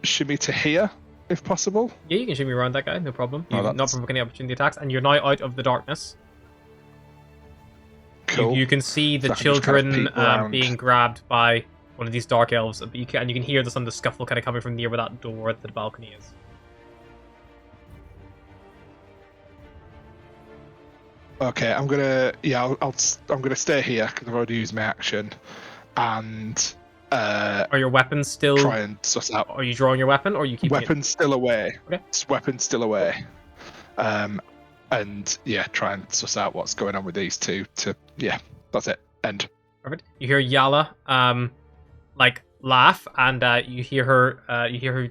shimmy to here, if possible. Yeah, you can shimmy around that guy, no problem. Oh, You're not that's- provoking any opportunity attacks, and you're now out of the darkness. Cool. You can see the So I can just kind of children peek around. being grabbed by one of these dark elves, and you can hear some of the scuffle kind of coming from near where that door at the balcony is. Okay, I'm gonna I'm gonna stay here because I've already used my action, and Are your weapons still... try and suss out. Are you drawing your weapon, or are you keeping it? Weapons still away. Okay. Weapons still away. And yeah, try and suss out what's going on with these two. That's it. End. Perfect. You hear Yala, like laugh, and you hear her,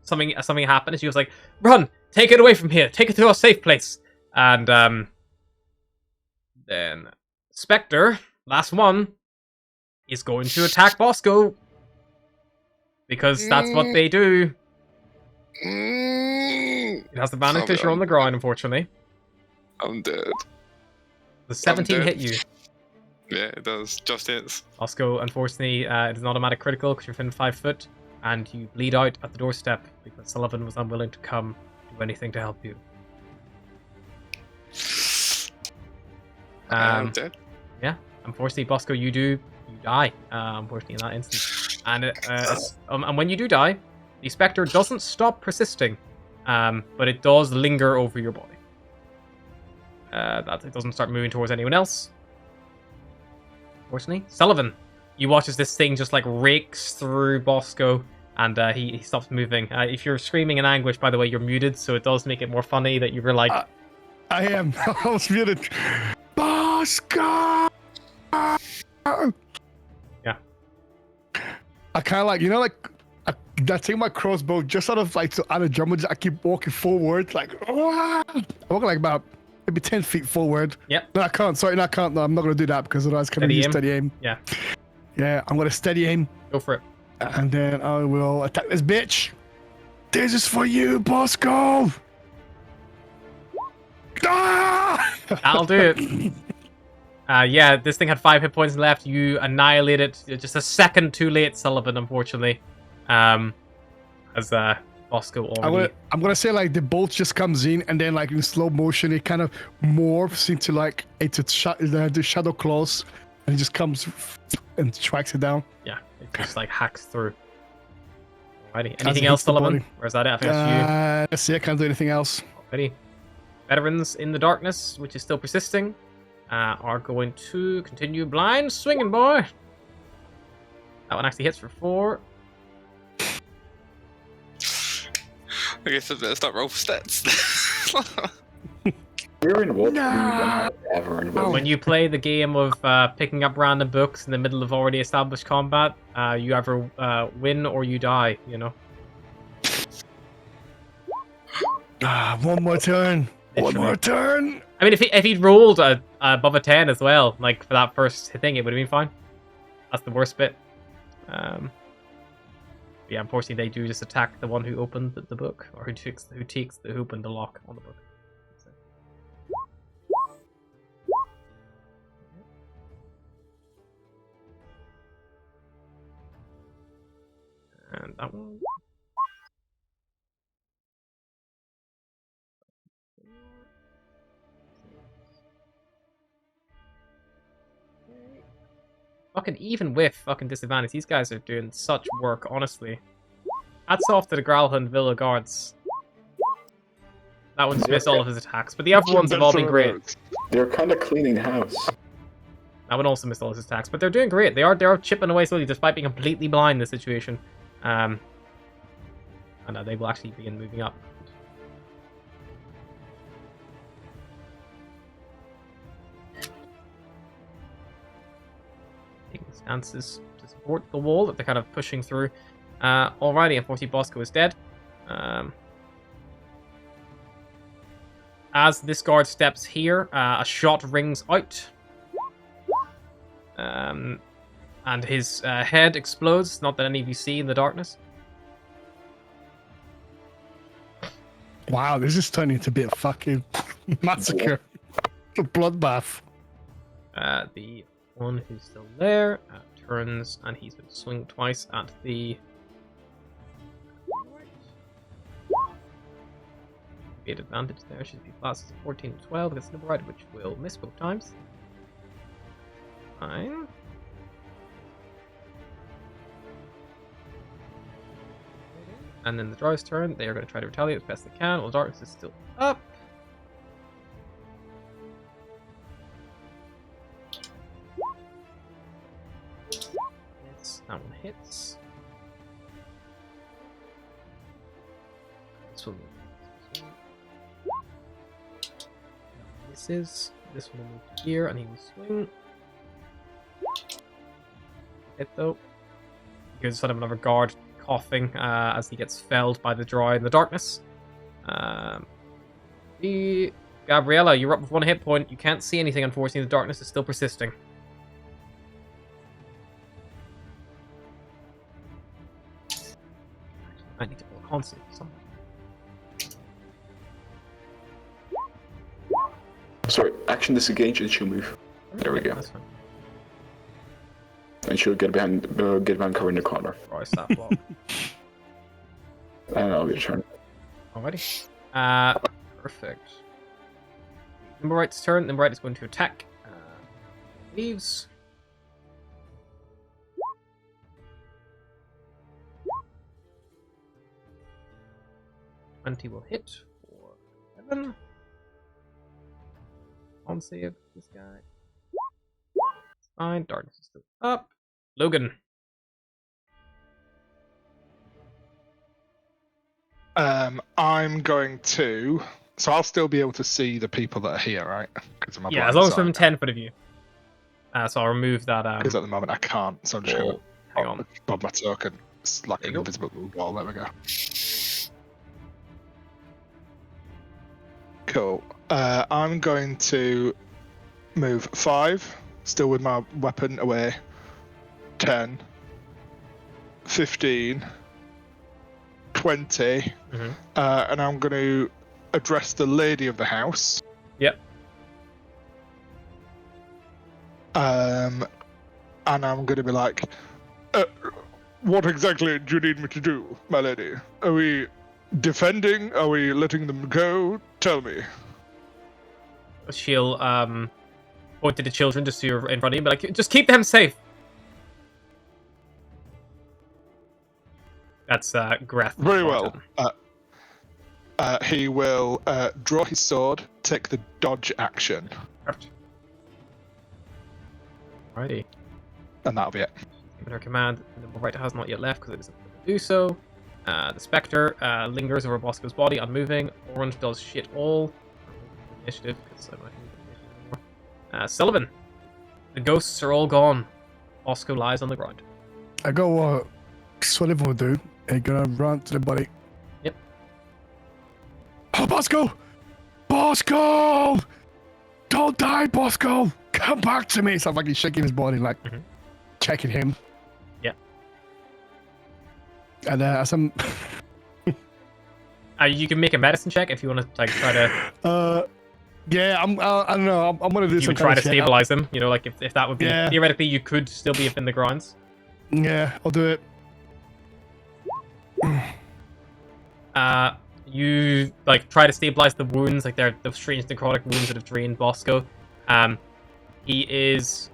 something happen, and she goes like, "Run! Take it away from here! Take it to a safe place!" And then Spectre, last one, is going to attack Bosco because that's what they do. It has the advantage because you're on the ground, unfortunately. I'm dead. The 17 dead. hit you. Yeah, it does. Just hits. Bosco, unfortunately, it is an automatic critical because you're within 5 foot, and you bleed out at the doorstep because Sullivan was unwilling to come do anything to help you. I'm dead. Yeah, unfortunately, Bosco, you die. Unfortunately, in that instance, and and when you do die, the specter doesn't stop persisting, but it does linger over your body. That it doesn't start moving towards anyone else. Unfortunately, Sullivan, you watch as this thing just like rakes through Bosco, and he stops moving. If you're screaming in anguish, by the way, you're muted, so it does make it more funny that you were like, I am. I was muted. Bosco! Yeah. I kind of like, I take my crossbow just out of drama. I keep walking forward, like, I'm walking like about maybe 10 feet forward. Yep. No, I can't. Sorry, no, I can't. No, I'm not going to do that because otherwise I'm going to use steady aim. Yeah. Yeah, I'm going to steady aim. Go for it. And then I will attack this bitch. This is for you, Bosco! Ah! That'll do it. Yeah, this thing had 5 hit points left. You annihilate it just a second too late, Sullivan, unfortunately. As Bosco already. I'm gonna say like the bolt just comes in and then like in slow motion it kind of morphs into like the shadow claws and it just comes and tracks it down. Yeah, it just like hacks through. Alrighty. As it Anything else, hits the Sullivan? body. Or is that it? I think that's Let's see, I can't do anything else. you. Alrighty. Veterans in the darkness, which is still persisting, are going to continue blind swinging, boy. That one actually hits for 4. I guess I better start roll for stats. We're in what? No. Ever in When you play the game of picking up random books in the middle of already established combat, you either win or you die, you know? One more turn. One Literally. more turn. I mean, if he'd rolled above a 10 as well, like for that first thing, it would have been fine. That's the worst bit. Yeah, unfortunately, they do just attack the one who opened the book, or who opened the lock on the book. And that one. Fucking even with fucking disadvantage, these guys are doing such work, honestly. Hats off to the Growlhund Villa guards. That one's missed all of his attacks, but the other ones have all been great. They're kind of cleaning house. That one also missed all his attacks, but they're doing great. They are chipping away slowly, despite being completely blind in this situation. And they will actually begin moving up. Taking stances to support the wall that they're kind of pushing through. Alrighty, unfortunately, Bosco is dead. As this guard steps here, a shot rings out. And his head explodes, not that any of you see in the darkness. Wow, this is turning into a bit of fucking massacre. A bloodbath. The one who's still there turns, and he's going to swing twice at the... Be an advantage there. Should be classes 14 and 12 against the right, which will miss both times. Fine. And then the Draw's turn. They are going to try to retaliate as best they can. Well, darkness is still up. Yes, that one hits. This one. Misses. This one will move to here, and he will swing. Hit though. Here's sort of another guard coughing as he gets felled by the draw in the darkness. Gabriella, you're up with 1 hit point. You can't see anything, unfortunately. The darkness is still persisting. I need to pull a constant or something. Sorry, action disengage and she'll move. There we go. That's fine. And she'll get behind cover in the corner. Right, stop block. And I'll get a turn. Alrighty. Perfect. Number right's turn. Number right is going to attack. Leaves. Will hit for 7. On save this guy. Fine. Darkness is still up. Logan. I'm going to. So I'll still be able to see the people that are here, right? Yeah, as long as from 10 foot of view. So I'll remove that. Because at the moment I can't, so I'm just going to Hang on. bob my token. It's like There an you go. invisible wall. There we go. Cool. I'm going to move 5, still with my weapon away. 10, 15, 20, and I'm going to address the lady of the house. Yep. And I'm going to be like, what exactly do you need me to do, my lady? Are we defending? Are we letting them go? Tell me. She'll point to the children just so you're in front of you, but like, just keep them safe. That's Greth. Very well. He will draw his sword, take the dodge action, Perfect. Alrighty. and that'll be it. Given her command, the nimble right has not yet left because it isn't able to do so. The Spectre lingers over Bosco's body, unmoving. Orange does shit all. Initiative, because I might need initiative anymore. Sullivan. The ghosts are all gone. Bosco lies on the ground. I go what Sullivan would do. I'm gonna run to the body. Yep. Oh, Bosco! Bosco! Don't die, Bosco! Come back to me! Sounds like he's shaking his body, like checking him. Yeah. And as I'm, You can make a medicine check if you want to like try to. yeah, I don't know. I'm gonna do You some would try kind to of check. stabilize him. You know, like if that would be Yeah. theoretically, you could still be up in the grounds. Yeah, I'll do it. You like try to stabilize the wounds, like they're the strange necrotic wounds that have drained Bosco. He is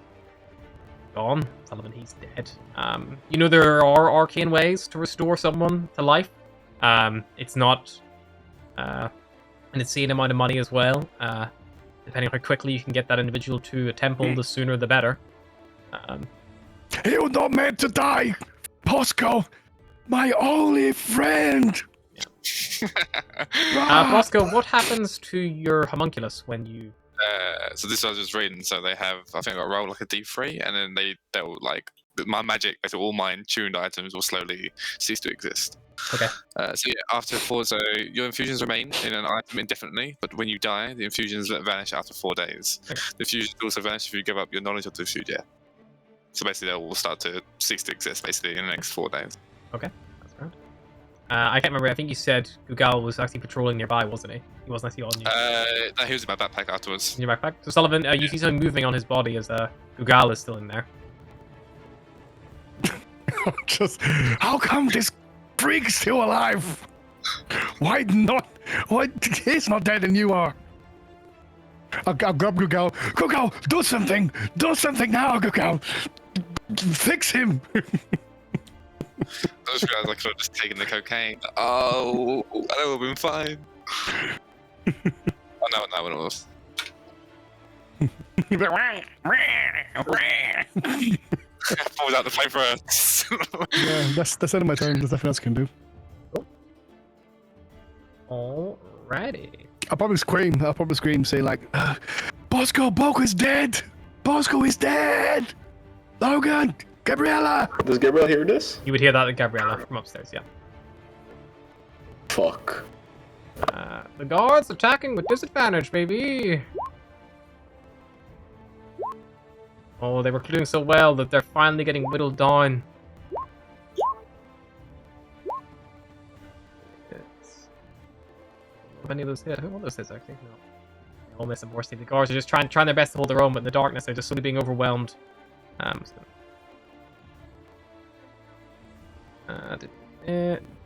gone. Sullivan, he's dead. You know there are arcane ways to restore someone to life. It's not an insane amount of money as well. Depending on how quickly you can get that individual to a temple, the sooner the better. He was not meant to die, Bosco. My only friend. Bosco, what happens to your homunculus when you... So this I was reading. So they have, I think I roll like a D3, and then they'll like my magic, basically all my tuned items will slowly cease to exist. Okay. So yeah, after 4, so your infusions remain in an item indefinitely, but when you die, the infusions vanish after 4 days. Okay. The infusions also vanish if you give up your knowledge of the food. Yeah. So basically, they'll all start to cease to exist basically in the next 4 days. Okay, that's grand. I can't remember. I think you said Gugal was actually patrolling nearby, wasn't he? He wasn't actually on you. No, he was in my backpack afterwards. In your backpack. So Sullivan, you see something moving on his body as Gugal is still in there. Just how come this freak's still alive? Why not? Why he's not dead and you are? I'll grab Gugal. Gugal, do something! Do something now, Gugal! Fix him! I just realised I could have just taken the cocaine. Oh, that would have been fine. Oh no, it was. Pulls out the paper. Yeah, that's the end of my turn. There's nothing else I can do. Alrighty. I'll probably scream, say like, Bosco is dead! Bosco is dead! Logan! Gabriella! Does Gabriel hear this? You would hear that at Gabriella from upstairs, yeah. Fuck. The guards attacking with disadvantage, baby! Oh, they were doing so well that they're finally getting whittled down. Have any of those hit? Who won those hits, actually? No. They all miss, unfortunately. The guards are just trying their best to hold their own, but in the darkness they're just slowly being overwhelmed.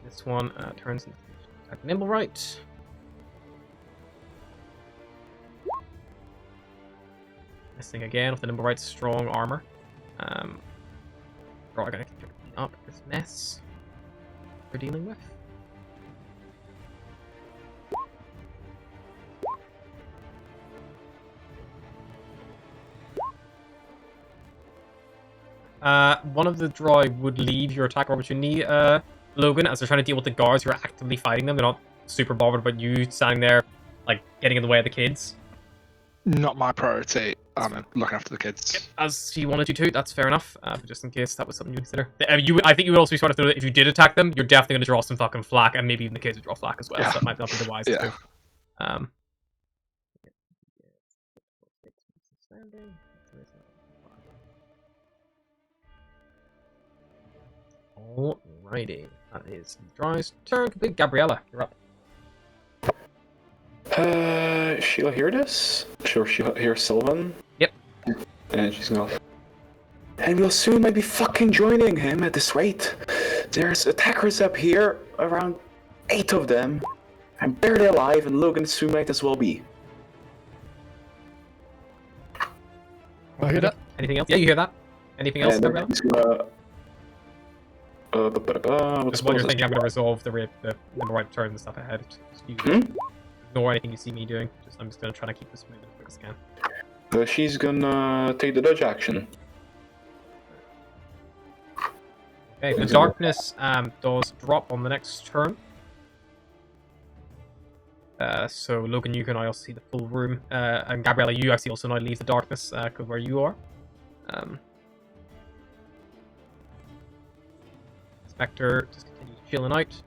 This one turns into attack nimble right. Missing again with the nimble right's strong armor. We're all gonna clean up this mess we're dealing with. One of the droid would leave your attack opportunity, Logan, as they're trying to deal with the guards who are actively fighting them. They're not super bothered about you standing there, like, getting in the way of the kids. Not my priority. I'm looking after the kids. As he wanted you to, that's fair enough. But just in case that was something you consider. I think you would also be smart to know that if you did attack them, you're definitely going to draw some fucking flak, and maybe even the kids would draw flak as well, so that might not be the wisest too. Alrighty. That is Dry's turn. Complete. Gabriella, you're up. She'll hear this? Sure, she'll hear Sylvan? Yep. And she's gonna... And we'll soon might be fucking joining him at this rate. There's attackers up here around 8 of them. I'm barely alive, and Logan soon might as well be. I hear that. Anything else? Yeah, you hear that? Anything else, And then Gabrielle? he's gonna. What's Just what you're thinking, I'm going to resolve the right turn and stuff ahead. Just ignore anything you see me doing. I'm just going to try to keep this moving as quick as I can. She's gonna take the dodge action. Okay, the darkness does drop on the next turn. So Logan, you can also see the full room, and Gabriella, you actually also now leave the darkness where you are. Spectre just continues chilling out.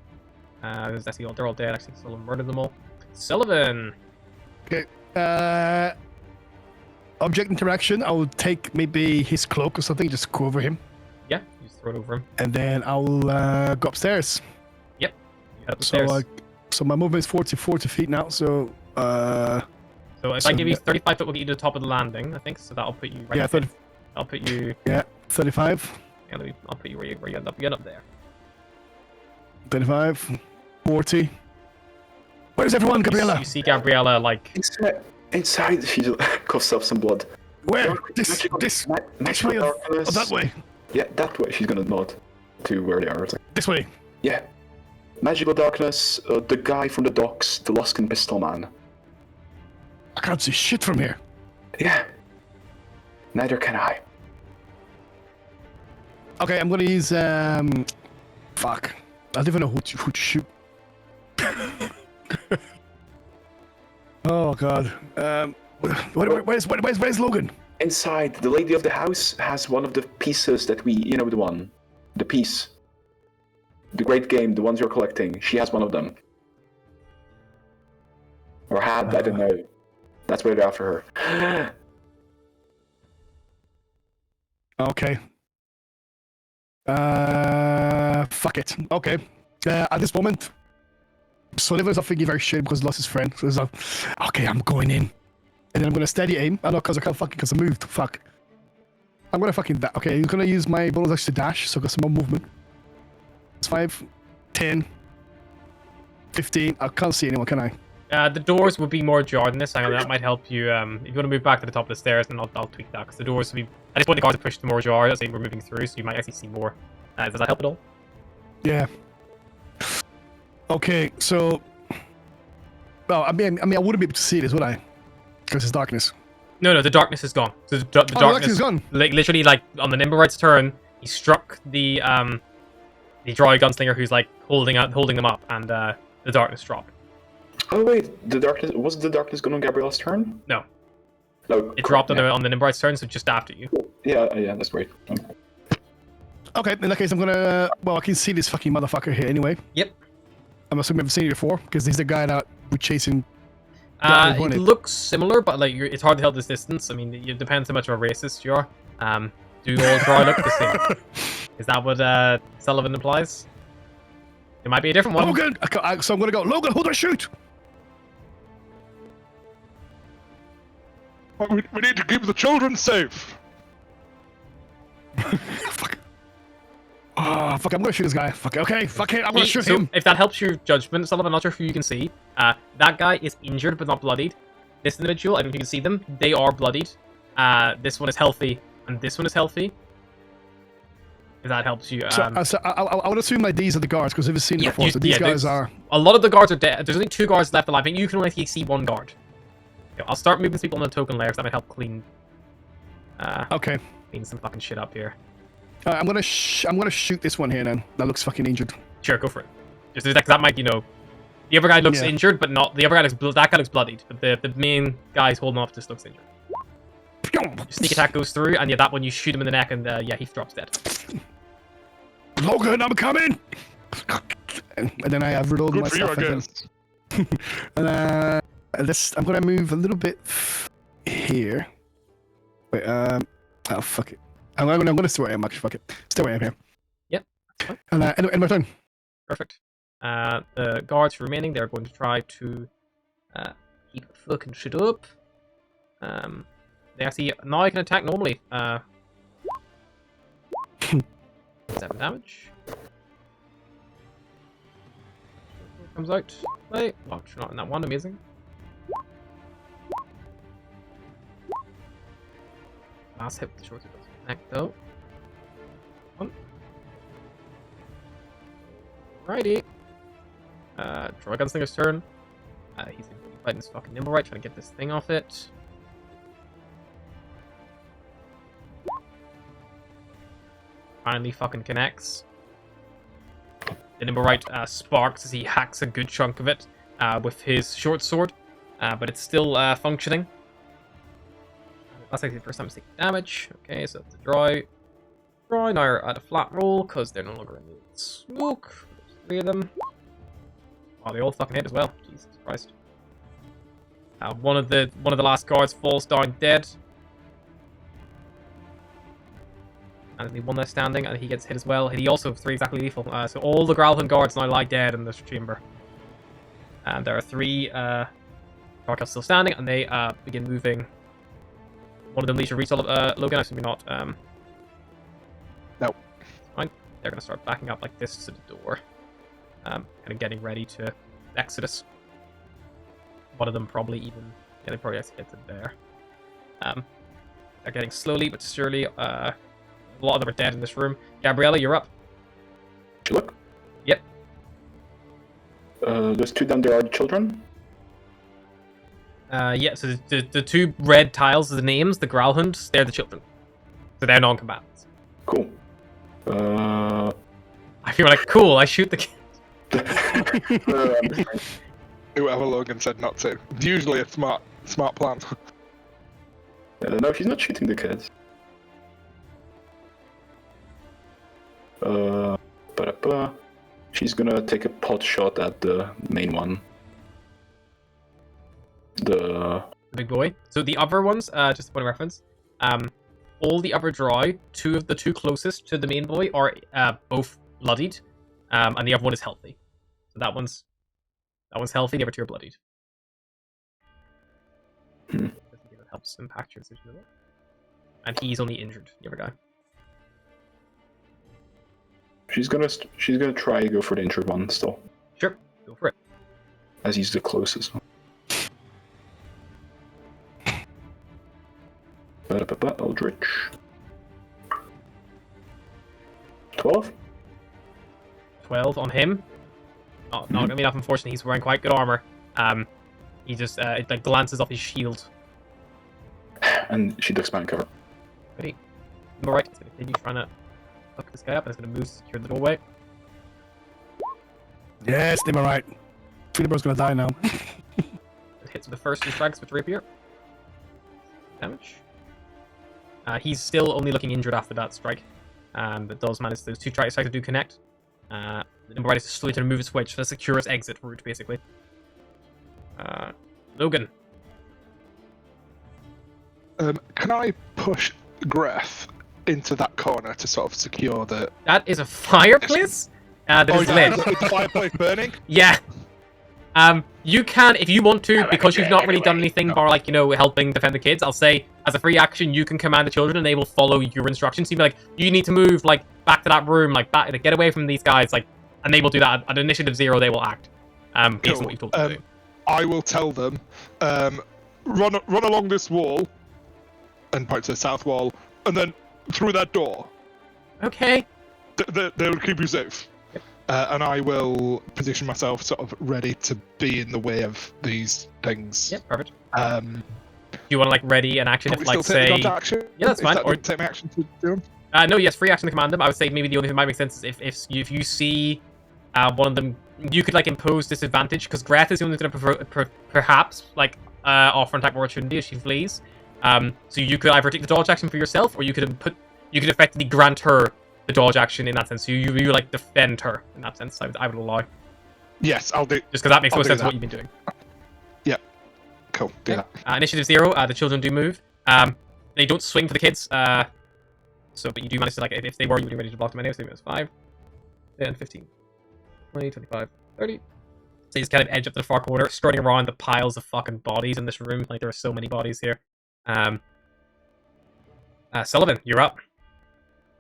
They're all dead. Actually, Sullivan murdered them all. Sullivan. Okay. Object interaction. I will take maybe his cloak or something. Just go over him, Yeah, you just throw it over him. and then I will go upstairs. Yep. You head up the stairs. So my movement is 40 feet now. So So if I give you 35 foot, we'll get you to the top of the landing, I think. So that'll put you right. yeah, 30, I'll put you. 35, Yeah, I'll put you where you end up. You end up there. 35, 40. Where's everyone, Gabriella? You see Gabriella like. Inside, she just coughs up some blood. Where? This way or that way? Yeah, that way. She's gonna nod to where they are. It's like, This way. yeah. Magical darkness, the guy from the docks, the Luskin pistol man. I can't see shit from here. Yeah. Neither can I. Okay, I'm gonna use fuck. I don't even know who to shoot. Oh god. Where's Logan? Inside, the lady of the house has one of the pieces that the piece. The great game, the ones you're collecting. She has one of them. Or had, I don't know. That's why they're after her. Okay. Fuck it. Okay. At this moment, Sullivan's not thinking very shit because he lost his friend. So he's like, okay, I'm going in. And then I'm gonna steady aim. I know because I can't fucking because I moved. Fuck. I'm gonna fucking okay, he's gonna use my bonus action to dash, so I got some more movement. It's 5, 10, 15. I can't see anyone, can I? The doors would be more ajar than this. I know that might help you. If you want to move back to the top of the stairs, then I'll tweak that because the doors will be. I just want the guards to push the more ajar as they were moving through, so you might actually see more. Does that help at all? Yeah. Okay, so. Well, I mean, I wouldn't be able to see this, would I? Because it's darkness. No, the darkness is gone. So the darkness is gone. Like literally, like on the Nimbarite's turn, he struck the dry gunslinger who's like holding them up, and the darkness dropped. Oh wait, wasn't the darkness going on Gabrielle's turn? No. No. It dropped on the Nimbarite's turn, so just after you. Yeah, that's great. Okay, in that case, I'm gonna. Well, I can see this fucking motherfucker here anyway. Yep. I'm assuming I've seen it before because he's the guy that we're chasing. It looks similar, but like it's hard to tell this distance. I mean, it depends how much of a racist you are. Do all dry look the same? Is that what Sullivan implies? It might be a different one. Logan! So I'm gonna go. Logan, who do I shoot? We need to keep the children safe. Fuck. Oh, fuck, I'm gonna shoot this guy. Fuck, okay, fuck it, I'm gonna shoot him. If that helps your judgment, Sullivan, I'm not sure who you can see. That guy is injured but not bloodied. This individual, I don't know if you can see them, they are bloodied. This one is healthy, and this one is healthy. If that helps you. So I would assume like these are the guards, because we've seen it before, so these guys are... A lot of the guards are dead. There's only 2 guards left alive. I think you can only see 1 guard. Okay, I'll start moving people on the token layer, because that might help clean... okay. Clean some fucking shit up here. I'm gonna shoot this one here then. That looks fucking injured. Sure, go for it. Just that might, the other guy looks injured, but not the other guy that guy looks bloodied. But the main guy who's holding off just looks injured. Your sneak attack goes through, and that one you shoot him in the neck, and he drops dead. Logan, I'm coming. And then I have reloaded Good myself. for you, I guess. And I'm gonna move a little bit here. Wait, oh fuck it. I'm gonna stay where I am, actually, fuck it. Stay where I am here. Yep. And end my turn. Perfect. The guards remaining, they're going to try to keep fucking shit up. They actually now can attack normally. 7 damage. comes out. Play. Well, you're not in that one. Amazing. Last hit with the short doesn't connect though. One. Righty. Troy Gunslinger's turn. He's gonna be fighting his fucking nimble right, trying to get this thing off it. Finally fucking connects. The nimble right sparks as he hacks a good chunk of it with his short sword, but it's still functioning. That's actually the first time it's taking damage. Okay, so it's a draw. Draw now are at a flat roll because they're no longer in the smoke. There's 3 of them. Oh, they all fucking hit as well. Jesus Christ. One of the last guards falls down dead. And only one left standing, and he gets hit as well. He also has 3 exactly lethal. So all the Growlithe guards now lie dead in this chamber. And there are 3 Dark Elves still standing, and they begin moving. One of them leads your reach, Logan. Actually, not. No. Fine. They're going to start backing up like this to the door. Kind of getting ready to exodus. One of them probably even... Yeah, they probably exited there. They're getting slowly but surely... a lot of them are dead in this room. Gabriella, you're up. Did you look? Yep. Those 2 down there are the children? Yeah, so the 2 red tiles are the names, the Growlhounds, they're the children. So they're non-combatants. Cool. I feel like, cool, I shoot the kid. Whoever Logan said not to. It's usually a smart plan. No, she's not shooting the kids. She's gonna take a pot shot at the main one. The big boy. So the other ones, just a point of reference, all the other draw, 2 of the 2 closest to the main boy are both bloodied, and the other one is healthy. So that one's healthy, the other 2 are bloodied. I think it helps impact your decision a bit. And he's only injured, the other guy. she's gonna try to go for the injured one still, Sure, go for it. as he's the closest. Eldritch. 12? 12 on him. Oh, not gonna be enough, unfortunately. He's wearing quite good armor. He just it like glances off his shield. And she ducks behind cover. Ready? Alright, he's gonna continue trying to fuck this guy up, and he's gonna move to secure the doorway. Yes, they were right. Filiber's gonna die now. It hits with the first 2 strikes with rapier. Damage. He's still only looking injured after that strike. But does manage those 2 strikes do connect. The number right is slowly to remove its wedge for the securest exit route, basically. Logan. Can I push Greth into that corner to sort of secure the... That is a fireplace? That is lit. The fireplace burning? Yeah. You can, if you want to, because you've not really done anything bar, like, you know, helping defend the kids, I'll say, as a free action, you can command the children and they will follow your instructions. You'd be like, you need to move, like, back to that room, like, back, get away from these guys, like, and they will do that. At initiative 0, they will act. Based on what you've told them to do. I will tell them, run along this wall, and point to the south wall, and then through that door. Okay. They will keep you safe. And I will position myself sort of ready to be in the way of these things. Yep, perfect. Do you want to, like, ready an action if, like, say... Action? Yeah, that's fine. Or take my action to do them? No, yes, free action to command them. I would say maybe the only thing that might make sense is if you see one of them, you could, like, impose disadvantage, because Greth is the only going to perhaps, like, offer an attack opportunity as she flees. So you could either take the dodge action for yourself, or you could effectively grant her the dodge action in that sense. So you like defend her in that sense. I would allow. Yes, I'll do. Just because that makes more sense of what you've been doing. Yeah. Cool. Do Okay. that. Initiative 0. The children do move. They don't swing for the kids. So, but you do manage to, like, if they were, you would be ready to block them anyway. So maybe it's 5, 10, 15, 20, 25, 30. So he's kind of edge up to the far corner, skirting around the piles of fucking bodies in this room. Like, there are so many bodies here. Sullivan, you're up.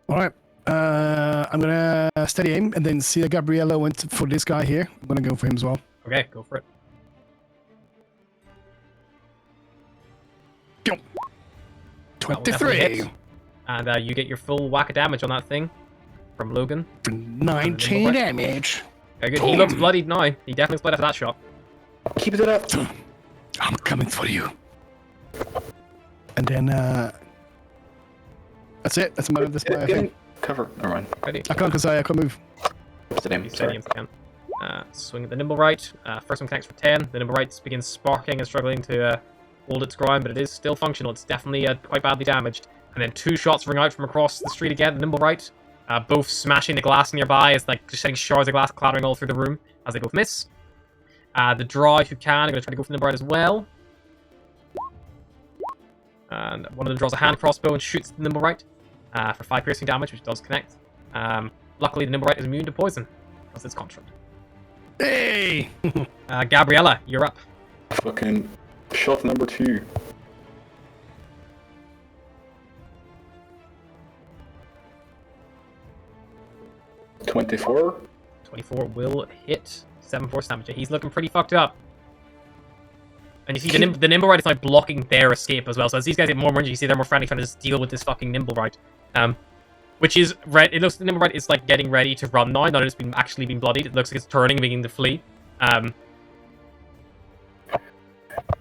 All right. I'm gonna steady aim and then see that Gabriella went for this guy here. I'm gonna go for him as well. Okay, go for it. Go. That will definitely 23. hit. And you get your full whack of damage on that thing from Logan. 19 damage. Very good. He looks bloodied now. He definitely looks bloodied after that shot. Keep it up. I'm coming for you. And then that's it. That's my thing. Cover. Never mind. Ready? I can't because I can't move. Steady. You steady can. Swing at the nimble right. First one connects for 10. The nimble right begins sparking and struggling to hold its ground, but it is still functional. It's definitely quite badly damaged. And then 2 shots ring out from across the street again. The nimble right, both smashing the glass nearby, as like just setting shards of glass clattering all through the room as they both miss. The draw, if you can, I'm going to try to go for the nimble right as well. And one of them draws a hand crossbow and shoots the nimble right for 5 piercing damage, which does connect. Luckily, the nimble right is immune to poison because it's construct. Hey! Gabriella, you're up. Fucking shot number 2. $24. 24 will hit. 7 force damage. He's looking pretty fucked up. And you see the nimble right is like blocking their escape as well. So as these guys get more energy, you see they're more frantic trying to just deal with this fucking nimble right. Which is red. It looks the nimble right is like getting ready to run now. Not it's been actually being bloodied. It looks like it's turning and beginning to flee.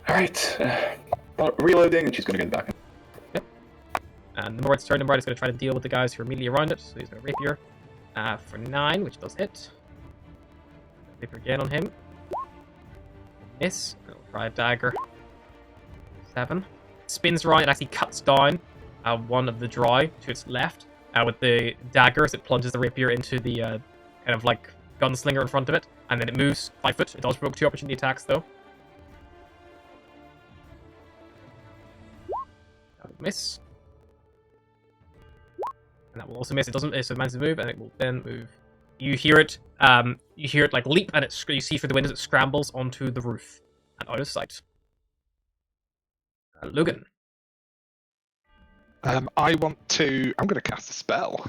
Alright. Reloading, and she's gonna get back. Yep. And nimble right's turn. Nimble right is going to try to deal with the guys who are immediately around it. So he's going to rapier for 9, which does hit. Rapier again on him. Miss. I'll try a dagger. 7. Spins around and actually cuts down one of the dry to its left with the dagger as it plunges the rapier into the kind of like gunslinger in front of it, and then it moves 5 foot. It does provoke 2 opportunity attacks though. That will miss. And that will also miss. It doesn't. So it manages to move, and it will then move. You hear it. You hear it like leap, and you see through the windows it scrambles onto the roof and out of sight. Logan. I want to. I'm going to cast a spell.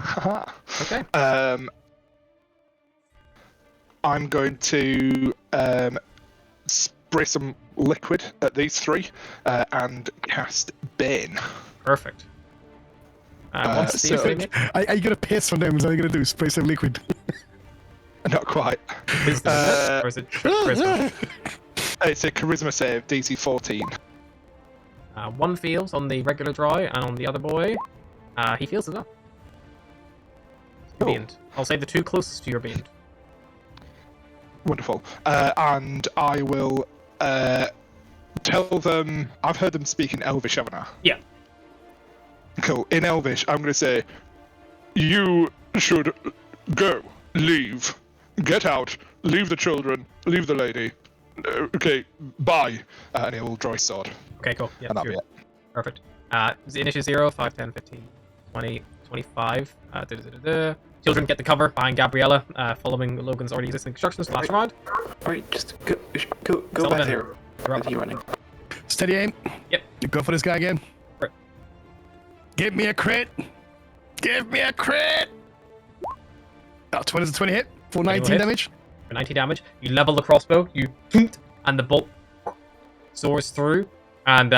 Okay. I'm going to spray some liquid at these 3 and cast Bane. Perfect. Once so- Are you gonna piss on them? Is that what you're gonna do? Spray some liquid. Not quite. Wisdom, or is it charisma? It's a charisma save, DC 14. 1 feels on the regular dry, and on the other boy, he feels as well. Cool. Beamed. I'll say the 2 closest to your beamed. Wonderful. And I will tell them. I've heard them speak in Elvish, haven't I? Yeah. Cool. In Elvish, I'm going to say, you should go, leave, get out, leave the children, leave the lady. Okay, bye. And he will draw his sword. Okay, cool. Yeah, And that'll be sure. it. Perfect. Initiative 0, 5, 10, 15, 20, 25. Children get the cover behind Gabriella, following Logan's already existing instructions. Last round. Alright, just go Settle back down. there. You're up. With you running. Steady aim. Yep. You go for this guy again. Right. Give me a crit. Give me a crit. Oh, 20 is a 20 hit for 19 hit. damage. For 90 damage. You level the crossbow, and the bolt soars through, and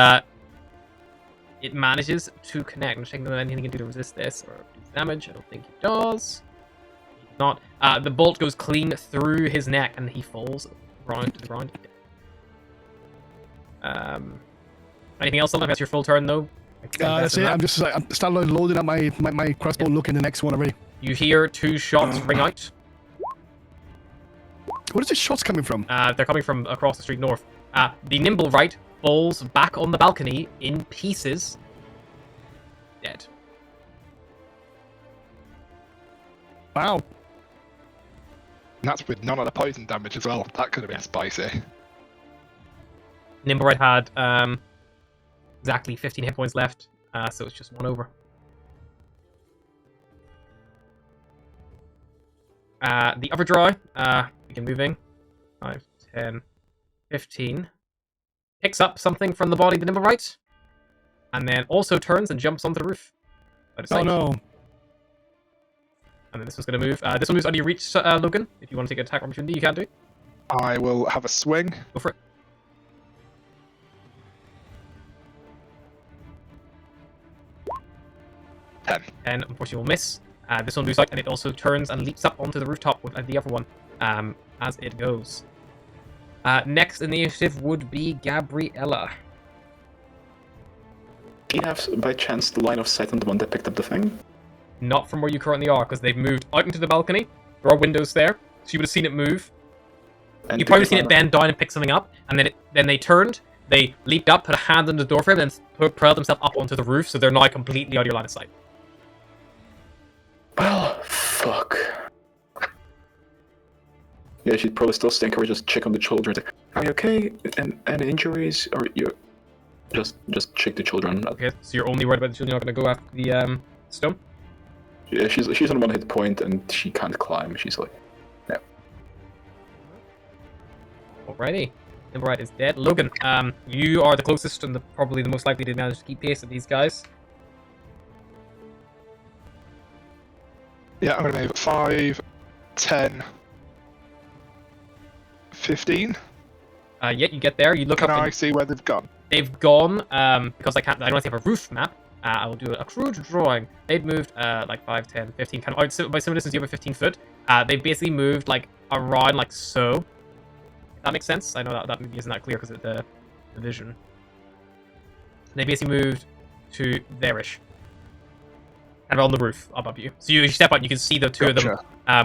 it manages to connect. I'm checking if anything he can do to resist this or do damage. I don't think he does. He does not. The bolt goes clean through his neck, and he falls round to the ground. Anything else? That's your full turn, though. That's it. I'm starting loading up my crossbow. Looking the next one already. You hear 2 shots ring out. What is the shots coming from? They're coming from across the street north. The nimble right falls back on the balcony in pieces. Dead. Wow. And that's with none of the poison damage as well. That could have been spicy. Nimble right had exactly 15 hit points left, so it's just 1 over. The other draw, begin moving. 5, 10, 15. Picks up something from the body of the nimble right, and then also turns and jumps onto the roof. Oh no. And then this one's going to move. This one moves under your reach, Logan. If you want to take an attack opportunity, you can do. I will have a swing. Go for it. 10. 10, unfortunately, will miss. This one moves out, and it also turns and leaps up onto the rooftop with the other one as it goes. Next in the initiative would be Gabriella. Do you have, by chance, the line of sight on the one that picked up the thing? Not from where you currently are, because they've moved out into the balcony. There are windows there, so you would have seen it move. And You've did probably you seen it find bend down and pick something up, and then they turned, they leaped up, put a hand on the doorframe, and then propelled themselves up onto the roof, so they're now completely out of your line of sight. Well, fuck. Yeah, she'd probably still stay encouraged, just check on the children. Like, are you okay? And any injuries? Or you just check the children. Okay, so you're only worried about the children, you're not going to go after the stone? Yeah, she's on 1 hit point and she can't climb. She's like, yeah. Alrighty. Nimbrite is dead. Logan, you are the closest and probably the most likely to manage to keep pace with these guys. Yeah, I'm going to move 5, 10, 15. Yeah, you get there, you look Can up I and see where they've gone? they've gone, because I don't actually have a roof map, I will do a crude drawing. They've moved, like 5, 10, 15, kind of, by some distance, you have a 15 foot. They've basically moved, like, around, like so. If that makes sense? I know that maybe isn't that clear because of the vision. They basically moved to there-ish. Kind of on the roof above you. So you step out and you can see the two of them.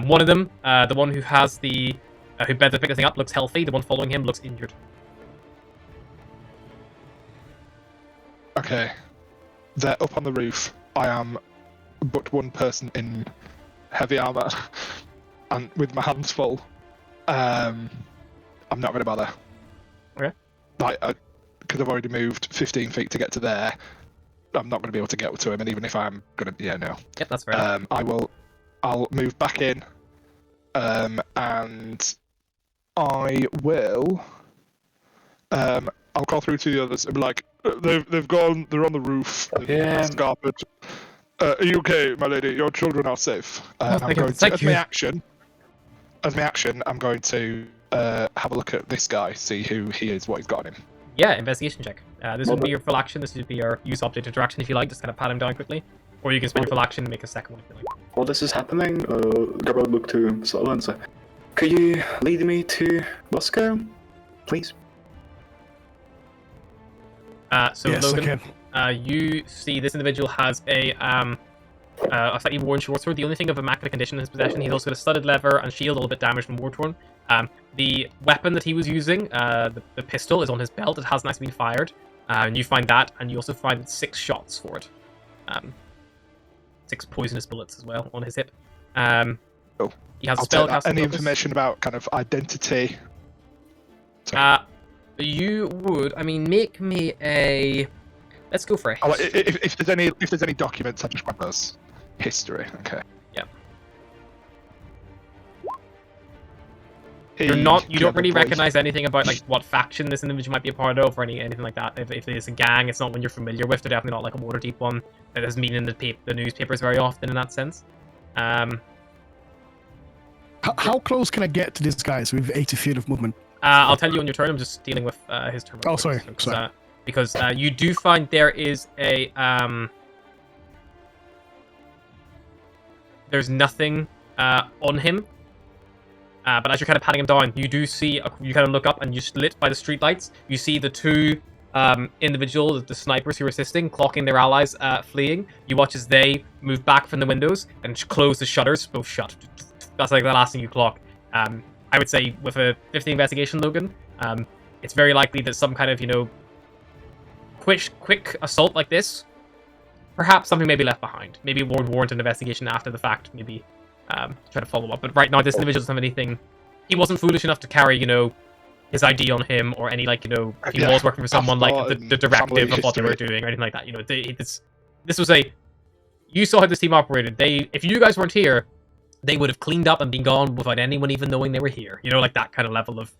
One of them, the one who has the... who better to pick the thing up, looks healthy. The one following him looks injured. Okay. They're up on the roof. I am but one person in heavy armor and with my hands full. I'm not going to bother. Okay. Like, because I've already moved 15 feet to get to there. I'm not going to be able to get to him, and even if I'm going to, yeah, no. Yep, that's fair. I'll move back in, and I will. I'll call through to the others and be like, they've gone. They're on the roof. Yeah. Scarpet. Are you okay, my lady? Your children are safe. I'm thank going you. to, Thank as you. my action, I'm going to have a look at this guy, see who he is, what he's got on him. Yeah, investigation check. This would be your full action. This would be your use object interaction if you like. Just kind of pat him down quickly. Or you can spend your full action and make a second one if you like. While this is happening, Gabriel look to Slow and say, could you lead me to Bosco, please? So Yes, Logan, okay. you see this individual has a slightly worn short sword. The only thing of immaculate condition in his possession, he's also got a studded lever and shield, a little bit damaged and war torn. The weapon that he was using, the pistol, is on his belt. It hasn't actually been fired. And you find that, and you also find 6 shots for it. 6 poisonous bullets as well on his hip. Cool. He has a I'll take spellcasting that. Any focus. information about kind of identity? You would, I mean, make me a... Let's go for a Oh, history. if there's any documents, I just grab those. History, okay. Yeah. Hey, You don't really clever boy. recognize anything about like what faction this individual might be a part of or anything like that. If it's a gang, it's not one you're familiar with. They're definitely not like a Waterdeep one that doesn't mean in the newspapers very often in that sense. How close can I get to this guy? So we have 80 feet of movement. I'll tell you on your turn. I'm just dealing with his turn. Oh, sorry. Because you do find there is a there's nothing on him. But as you're kind of patting him down, you do see, you kind of look up and you're lit by the streetlights. You see the 2 individuals, the snipers who are assisting, clocking their allies fleeing. You watch as they move back from the windows and close the shutters, both shut. That's like the last thing you clock. I would say with a 50 investigation, Logan, it's very likely that some kind of, quick assault like this, perhaps something may be left behind. Maybe it would warrant an investigation after the fact, maybe try to follow up. But right now, this individual doesn't have anything. He wasn't foolish enough to carry, his ID on him or any, like, if he was working for someone, like, the directive of what they were doing or anything like that. This was a... You saw how this team operated. If you guys weren't here, they would have cleaned up and been gone without anyone even knowing they were here. Like that kind of level of...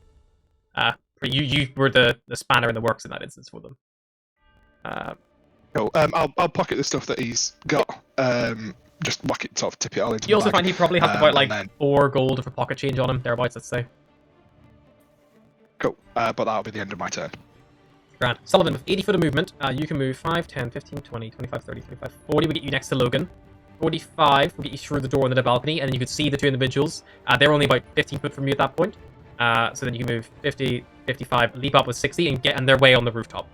You were the spanner in the works in that instance for them. Cool. I'll pocket the stuff that he's got. just whack it, sort of tip it all into You the also bag. find he probably have about like and then- 4 gold for pocket change on him, thereabouts, let's say. Cool. But that'll be the end of my turn. Grand. Sullivan, with 80 foot of movement, you can move 5, 10, 15, 20, 25, 30, 35, 40 will get you next to Logan. 45 will get you through the door into the balcony, and then you could see the 2 individuals. They're only about 15 foot from you at that point. So then you can move 50, 55, leap up with 60, and get on their way on the rooftop.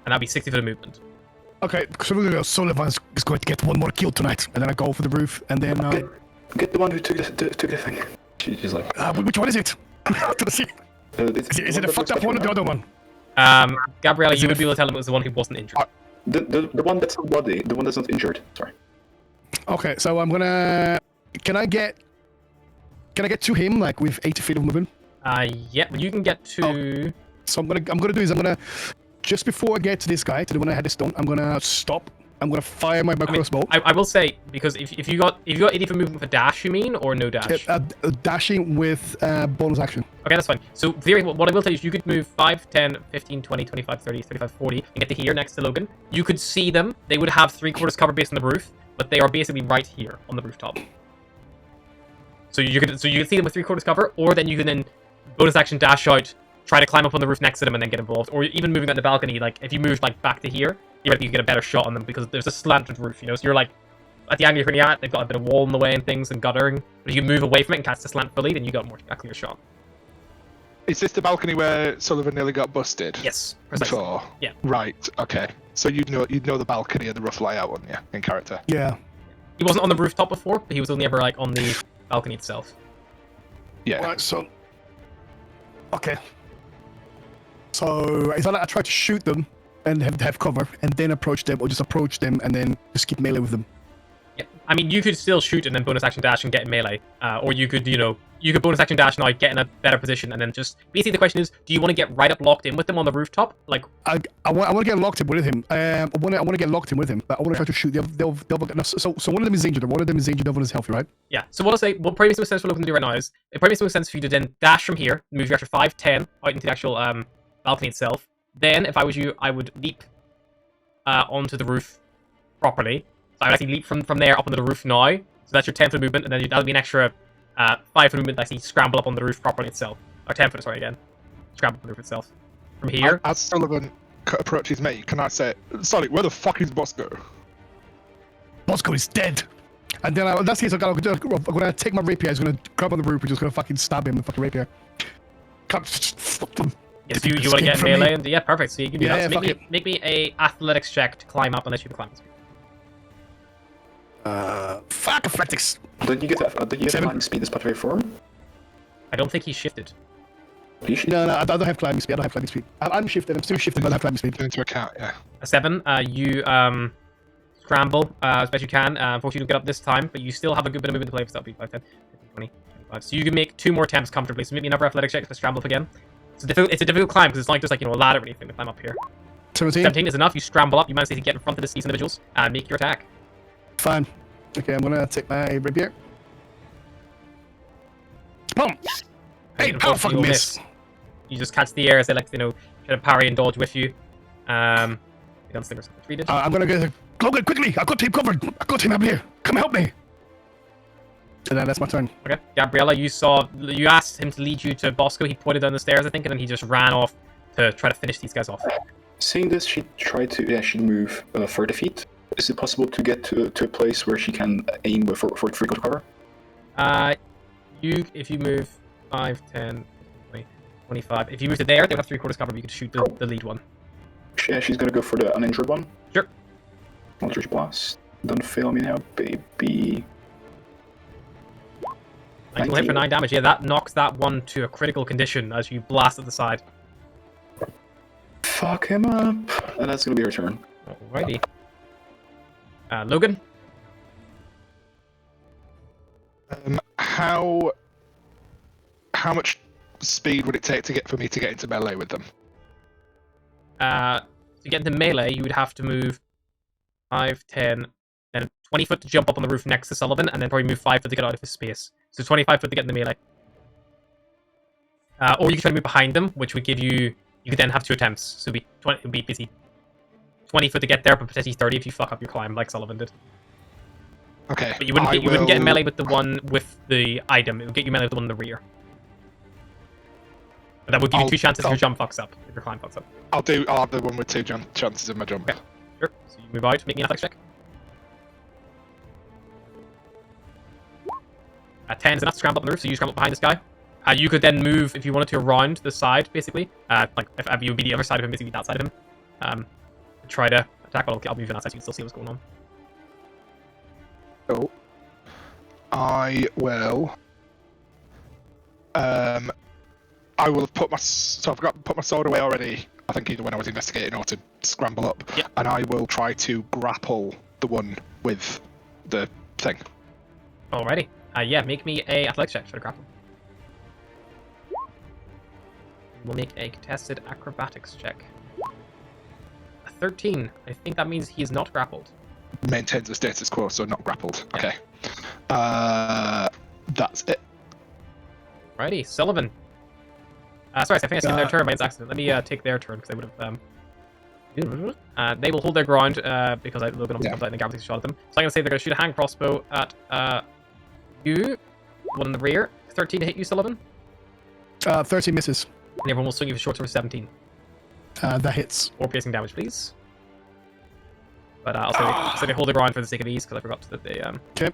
And that'd be 60 foot of movement. Okay, so Sullivan is going to get one more kill tonight, and then I go for the roof, and then Get the one who took the thing. She's like, which one is it? To see. Is it a fucked up one or the other one? Gabriella, you would be able to tell him it was the one who wasn't injured. the one that's not bloody, the one that's not injured. Sorry. Okay, so I'm gonna. Can I get to him like with 80 feet of movement? Yeah, you can get to. So I'm gonna do is I'm gonna just before I get to this guy, to the one I had the stone, I'm gonna stop. I'm gonna fire my crossbow. I will say, because if you got 80 for movement for dash, you mean, or no dash? Dashing with bonus action. Okay, that's fine. So, theory, what I will tell you is you could move 5, 10, 15, 20, 25, 30, 35, 40, and get to here next to Logan. You could see them. They would have 3/4 cover based on the roof, but they are basically right here on the rooftop. So you could see them with 3/4 cover, or then you can then bonus action dash out, try to climb up on the roof next to them, and then get involved. Or even moving on the balcony, like if you moved like back to here, you might get a better shot on them because there's a slanted roof, you know. So you're like at the angle you're currently at, they've got a bit of wall in the way and things and guttering. But if you move away from it and catch the slant fully, then you got a clear shot. Is this the balcony where Sullivan nearly got busted? Yes, precisely. Before? Yeah. Right. Okay. So you'd know the balcony and the rough layout, wouldn't you, in character? Yeah. He wasn't on the rooftop before, but he was only ever like on the balcony itself. Yeah. Right. So. Okay. So is that like I try to shoot them and have cover, and then approach them, or just approach them and then just keep melee with them? Yeah, I mean, you could still shoot and then bonus action dash and get in melee, or you could, you could bonus action dash now, get in a better position, and then just basically the question is, do you want to get right up locked in with them on the rooftop? Like, I want to get locked in with him. I want to get locked in with him, but I want to try to shoot. So one of them is injured. One of them is injured. The other one is healthy, right? Yeah. So what probably makes most sense for looking to do right now is it probably makes most sense for you to then dash from here, move your extra 5, 10 out into the actual balcony itself. Then, if I was you, I would leap onto the roof properly. So I would actually leap from there up onto the roof now. So that's your 10 foot movement, and then that'll be an extra 5 foot movement to actually scramble up on the roof properly itself. Or 10 foot, sorry, again. Scramble up on the roof itself. From here. As Sullivan approaches me, can I say, Sonic, where the fuck is Bosco? Bosco is dead. And then in that case, I'm gonna take my rapier. I'm gonna grab on the roof and just gonna fucking stab him with fucking rapier. Yes, you want to get from melee, me. and yeah, perfect. So you can do Yeah, that. So fuck make me a athletics check to climb up unless you have climbing speed. Fuck athletics. Did you get Seven. flying speed as part of your form? I don't think he's shifted. You should. No, I don't have climbing speed. I don't have climbing speed. I'm shifted. I'm still shifted, but I don't have climbing speed. Into account, yeah. A 7. You scramble as best you can. Unfortunately, you don't get up this time, but you still have a good bit of movement to play with. So that'll be 5, 10, 15, 20, 25. So you can make 2 more attempts comfortably. So make me another athletics check to scramble up again. It's a difficult climb because it's not like just like a ladder or anything to climb up here. 17. 17 is enough. You scramble up. You manage to get in front of these individuals and make your attack. Fine. Okay, I'm gonna take my rapier. Boom! Hey, And power unfortunately, fucking you'll miss. You just catch the air as they like, kind of parry and dodge with you. The gunslingers retreated. I'm gonna get Logan quickly. I've got him covered. I've got him up here. Come help me. And then that's my turn. Okay, Gabriella, you asked him to lead you to Bosco. He pointed down the stairs, I think, and then he just ran off to try to finish these guys off. Seeing this, she tried to she'd move 30 feet. Is it possible to get to a place where she can aim for 3/4 cover? If you move 5, 10, 20, 25, if you move to there, they would have 3/4 cover, but you could shoot the lead one. Yeah, she's gonna go for the uninjured one. Sure. Eldritch Blast. Don't fail me now, baby. Nice hit for 9 damage. Yeah, that knocks that one to a critical condition as you blast at the side. Fuck him up. And that's gonna be her turn. Alrighty. Logan? How much speed would it take for me to get into melee with them? To get into melee, you would have to move 5, 10, and 20 foot to jump up on the roof next to Sullivan, and then probably move 5 foot to get out of his space. So 25 foot to get in the melee. Or you could try to move behind them, which would give you... You could then have 2 attempts. So it would be busy 20 foot to get there, but potentially 30 if you fuck up your climb, like Sullivan did. Okay. But you wouldn't get melee with the one with the item. It would get you melee with the one in the rear. But that would give you 2 chances if your jump fucks up. If your climb fucks up. I'll have the one with 2 chances of my jump. Okay. Sure. So you move out. Make me an athletics check. 10 is enough to scramble up on the roof, so you scramble behind this guy. You could then move, if you wanted to, around the side, basically. Like, if you would be the other side of him, basically that side of him. Try to attack, but I'll move in that side so you can still see what's going on. So, I will have put my... So I've put my sword away already, I think either when I was investigating or to scramble up. Yep. And I will try to grapple the one with the thing. Alrighty. Yeah, make me a athletics check for the grapple. We'll make a contested acrobatics check. A 13. I think that means he is not grappled. Maintains the status quo, so not grappled. Yeah. Okay. That's it. Righty, Sullivan. Sorry, I think I skipped their turn by accident. Let me take their turn, because they would have... they will hold their ground, because Logan obviously comes out and grabs a shot at them. So I'm going to say they're going to shoot a hand crossbow at you. One in the rear. 13 to hit you, Sullivan. 13 misses. And everyone will swing you with a short sword of 17. That hits. 4 piercing damage, please. But I'll say they hold the ground for the sake of ease, because I forgot that they... Okay.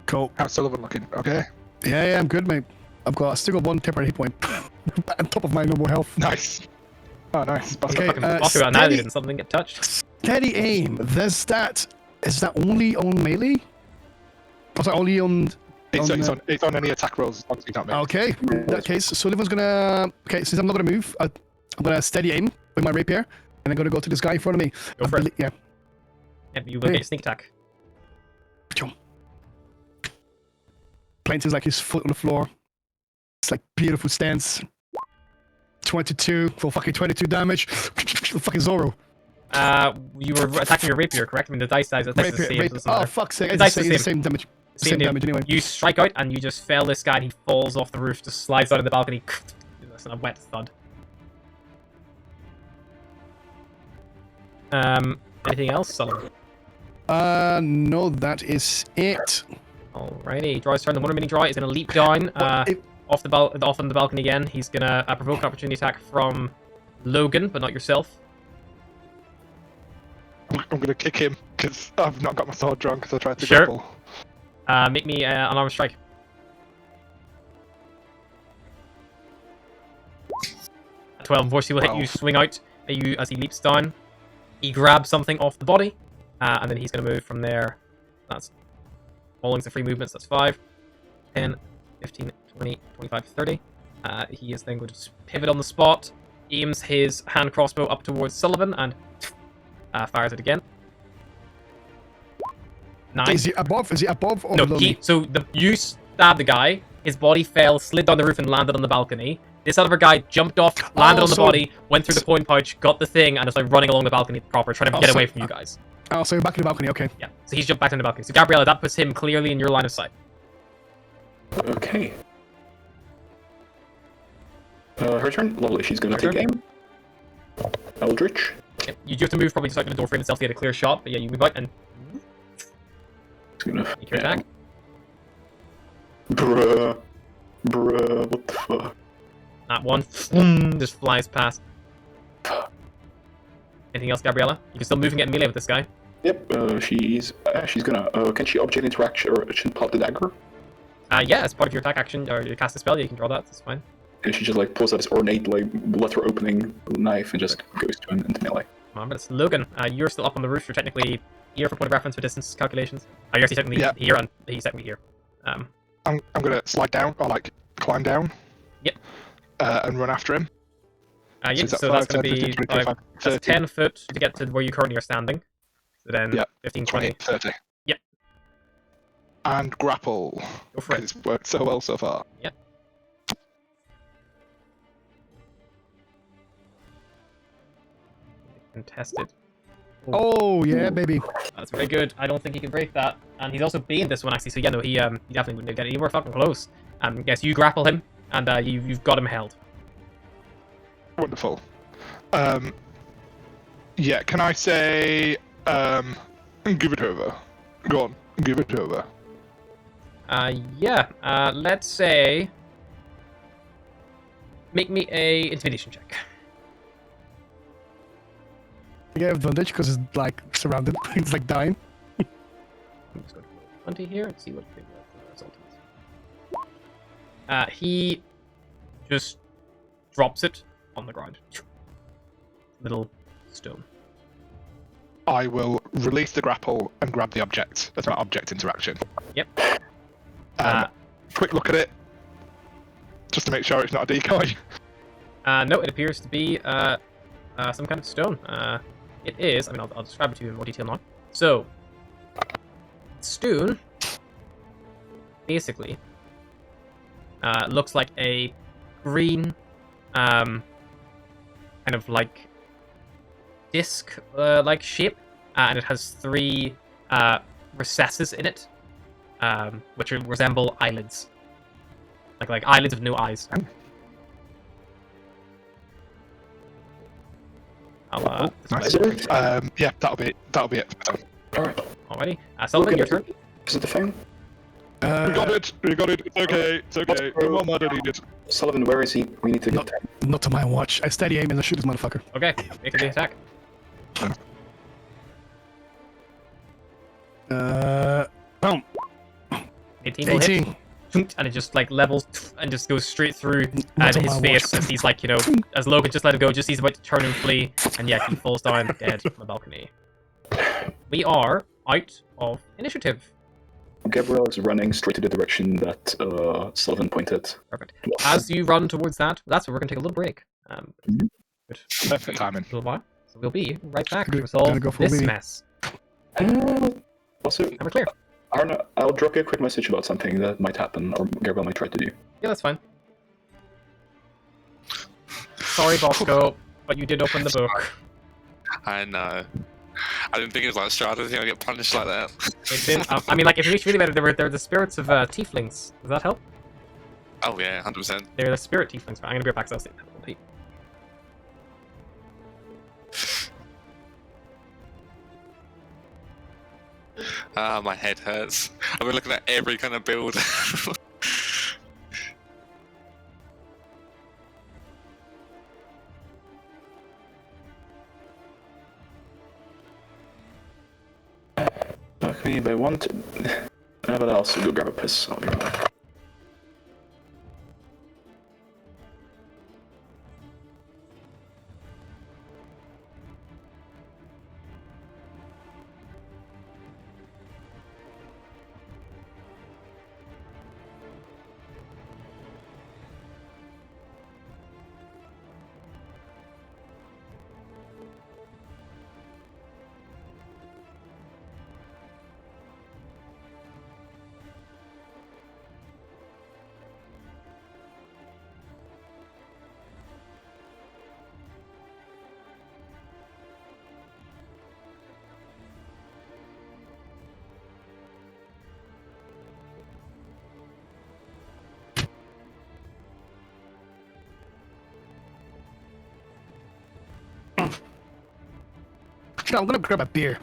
Cool. How's Sullivan looking? Okay. Yeah, I'm good, mate. I still got 1 temporary hit point on top of my normal health. Nice. Oh, nice. Okay, fucking walk around now, didn't something get touched? Steady aim. Is that only on melee? Was that only on... It's on any attack rolls as long as you don't make. Okay, in that case, Sullivan's gonna... Okay, since I'm not gonna move, I'm gonna steady aim with my rapier, and I'm gonna go to this guy in front of me. Go for it. Yeah. Yeah, you will get a sneak attack. Planted like his foot on the floor. It's like beautiful stance. 22 for fucking 22 damage. Fucking Zoro. You were attacking your rapier, correct? I mean, the dice size is the same. So it doesn't matter. Fuck's sake. The It's dice the is same damage. Same damage anyway. You strike out and you just fell this guy and he falls off the roof, just slides out of the balcony. That's a wet thud. Anything else, Sullivan? No, that is it. Alrighty, Draw's turn. The one remaining Draw is going to leap down off on the balcony again. He's going to provoke an opportunity attack from Logan, but not yourself. I'm going to kick him because I've not got my sword drawn because I tried to Sure. grapple. Make me an armor strike. A 12, unfortunately, will hit you. Swing out as he leaps down. He grabs something off the body, and then he's going to move from there. That's following the free movements. That's 5, 10, 15, 20, 25, 30. He is then going to pivot on the spot, aims his hand crossbow up towards Sullivan, and fires it again. 9. Is he above? Or No, below me? you stabbed the guy, his body fell, slid down the roof and landed on the balcony. This other guy jumped off, landed on the body, went through the coin pouch, got the thing, and is like running along the balcony proper, trying to get away from you guys. Oh, so you're back in the balcony, okay. Yeah, so he's jumped back on the balcony. So Gabriella, that puts him clearly in your line of sight. Okay. Her turn? Lovely. She's gonna take aim. Eldritch. Okay. You do have to move probably just out the door frame itself to get a clear shot, but yeah, you move out and It's gonna... make your attack. Bruh, what the fuck? That one just flies past. Anything else, Gabriella? You can still move and get melee with this guy. Yep, she's gonna, can she object interaction, or she pop the dagger? Yeah, as part of your attack action, or you cast a spell, you can draw that, that's fine. And she just, like, pulls out this ornate, like, letter-opening knife and just goes to him into melee. Come on, but it's Logan. You're still up on the roof, you're technically here for point of reference for distance calculations. You're actually technically here, and he's technically here. I'm gonna slide down, or like, climb down. Yep. And run after him. Yeah, So so that's going to be that's 10 foot to get to where you currently are standing. So then 15, 20. 30. Yep. And grapple. Go for it. It's worked so well so far. Yep. Contested. Oh, yeah, baby. That's very good. I don't think he can break that. And he's also being this one, actually. So, yeah, no, he definitely wouldn't get it. You were fucking close. Yes, you grapple him, and you've got him held. Wonderful. Yeah, can I say, give it over? Go on, give it over. Yeah. Let's say. Make me a intimidation check. I get advantage because it's like surrounded. It's like dying. I'm just going to roll 20 here and see what the result is. He just drops it on the ground. Little stone. I will release the grapple and grab the object. That's my object interaction. Yep. Quick look at it, just to make sure it's not a decoy. No, it appears to be some kind of stone. It is. I mean, I'll describe it to you in more detail now. So, stone basically looks like a green, kind of like disc like shape, and it has 3 recesses in it, which resemble eyelids, like eyelids with no eyes. I'll, Nice. Yeah, that'll be it. Alright. Alrighty. Sullivan, your turn. Is it the thing? We got it. It's okay. No more murder needed. Sullivan, where is he? We need to go. Not to my watch. I steady aim and I shoot this motherfucker. Okay, make the attack. Boom. 18 will hit. 18. And it just like levels and just goes straight through Not on his my face watch. as he's like, as Logan just let it go, just he's about to turn and flee, and yeah, he falls down dead from the balcony. We are out of initiative. Gabriel is running straight to the direction that Sullivan pointed. Perfect. As you run towards that, that's where we're gonna take a little break. Good. Perfect timing. A little while. So we'll be right back to Gonna resolve go for a this wee. mess. Also, And we're clear. Arna, I'll drop you a quick message about something that might happen, or Gabriel might try to do. Yeah, that's fine. Sorry, Bosco, but you did open the book. I know. I didn't think it was like Strahd. I didn't think I'd get punished like that. It's been. I mean, like, if you really better, they're the spirits of tieflings. Does that help? Oh yeah, 100%. They're the spirit tieflings. I'm gonna be back to that. Ah, my head hurts. I've been looking at every kind of build. Okay, but I want to... but I'll also go grab a piss. I'll be right back. No, I'm gonna grab a beer.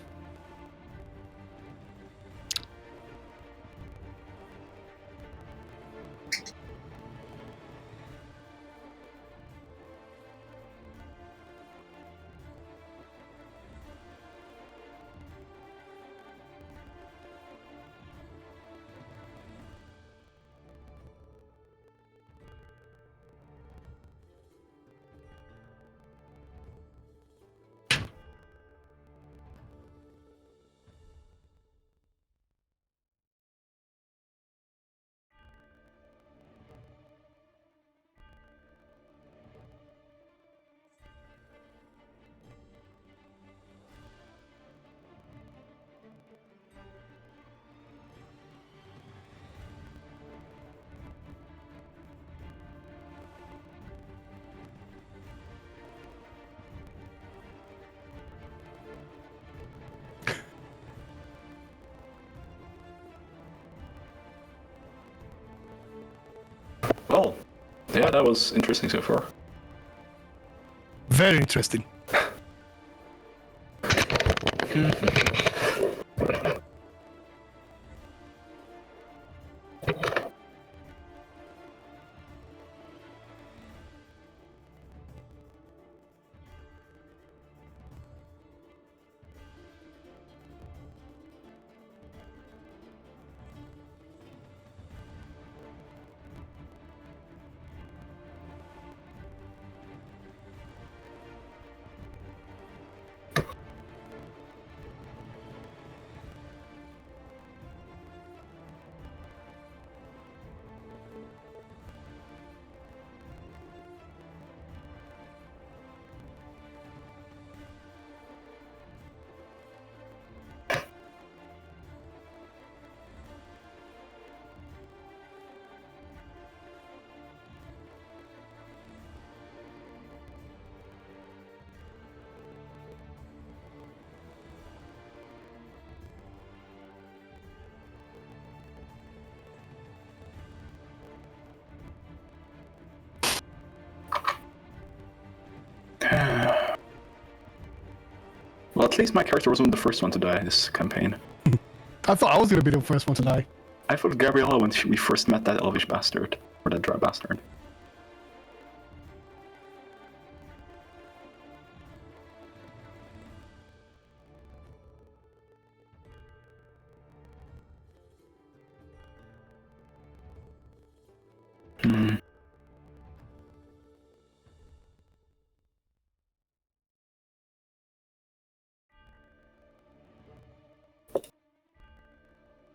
Well, yeah, that was interesting so far. Very interesting. at least my character was one of the first one to die this campaign. I thought I was gonna be the first one to die. I fought Gabriella when we first met that elvish bastard. Or that dry bastard. Hmm.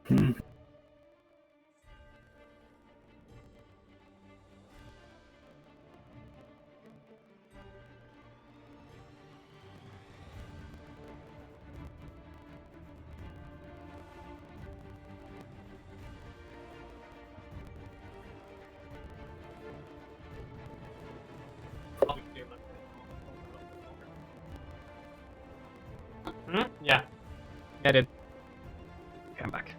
Hmm. Hmm? Yeah. I did. Come back.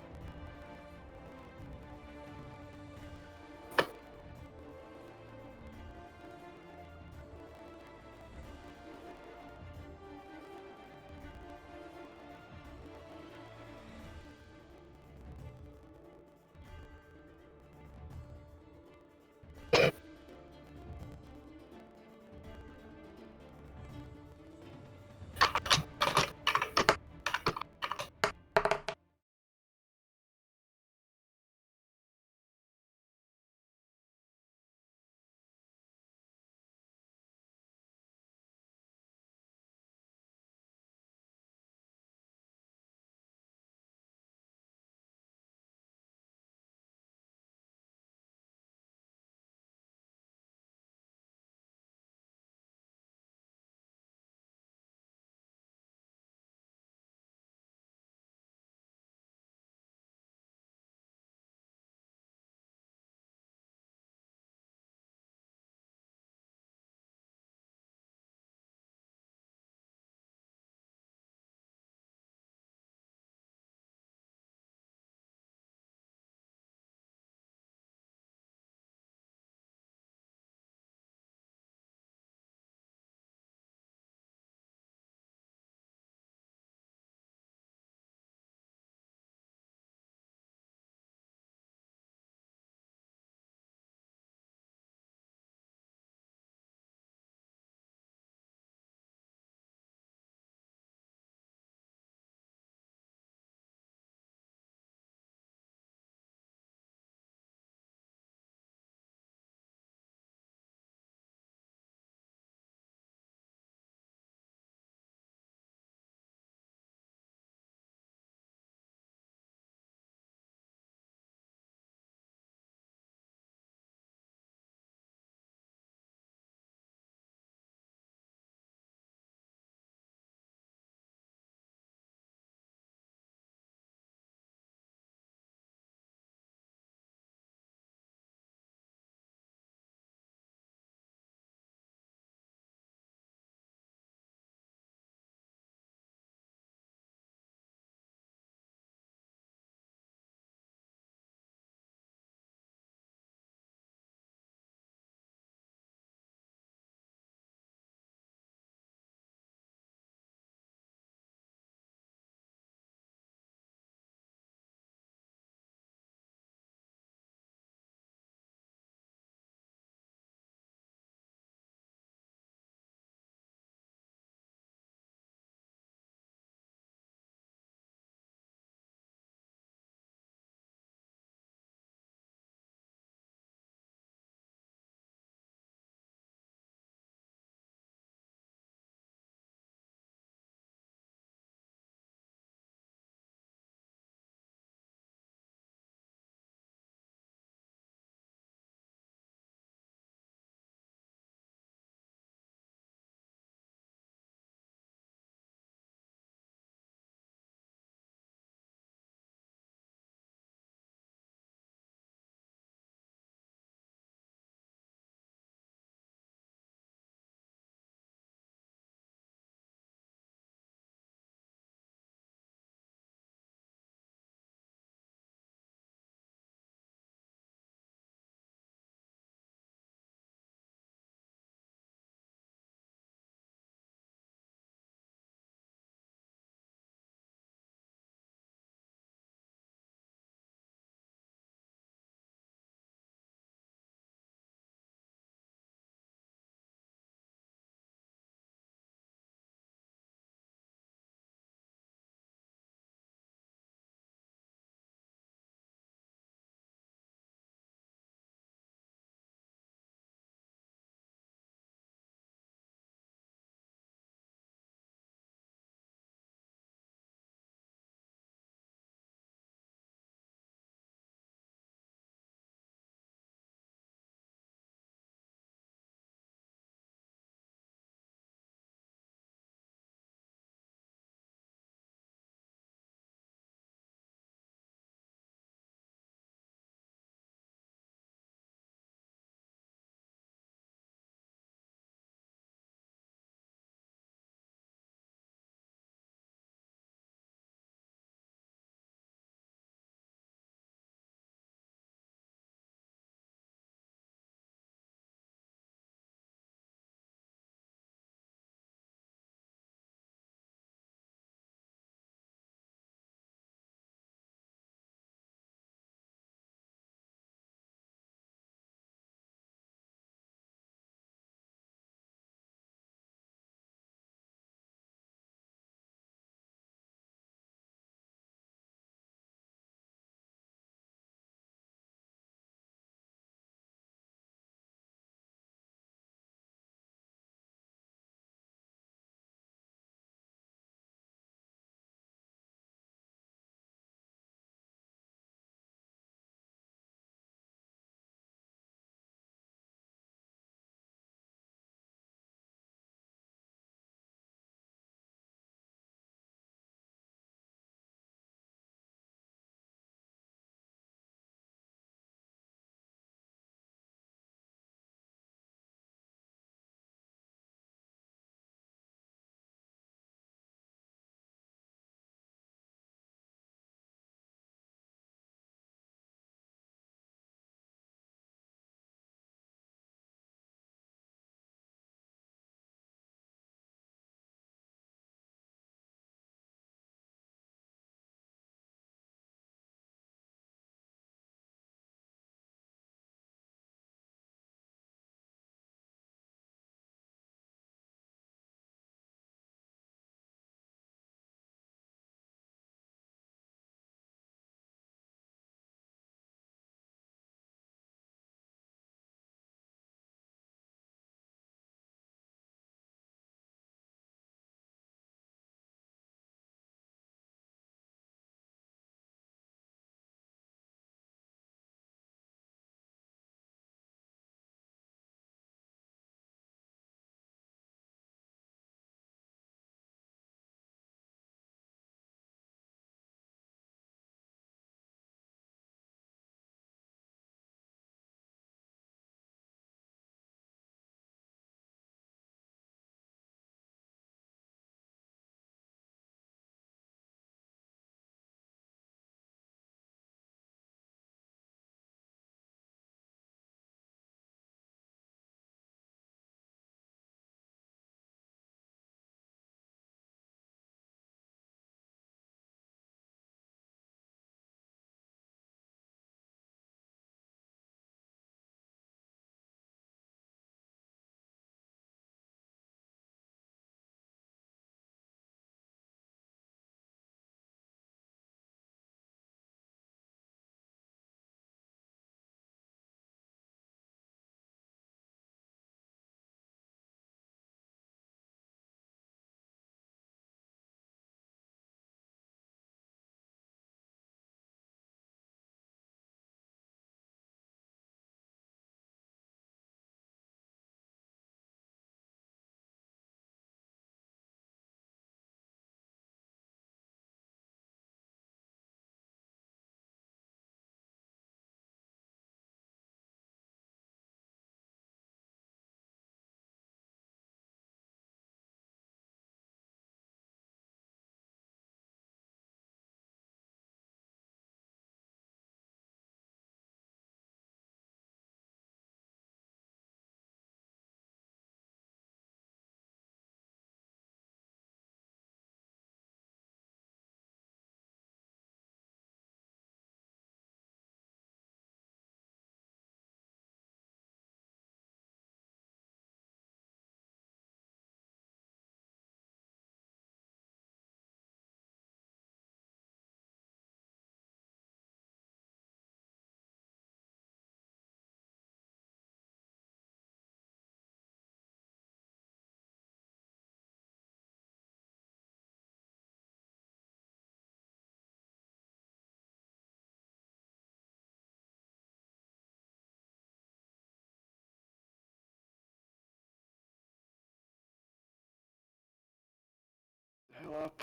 hell up.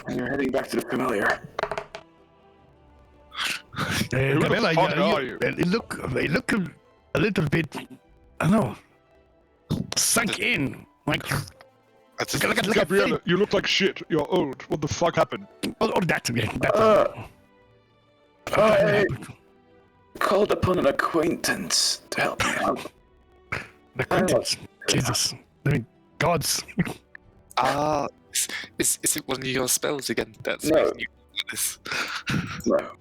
And you're heading back to the familiar. Who the Gabriella, fuck are you? It look a little bit, I don't know, sunk in. Like, look at Gabriella, you look like shit. You're old. What the fuck happened? that again. I called upon an acquaintance to help me out. The acquaintance. Jesus. I mean, gods. Is it one of your spells again? That's No. making you do this. No.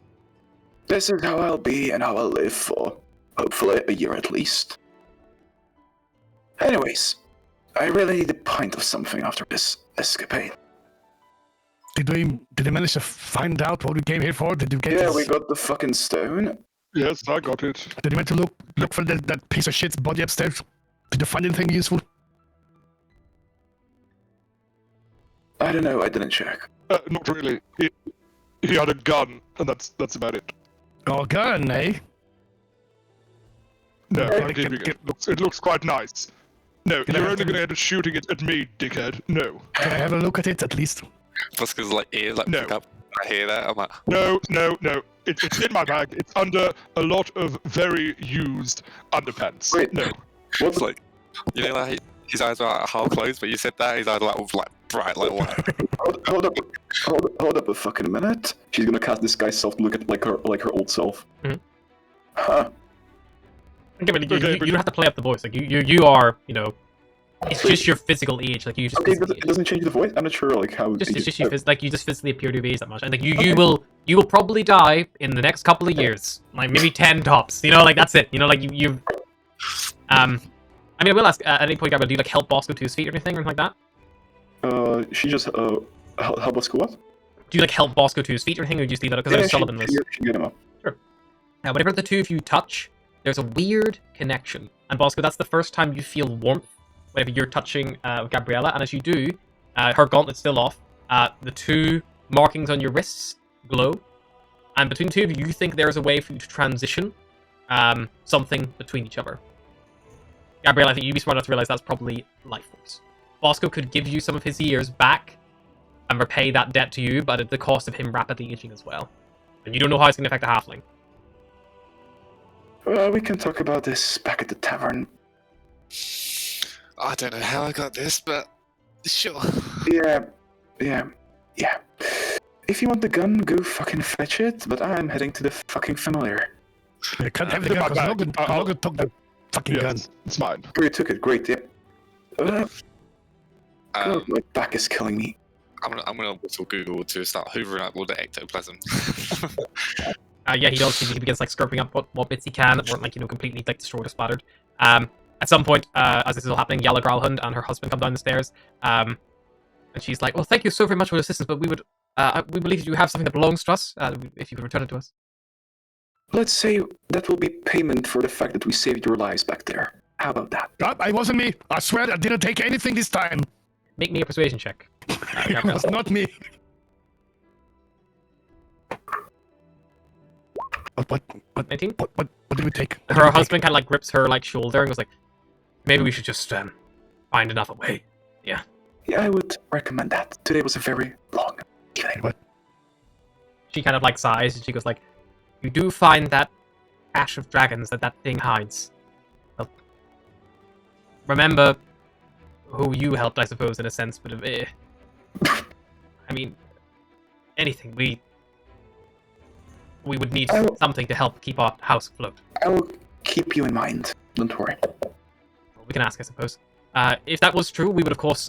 This is how I'll be and how I'll live for, hopefully, a year at least. Anyways, I really need a pint of something after this escapade. Did they manage to find out what we came here for? Did you get Yeah, this? we got the fucking stone. Yes, I got it. Did you went to look for that piece of shit's body upstairs? Did you find anything useful? I don't know, I didn't check. Not really. He had a gun, and that's about it. Oh, gun, eh? No, Okay, I'm giving can- it looks quite nice. No, Can I you're have only the- gonna end up shooting it at me, dickhead. No. Can I have a look at it at least? Buska's like ears like No. pick up. I hear that. I'm like, No. It's in my bag. It's under a lot of very used underpants. Wait. No. What's it's like, you know, like his eyes were like half closed, but you said that his eyes were like bright, like white. hold up a fucking minute. She's gonna cast disguise self to look at like her old self. Mhm. Huh. Okay, but Okay, you but- don't have to play up the voice. Like you are, you know, it's just your physical age. Like you just Okay, physically it doesn't change the voice. I'm not sure like how. it's just you like you just physically appear to be that much, and like Okay. you will probably die in the next couple of years, like maybe 10 tops. You know, like that's it. You know, like you. I mean, I will ask at any point, Gabriel, do you like help Bosco to his feet or anything, or anything like that? She just help us go what? Do you like help Bosco to his feet or anything, or do you just leave that? Because there's Sullivan was. She get him up. Now, whenever the two of you touch, there's a weird connection. And Bosco, that's the first time you feel warmth whenever you're touching Gabriella. And as you do, her gauntlet's still off. The two markings on your wrists glow. And between the two of you, you think there's a way for you to transition something between each other. Gabriella, I think you'd be smart enough to realize that's probably life force. Bosco could give you some of his years back and repay that debt to you, but at the cost of him rapidly aging as well. And you don't know how it's going to affect a halfling. Well, we can talk about this back at the tavern. I don't know how I got this, but sure. Yeah. If you want the gun, go fucking fetch it. But I'm heading to the fucking familiar. You can't have the in gun my because bag. Logan took the fucking gun. Yes, it's mine. Oh, you took it. Great. Yeah. God, Um, my back is killing me. I'm gonna whistle Google to start hoovering up all the ectoplasm. Yeah, he does. He begins like scraping up what bits he can that weren't like completely like destroyed or splattered. At some point, as this is all happening, Yala Growlhund and her husband come down the stairs. And she's like, "Well, thank you so very much for your assistance, but we believe you have something that belongs to us. If you could return it to us." Let's say that will be payment for the fact that we saved your lives back there. How about that? I wasn't me. I swear I didn't take anything this time. Make me a persuasion check. It was not me. What 19. What did we take? What did Her we take? husband kind of like grips her like shoulder and goes like, "Maybe we should just find another way." Yeah, I would recommend that. Today was a very long evening. What? She kind of like sighs and she goes like, "You do find that cache of dragons that thing hides. Well, remember who you helped, I suppose, in a sense, but I mean, anything. We would need Oh. something to help keep our house afloat. I will keep you in mind. Don't worry. Well, we can ask, I suppose. If that was true, we would, of course,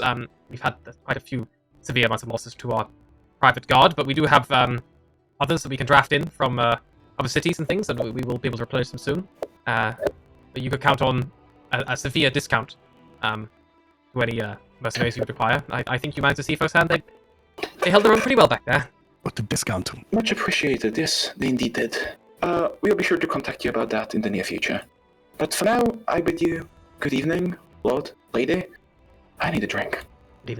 we've had quite a few severe amounts of losses to our private guard, but we do have others that we can draft in from other cities and things, and we will be able to replenish them soon. But you could count on a severe discount to any mercenaries you would require. I think you managed to see firsthand they held their own pretty well back there. What the discount? Much appreciated. Yes, they indeed did. We'll be sure to contact you about that in the near future. But for now, I bid you good evening, Lord, Lady. I need a drink.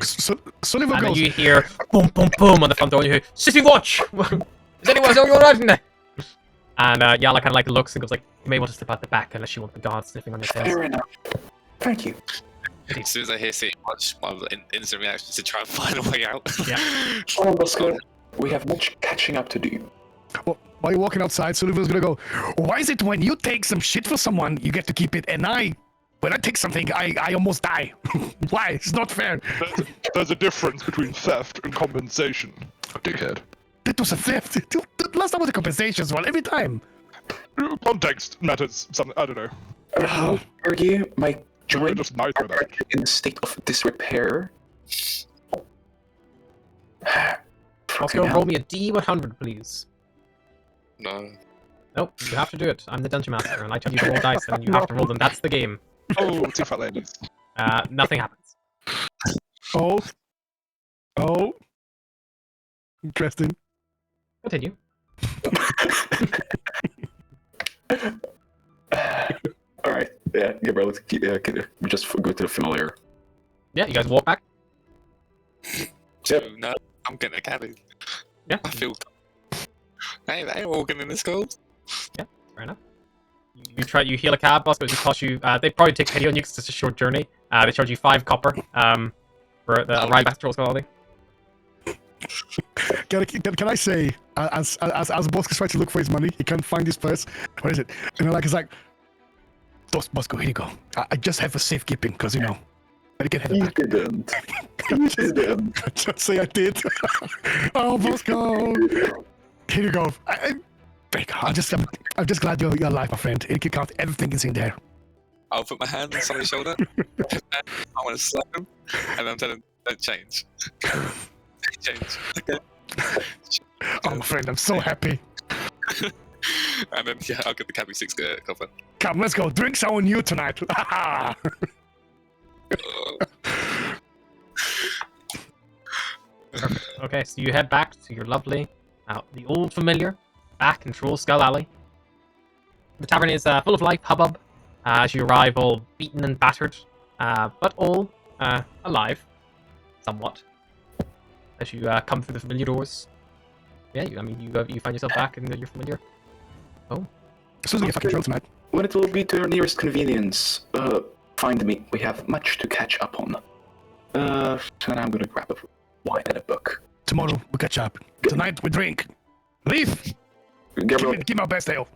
Sullivan And then goes. you hear boom, boom, boom on the front door, and you hear, "City Watch! Is anyone all right in there?" And Yala kind of like looks and goes like, "You may want to slip out the back unless you want the guards sniffing on your tails." Fair enough. Thank you. As soon as I hear City Watch, my instant reaction is to try and find a way out. Yeah. Come on, Bosco. We have much catching up to do. Well, while you're walking outside, Sullivan's gonna go, why is it when you take some shit for someone, you get to keep it, and when I take something, I almost die? Why? It's not fair. There's a difference between theft and compensation, dickhead. That was a theft. Last time was a compensation as well, every time. Context matters. Something I don't know. Argue my joint Just nitro that. in a state of disrepair. Bosco, roll me a D100, please. No. Nope, you have to do it. I'm the dungeon master, and I tell you to roll dice, and you have to roll them. That's the game. Oh, two fat ladies. Nothing happens. Oh. Interesting. Continue. Alright, yeah, Gabriel, let's we just go to the familiar. Yeah, you guys walk back. Yep. No, I'm getting a cabin. Yeah. I feel. Hey, they walking in this cold. Fair enough. You heal a cab, Bosco. It cost you. They probably take pity on you because it's a short journey. They charge you 5 copper. For the ride back to Troll's Quality. Can I say, as Bosco tries to look for his money, he can't find his purse. What is it? And he's like, Bosco, here you go. I just have for safekeeping, because, I get headed You back. didn't. You didn't. Just say I did. Oh, Bosco. Here you go. I'm just glad you're alive, my friend. It can count. Everything is in there. I'll put my hand on somebody's shoulder. I want to slap him, and I'm telling him, don't change. Change. Okay. Oh, my friend, I'm so happy. And then, yeah, I'll get the cabby 6 cover. Come, let's go. Drinks are on you tonight. Okay, so you head back to your lovely, the old familiar, back in Troll Skull Alley. The tavern is full of life, hubbub, as you arrive all beaten and battered, but all alive, somewhat, as you come through the familiar doors. Yeah, you find yourself back in your familiar. Oh. This is a fucking drill tonight. When it will be to your nearest convenience, find me. We have much to catch up on. And I'm gonna grab a wine and a book. Tomorrow, we catch up. Tonight, we drink. Leave! Gabriel, Give me our best ale.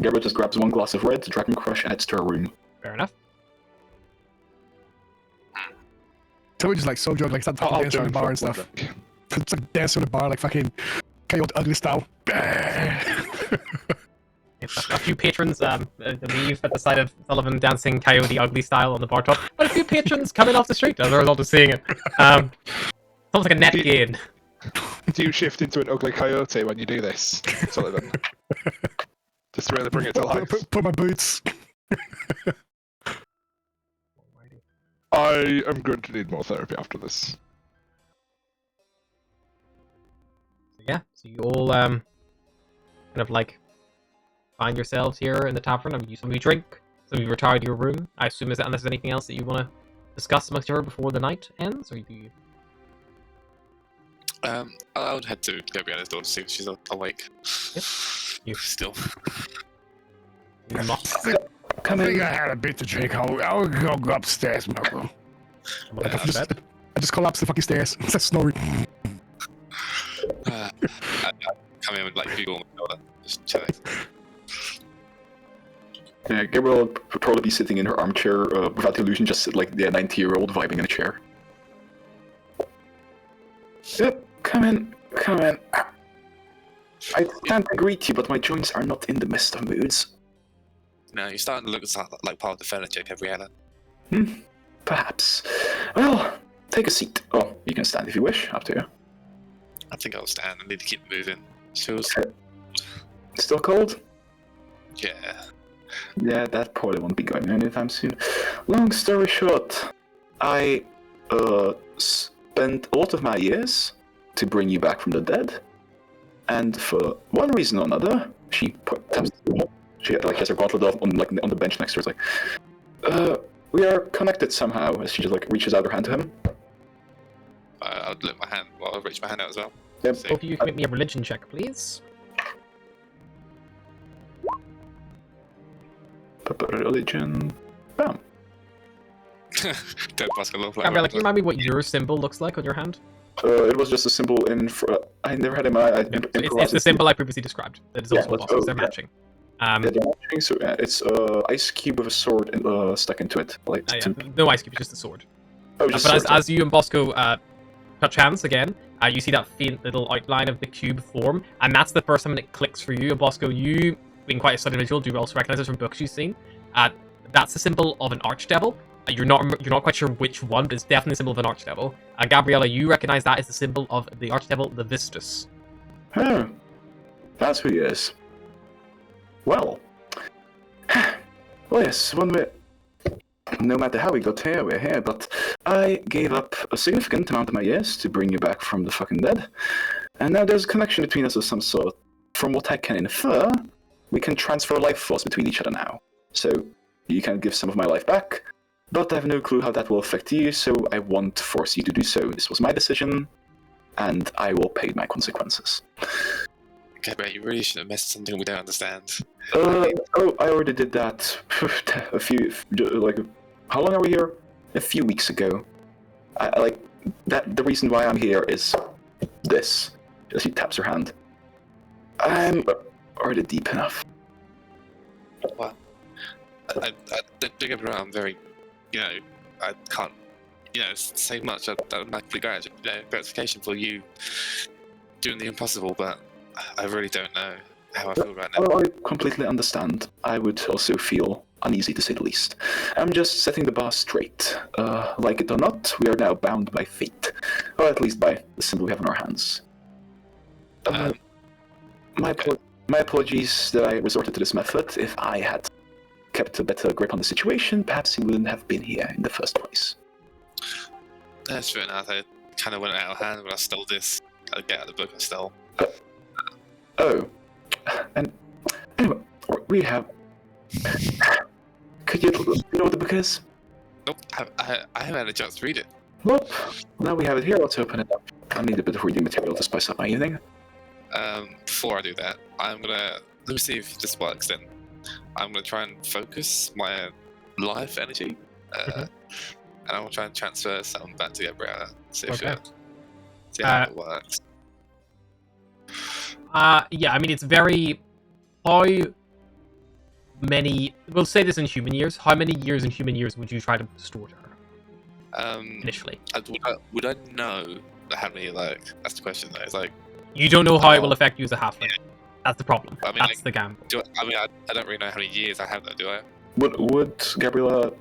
Gabriel just grabs 1 glass of red, Dragon Crush, and heads to her room. Fair enough. So we just like so drunk, like start dancing on the bar and stuff. It's like dancing on the bar, like fucking Coyote Ugly style. A few patrons leave at the sight of Sullivan dancing Coyote Ugly style on the bar top, but a few patrons coming off the street as a result of seeing it. It's almost like a net gain. Do you shift into an ugly coyote when you do this, Sullivan? Just to really bring it to life. Put my boots. I am going to need more therapy after this. Yeah, so you all kind of like find yourselves here in the tavern. I mean, some of you drink, some of you retire to your room. I assume unless there's anything else that you want to discuss amongst her before the night ends, or you... I would head to Gabriella's door to see if she's awake. Yep. You Still. you're not. I think I had a bit to drink. I'll go upstairs, Marco. I just collapse the fucking stairs. It's snoring. I come in with like Google on my shoulder, just chilling. Yeah, Gabriel would probably be sitting in her armchair without the illusion, just like the 90-year-old vibing in a chair. Yep, come in. I can't greet you, but my joints are not in the best of moods. No, you're starting to look like part of the furniture, Gabriella. Perhaps. Well, take a seat. Oh, you can stand if you wish. Up to you. I think I'll stand. I need to keep moving. Feels. Still cold? Yeah. Yeah, that probably won't be going anytime soon. Long story short, I spent a lot of my years to bring you back from the dead, and for one reason or another, she has her gauntlet on the bench next to her. It's like, we are connected somehow. As she just like reaches out her hand to him. I'll lift my hand. Well, I'll reach my hand out as well. Yep. See. Both of you can make me a religion check, please. Religion. Bam. Don't Bosco Longflower. Gabriella, can you remind me what your symbol looks like on your hand? It was just a symbol I never had in my. It's the symbol I previously described. That is also Bosco's. They're matching. Yeah, they're matching, so it's ice cube with a sword stuck into it. No ice cube, just a sword. Oh, just but sword, as you and Bosco touch hands again, you see that faint little outline of the cube form, and that's the first time it clicks for you. And Bosco, you, being quite a sudden visual, do also recognize this from books you've seen. That's the symbol of an archdevil. You're not quite sure which one, but it's definitely a symbol of an archdevil. And Gabriella, you recognize that as the symbol of the archdevil, the Vistus. Huh. That's who he is. Well, yes, one way. No matter how we got here, we're here, but I gave up a significant amount of my years to bring you back from the fucking dead. And now there's a connection between us of some sort. From what I can infer, we can transfer life force between each other now. So, you can give some of my life back, but I have no clue how that will affect you, so I won't force you to do so. This was my decision, and I will pay my consequences. Okay, but you really shouldn't have missed something we don't understand. I already did that how long are we here? A few weeks ago. The reason why I'm here is this. As he taps her hand. I'm already deep enough. Well, I don't get me wrong, I'm very, I can't, say much. I'm not gratification for you doing the impossible, but I really don't know how I feel right now. I completely understand. I would also feel uneasy, to say the least. I'm just setting the bar straight. Like it or not, we are now bound by fate. Or at least by the symbol we have in our hands. My apologies that I resorted to this method. If I had kept a better grip on the situation, perhaps he wouldn't have been here in the first place. That's fair enough. I kind of went out of hand when I stole this. I get out of the book I stole. And anyway, we have. Could you know what the book is? Nope, I haven't had a chance to read it. Nope. Now we have it here. Let's open it up. I need a bit of reading material to spice up my evening. Before I do that, let me see if this works. Then I'm gonna try and focus my life energy, and I will try and transfer some back to Gabriella. See how it works. Yeah, I mean, it's very... How many... We'll say this in human years. How many years in human years would you try to restore to her? Initially. Would I know how many, that's the question, though. It's like... You don't know how it will affect you as a halfling. Yeah. That's the problem. I mean, that's the gamble. I don't really know how many years I have, though, do I? Would Gabriella,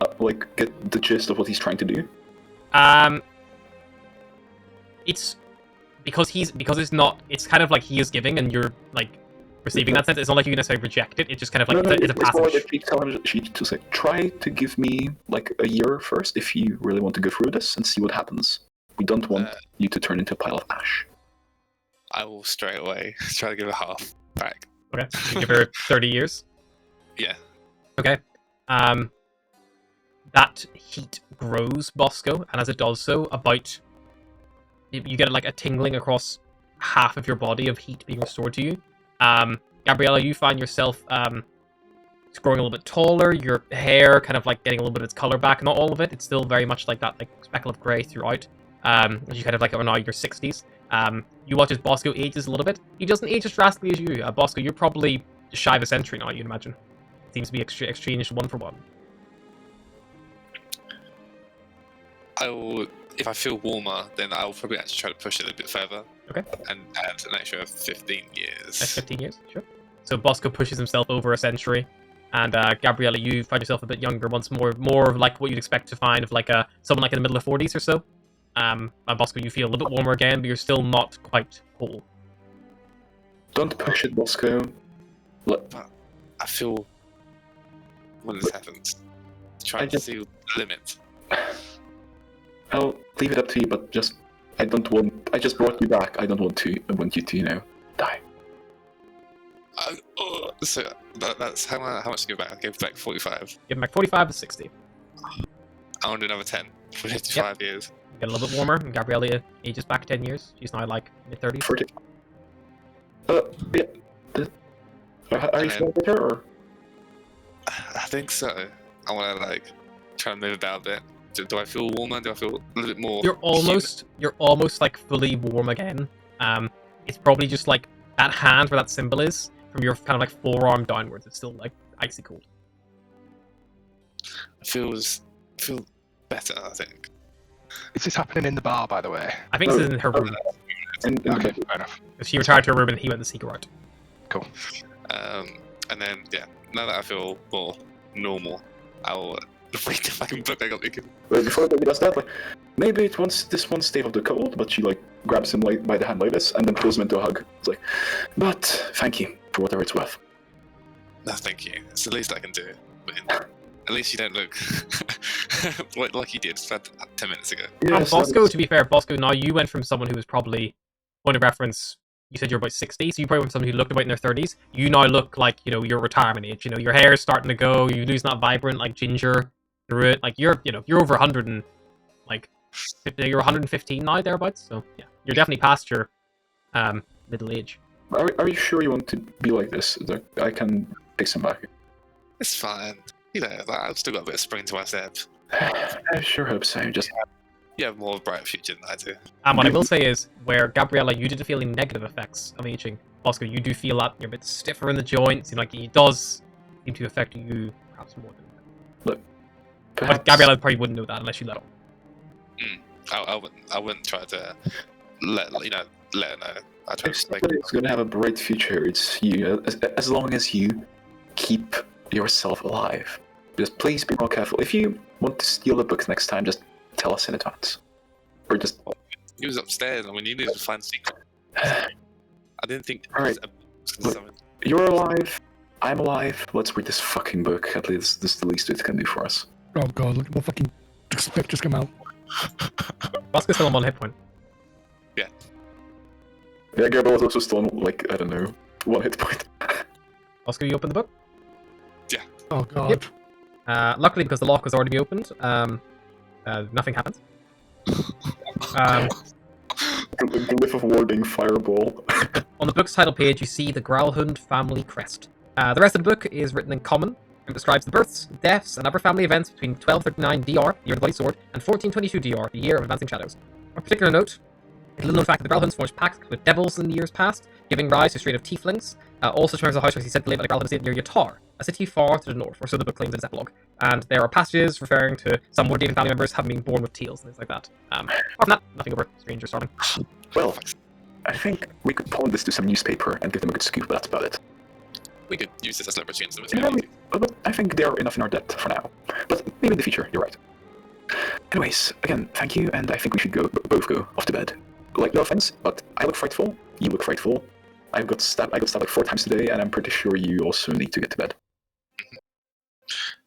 get the gist of what he's trying to do? It's... Because it's not... It's kind of like he is giving and you're, receiving that sense. It's not like you can necessarily reject it. It's just kind of it's a passage. She just try to give me, a year first if you really want to go through this and see what happens. We don't want you to turn into a pile of ash. I will straight away try to give her half back. Okay. You give her 30 years? Yeah. Okay. That heat grows, Bosco, and as it does so, about... You get, a tingling across half of your body of heat being restored to you. Gabriella, you find yourself growing a little bit taller, your hair kind of getting a little bit of its color back. Not all of it, it's still very much that speckle of grey throughout. You kind of are now your 60s. You watch as Bosco ages a little bit. He doesn't age as drastically as you. Bosco, you're probably shy of a century now, you'd imagine. Seems to be exchanged one for one. I will, if I feel warmer, then I'll probably actually try to push it a bit further. Okay. And add an extra 15 years. That's 15 years, sure. So Bosco pushes himself over a century, and Gabriella, you find yourself a bit younger once more like what you'd expect to find of someone in the middle of 40s or so. And Bosco, you feel a little bit warmer again, but you're still not quite whole. Don't push it, Bosco. But I feel when this happens, trying to see the limit. I'll leave it up to you, but I just brought you back. I want you to, die. So that's how much to give back? I gave back 45. Give him back 45 to 60. I want another 10 for 55 years. Get a little bit warmer, and Gabriella ages back 10 years. She's now mid-30s. 40. Yeah. Are you still with her, or? I think so. I want to try to move about a bit. Do I feel warmer? Do I feel a little bit more? You're almost like fully warm again. It's probably just like that hand where that symbol is from your kind of like forearm downwards. It's still like icy cold. Feel better, I think. Is this happening in the bar, by the way? I think this is in her room. Okay, fair enough. She retired to her room and he went the secret route. Cool. And then now that I feel more normal, I'll read the fucking book I got making. But before he does that, like, maybe this won't stave off the cold, but she like grabs him like by the hand like this and then pulls him into a hug. It's like, but thank you for whatever it's worth. No, thank you. It's the least I can do. At least you don't look like you did about 10 minutes ago. Yes, Bosco, to be fair, Bosco, now you went from someone who was probably, point of reference, you said you're about 60, so you probably went from someone who looked about in their 30s. You now look like, you know, your retirement age. You know, your hair is starting to go, you're losing that vibrant, like, ginger through it. Like, you're over 100 and, like, you're 115 now, thereabouts. So, yeah, you're definitely past your middle age. Are you sure you want to be like this? I can fix him back. It's fine. You know, I've still got a bit of spring to my step. I sure hope so. Just You have more of a bright future than I do. And what I will say is, where Gabriella, you didn't feel any negative effects of aging. Bosco, you do feel that you're a bit stiffer in the joints, and like it does seem to affect you perhaps more than. Look, But Gabriella probably wouldn't know that unless you let her. I wouldn't try to let her know. I try to like, everybody's gonna have a bright future. It's you, as long as you keep yourself alive. Just please be more careful. If you want to steal the books next time, just tell us in advance. Or just... he was upstairs and we needed to find secret. I didn't think. Alright. You're alive. I'm alive. Let's read this fucking book. At least this is the least it can do for us. Oh god, look at what fucking spec just come out. Bosco's still on 1 hit point. Yeah, Gabriel was also still on, like, I don't know, 1 hit point. Bosco, you open the book? Oh god. Yep. Luckily, because the lock was already opened, nothing happens. The whiff of warding fireball. On the book's title page, you see the Growlhund family crest. The rest of the book is written in common and describes the births, deaths, and other family events between 1239 DR, the year of the Bloody Sword, and 1422 DR, the year of Advancing Shadows. Of particular note, a little known fact that the Growlhunds forged pacts with devils in the years past, giving rise to a strain of tieflings. Also terms of the house where he said to live at a Growlhund estate near Yatar, a city far to the north, or so the book claims in its epilogue. And there are passages referring to some more dating family members having been born with teals and things like that. Apart from that, nothing over strange or startling. Well, I think we could pawn this to some newspaper and give them a good scoop, but that's about it. We could use this as leverage against them. But I think they are enough in our debt for now. But maybe in the future, you're right. Anyways, again, thank you, and I think we should both go off to bed. Like, no offense, but I look frightful, you look frightful. I got stabbed like 4 times today, and I'm pretty sure you also need to get to bed.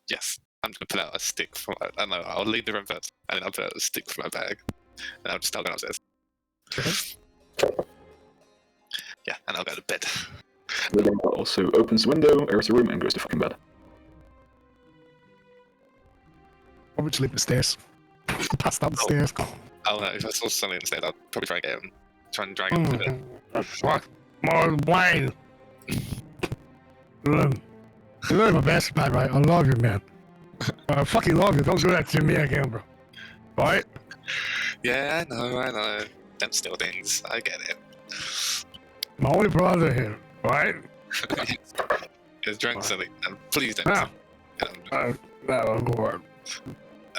Yes, I'm gonna pull out a stick from. I don't know. I'll leave the room first, and then I'll pull out a stick from my bag, and I'll just start going upstairs. Yeah, and I'll go to bed. The also opens the window, airs the room, and goes to fucking bed. I would sleep upstairs. Passed down the stairs. Oh no! If I saw something instead, I'll probably try and get him. Try and drag him to bed. What? More wine. You're my best man, right? I love you, man. I fucking love you. Don't do that to me again, bro. Right? Yeah, I know. Don't steal things. I get it. My only brother here, right? Just drink something, and please don't. Now, Oh, go on.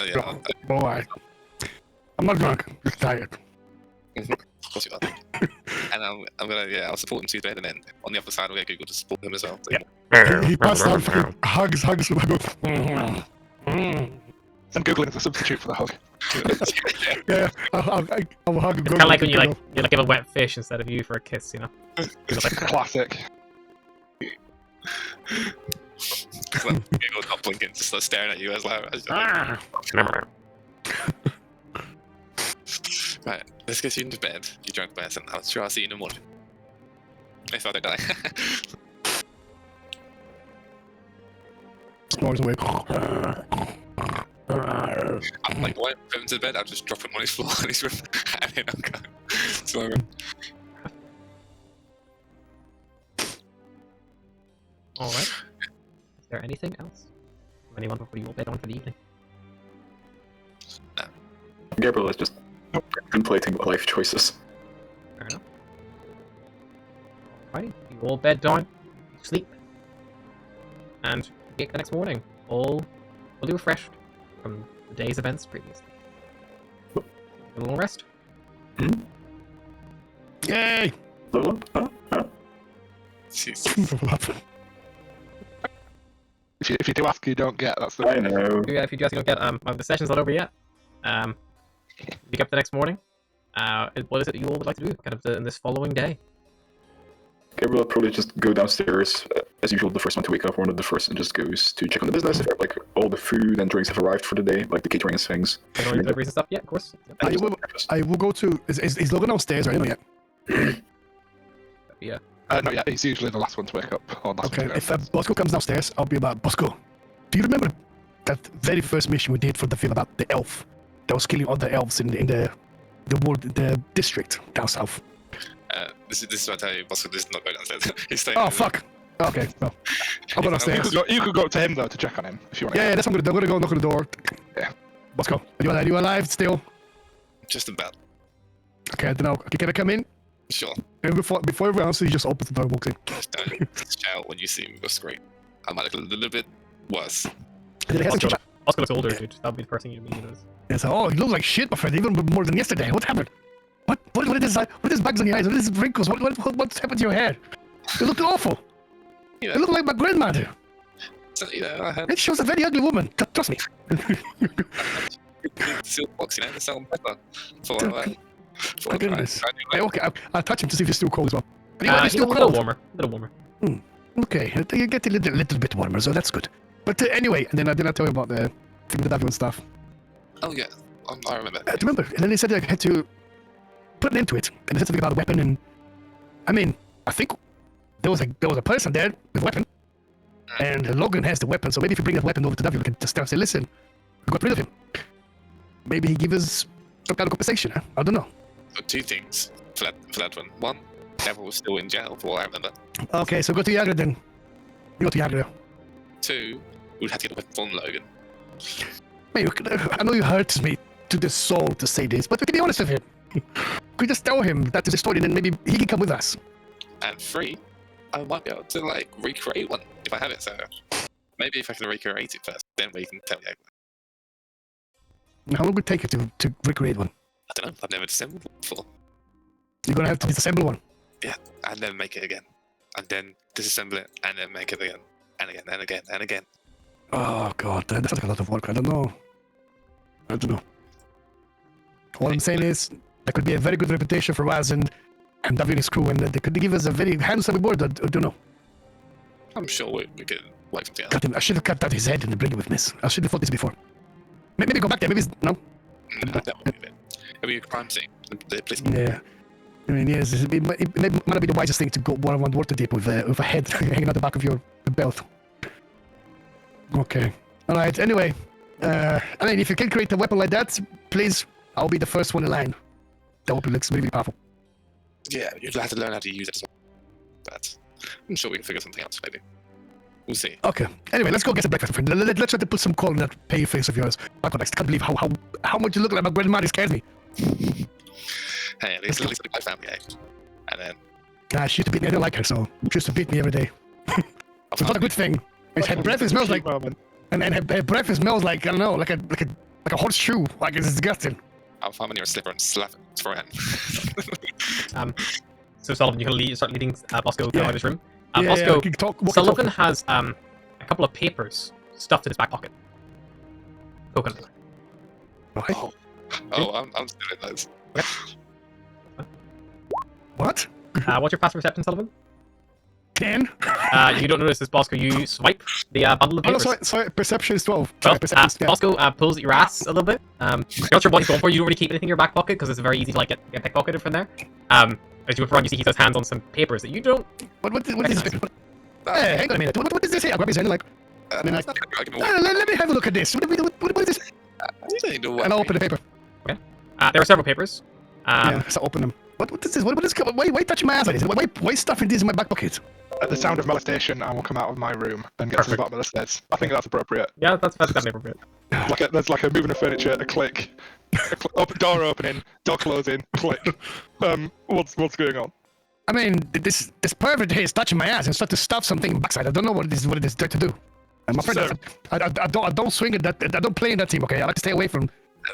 yeah, Boy, I'm not drunk. I'm just tired. of course you are. And I'm gonna, I'll support him to bed, and then on the other side, we'll get Google to support him as well. So, He passed out fucking hugs. I'm googling as a substitute for the hug. Yeah, I'll hug him. It's kind of like when you give a wet fish instead of you for a kiss, you know? Classic. Google's not blinking, just like, staring at you as loud. Right, let's get you into bed, you drunk person. I'm sure I'll see you in the morning. If I don't die. Snores awake. I'm like, why put him to bed? I'll just drop him on his floor in his room, and then I'll go to my room. Alright. Is there anything else from anyone before you all bed on for the evening? Gabriel is just contemplating life choices. Fair enough. Alright, you all bed down, sleep, and wake the next morning, all fully refreshed from the day's events previously. A little rest. Yay! Jeez. If you do ask, you don't get. That's the. I know. Yeah, if you just don't get the session's not over yet. Wake up the next morning. What is it that you all would like to do kind of in this following day? Gabriel will probably just go downstairs, as usual, the first one to wake up, one of the first, and just goes to check on the business, if like all the food and drinks have arrived for the day, like the catering and things. Get all your deliveries and stuff? Yeah, of course. Yep. I will go to. Is Logan downstairs or anything yet? Yeah. No, yeah, he's usually the last one to wake up. Or last Okay, one to if go downstairs. Bosco comes downstairs, I'll be about Bosco. Do you remember that very first mission we did for the film about the elf that was killing other elves in the world, the district down south? This is what I tell you, Bosco does not go downstairs. He's staying. Oh fuck! Okay, well, I'll go downstairs. You could go up to him though to check on him if you want. Yeah, that's what I'm gonna go knock on the door. Yeah. Bosco, are you alive still? Just about. Okay, I don't know. Can I come in? Sure. And before everyone else, he just opens the door and walks in. Don't shout when you see me. That's great. I might look a little bit worse. And then he has Oscar, to chat. Oscar looks older, dude. That'll be the first thing you meet. It's like, oh, you look like shit, my friend. Even more than yesterday. What happened? What is this? What is bags on your eyes? What is wrinkles? What's happened to your hair? You look awful. You You know, look like my grandmother. so, I had And she was a very ugly woman. Trust me. silkbox, they sell them better. For My goodness. Hey, like, okay, I'll touch him to see if he's still cold as well. Anyway, he's He's still a little cold. warmer. A little warmer. Okay, you get a little bit warmer, so that's good. But anyway, and then I tell you about the thing that I've and stuff. oh yeah, I remember. Do you remember? And then they said I had to put an end to it. And they said something about a weapon. And I mean, I think there was a person there with a weapon, and Logan has the weapon. So maybe if you bring that weapon over to W, we can just say, listen, we got rid of him. Maybe he give us some kind of compensation. Huh? I don't know. So two things for that one. One, Devil was still in jail, for what I remember. Okay, so go to Yagra then. You go to Yagra. Two, we'd have to get a weapon from Logan. Man, I know it hurts me to the soul to say this, but we can be honest with him. We just tell him that is the story, and then maybe he can come with us. And three, I might be able to like recreate one if I have it. So maybe if I can recreate it first, then we can tell you. How long would it take you to recreate one? I don't know. I've never disassembled one before. You're gonna have to disassemble one. And then make it again. And then disassemble it and then make it again. And again and again and again. Oh god, that's like a lot of work. I don't know. All I'm saying is that could be a very good reputation for us and David and his crew, and they could give us a very handsome reward. I don't know. I'm sure we could work something out. God damn, I should have cut out his head and bring it with me. I should have thought this before. Maybe go back there. Maybe no. That would be it. It'll be a crime scene. The police. Yeah. I mean, yes, it might not be the wisest thing to go one water deep with a head hanging out the back of your belt. Okay. All right. Anyway, I mean, if you can create a weapon like that, please, I'll be the first one in line. That would be really powerful. Yeah, you'd have to learn how to use it as well. But I'm sure we can figure something out, maybe. We'll see. Okay. Anyway, let's go get some breakfast, friend. Let's try to put some coal in that pale face of yours. My God, I can't believe how much you look like my grandma. It scares me. Hey, at least my family, eh? And then Nah, she used to beat me. I don't like her, so she used to beat me every day. It's not a good thing. And her breath smells like, and her breath smells like, I don't know, like a horseshoe. Like it's disgusting. I'll find me near a slipper and slap it for him. So Sullivan, you can start leading Bosco out of his room. Yeah, Bosco, we can talk. Sullivan has a couple of papers stuffed in his back pocket. Coconut. Right. I'm still in those. What? What's your passive perception, Sullivan? 10? You don't notice this, Bosco. You swipe the bundle of Oh, no, papers. sorry. Perception is 12. Well, Sorry, perception is, yeah. Bosco pulls at your ass a little bit. You're not sure what he's going for. You don't really keep anything in your back pocket because it's very easy to get pickpocketed from there. As you go around, you see he has hands on some papers that you don't. What is this? Hey, hang on a minute. What is this here? I grab his hand like. Let me have a look at this. What is this? You don't need to And I'll open the paper. There are several papers. Yeah, so open them. What is this? What is? Why touching my ass like this? Why stuffing this in my back pocket? At the sound of molestation, I will come out of my room and get to the Perfect. bottom of the stairs. I think that's appropriate. Yeah, that's definitely appropriate. There's like a moving of furniture, a click, door opening, door closing, click. What's going on? I mean, this pervert here is touching my ass and start to stuff something backside. I don't know what it is there to do. I'm afraid So- I don't swing at that. I don't play in that team. Okay, I like to stay away from.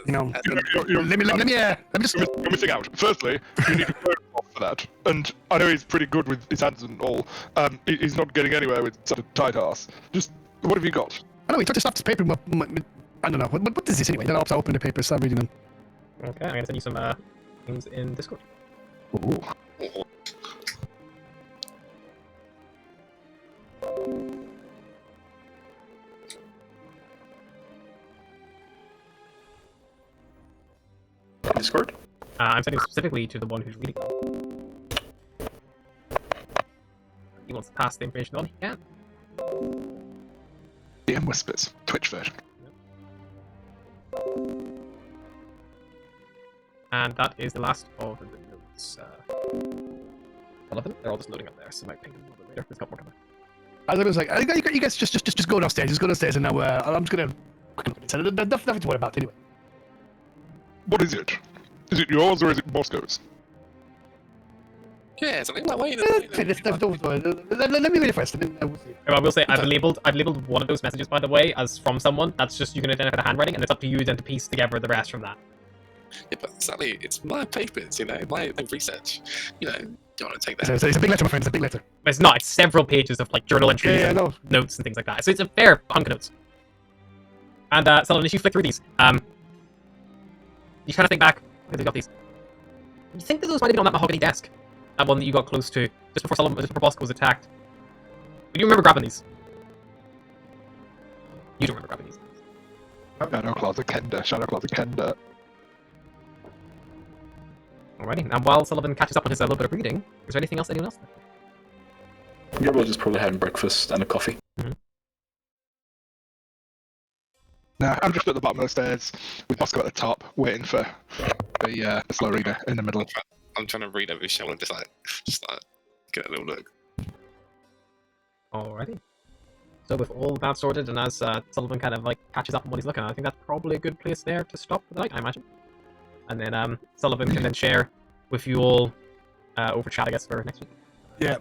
You're Let me just. you're missing out. Firstly, you need to go off for that. And I know he's pretty good with his hands and all. He's not getting anywhere with such a tight ass. Just, what have you got? I know he tried to stuff this paper. I don't know. What is this anyway? Then I'll open the paper. Start reading them. Okay, I'm gonna send you some things in Discord. Ooh. Discord? I'm sending specifically to the one who's reading them. He wants to pass the information on. He can. DM Whispers, Twitch version. And that is the last of the notes. All of them. They're all just loading up there, so I might ping them a little bit later. There's a couple more coming. I was like, you guys just go downstairs. Just go downstairs, and now I'm just gonna. Nothing to worry about anyway. What is it? Is it yours or is it Bosco's? Yeah, something like wait. Let me read it first. And then we'll see. I will say I've labeled one of those messages, by the way, as from someone. That's just you can identify the handwriting, and it's up to you then to piece together the rest from that. Yeah, but Sally, it's my papers, my research. You don't want to take that. So it's a big letter, my friend. It's a big letter. But it's not. It's several pages of like journal entries Yeah, and no. notes and things like that. So it's a fair hunk of notes. And Sullivan, as you flick through these, you kind of think back. Where they got these? You think that those might have been on that mahogany desk, that one that you got close to just before Bosco was attacked. But you remember grabbing these? You don't remember grabbing these. Shadow Closet Kenda. Alrighty. And while Sullivan catches up on his little bit of reading, is there anything else anyone else? Gabriel's just probably having breakfast and a coffee. Nah, I'm just at the bottom of the stairs with Bosco at the top, waiting for the slow reader in the middle. I'm trying to read every show and just get a little look. Alrighty. So with all that sorted, and as Sullivan kind of like catches up on what he's looking at, I think that's probably a good place there to stop for the night, I imagine. And then Sullivan can then share with you all over chat, I guess, for next week. Yeah,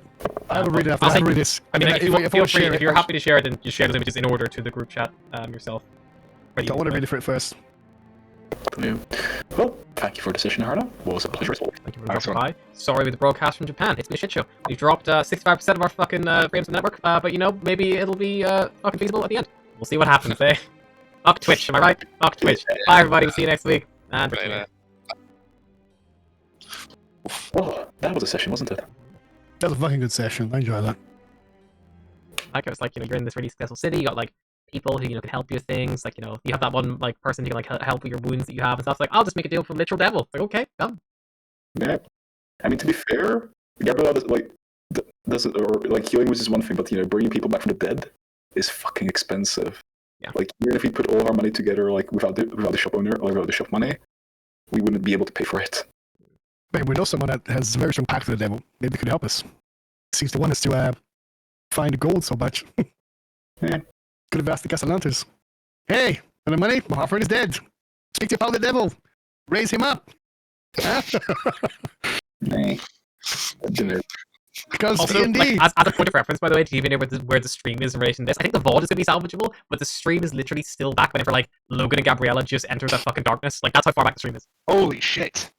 I will read it after I'll I say- read this. I mean, And if you want, feel wanna free, share if it, you're I'll- happy to share it, then just share those images in order to the group chat yourself. I want to read it for it first. Yeah. Well, thank you for the decision, Harna. Was a pleasure. Thank you for Nice dropping one. by. Sorry with the broadcast from Japan. It's been a shit show. We've dropped 65% of our fucking frames on the network, but you know, maybe it'll be fucking feasible at the end. We'll see what happens, eh? Fuck Twitch, am I right? Fuck Twitch. Bye, everybody. We'll see you next week. And Later. Oh, that was a session, wasn't it? That was a fucking good session. I enjoyed that. like, it was like, you know, you're in this really successful city. You got like people who, you know, can help you with things. Like, you know, you have that one like person who can like help with your wounds that you have and stuff. It's like, I'll just make a deal for literal devil. It's like, okay, done. Yeah. I mean, to be fair, Gabriel does or like healing was just one thing, but you know, bringing people back from the dead is fucking expensive. Yeah. Like even if we put all our money together, like without the shop owner or without the shop money, we wouldn't be able to pay for it. But we know someone that has a very strong pact to the devil. Maybe they could help us. Seems to want us to find the gold so much. Yeah. Could have asked the Castellantes. Hey, for the money, my friend is dead. Speak to the devil. Raise him up. Huh? Nah. Generic. Because Also, D&D. like, as a point of reference, by the way, to even know where the stream is in relation to this, I think the VOD is going to be salvageable, but the stream is literally still back whenever, like, Logan and Gabriella just enter that fucking darkness. Like, that's how far back the stream is. Holy shit!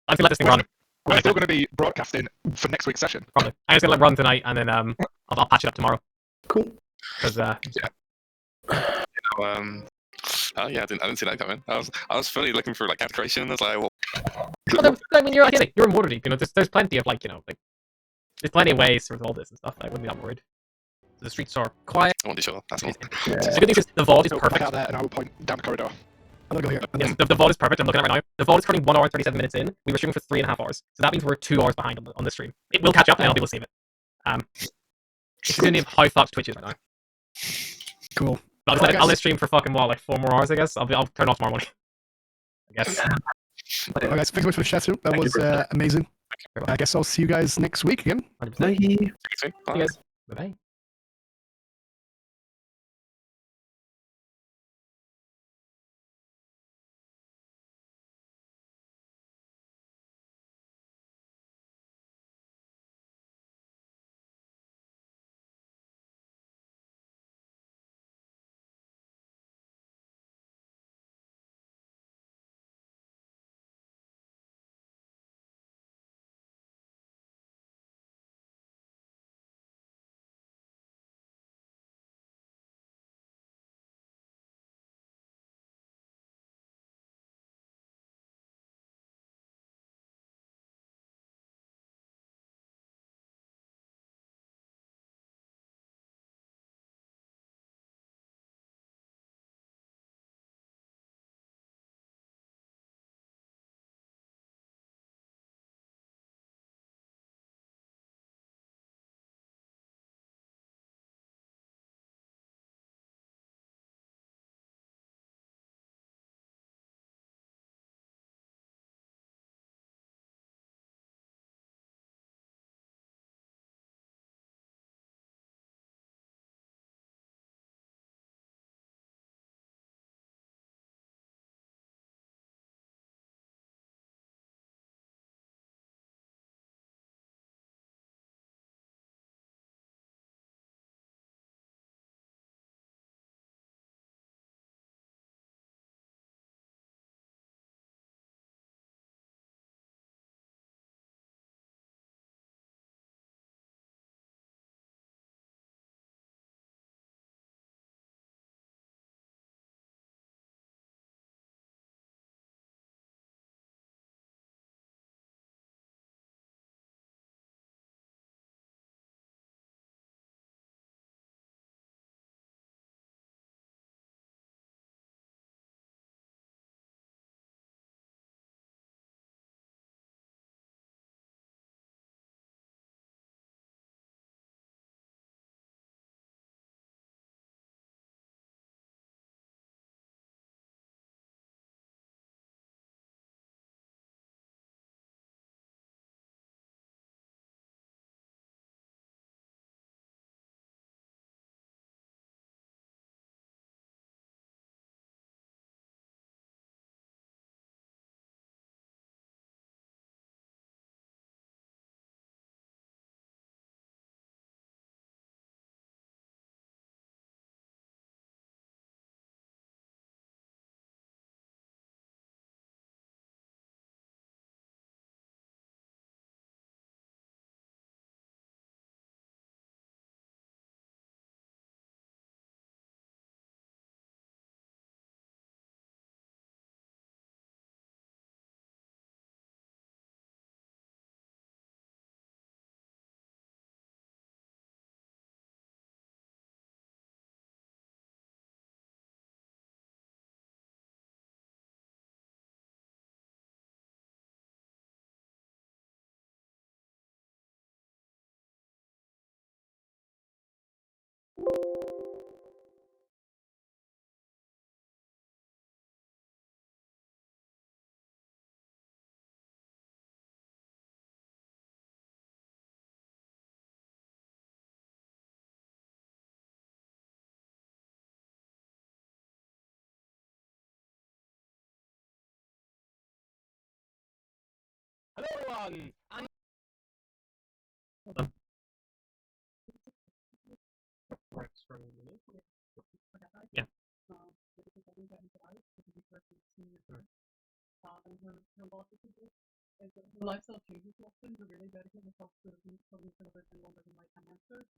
I feel like this thing run. We're still going to be broadcasting for next week's session. Probably. I'm just going to run tonight, and then I'll patch it up tomorrow. Cool. Because, Oh yeah, I didn't see that coming. I was fully looking for like cat creation. And I was like, well, I mean, you're in Waterdeep, you know, there's plenty of, like, you know, like, there's plenty of ways to resolve this and stuff. I wouldn't be that worried. The streets are quiet. I wasn't sure. That's all. Yeah. The good news is the VOD is So perfect. back out there, and I will point down the corridor. I'm gonna go here. Yes, the VOD is perfect. I'm looking at it right now. The VOD is currently 1 hour and 37 minutes in. We were streaming for 3.5 hours. So that means we're 2 hours behind on the stream. It will catch up and I'll be able to save it. It's going to be how fucked Twitch is right now. Cool. But Well, I'll let stream for fucking what, like 4 more hours, I guess? I'll turn off tomorrow morning. I guess. Well, guys, thanks so much for the chat too. That Thank you was for that. amazing. I guess I'll see you guys next week again. 100%. Bye. See you guys. Bye-bye. Hello, everyone! Hold on. Yeah.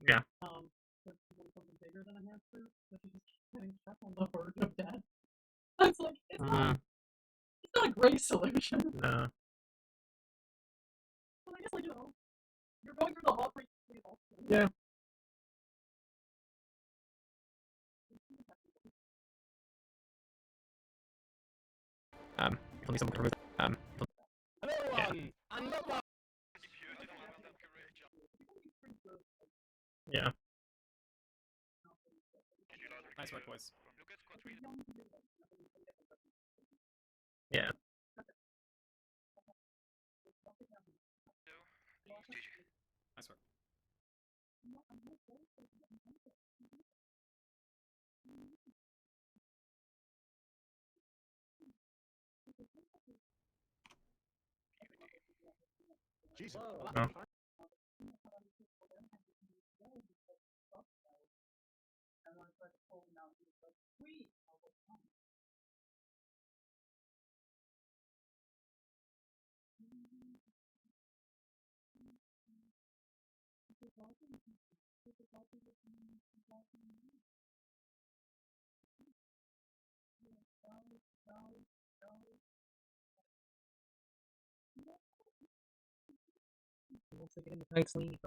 Yeah. It's not a great solution. No. But I guess, like, you're going through the hot Yeah. Tell me something. Hello, everyone! Yeah. Nice work, boys. Yeah. Nice work. Jesus. Oh. Looks like it nicely.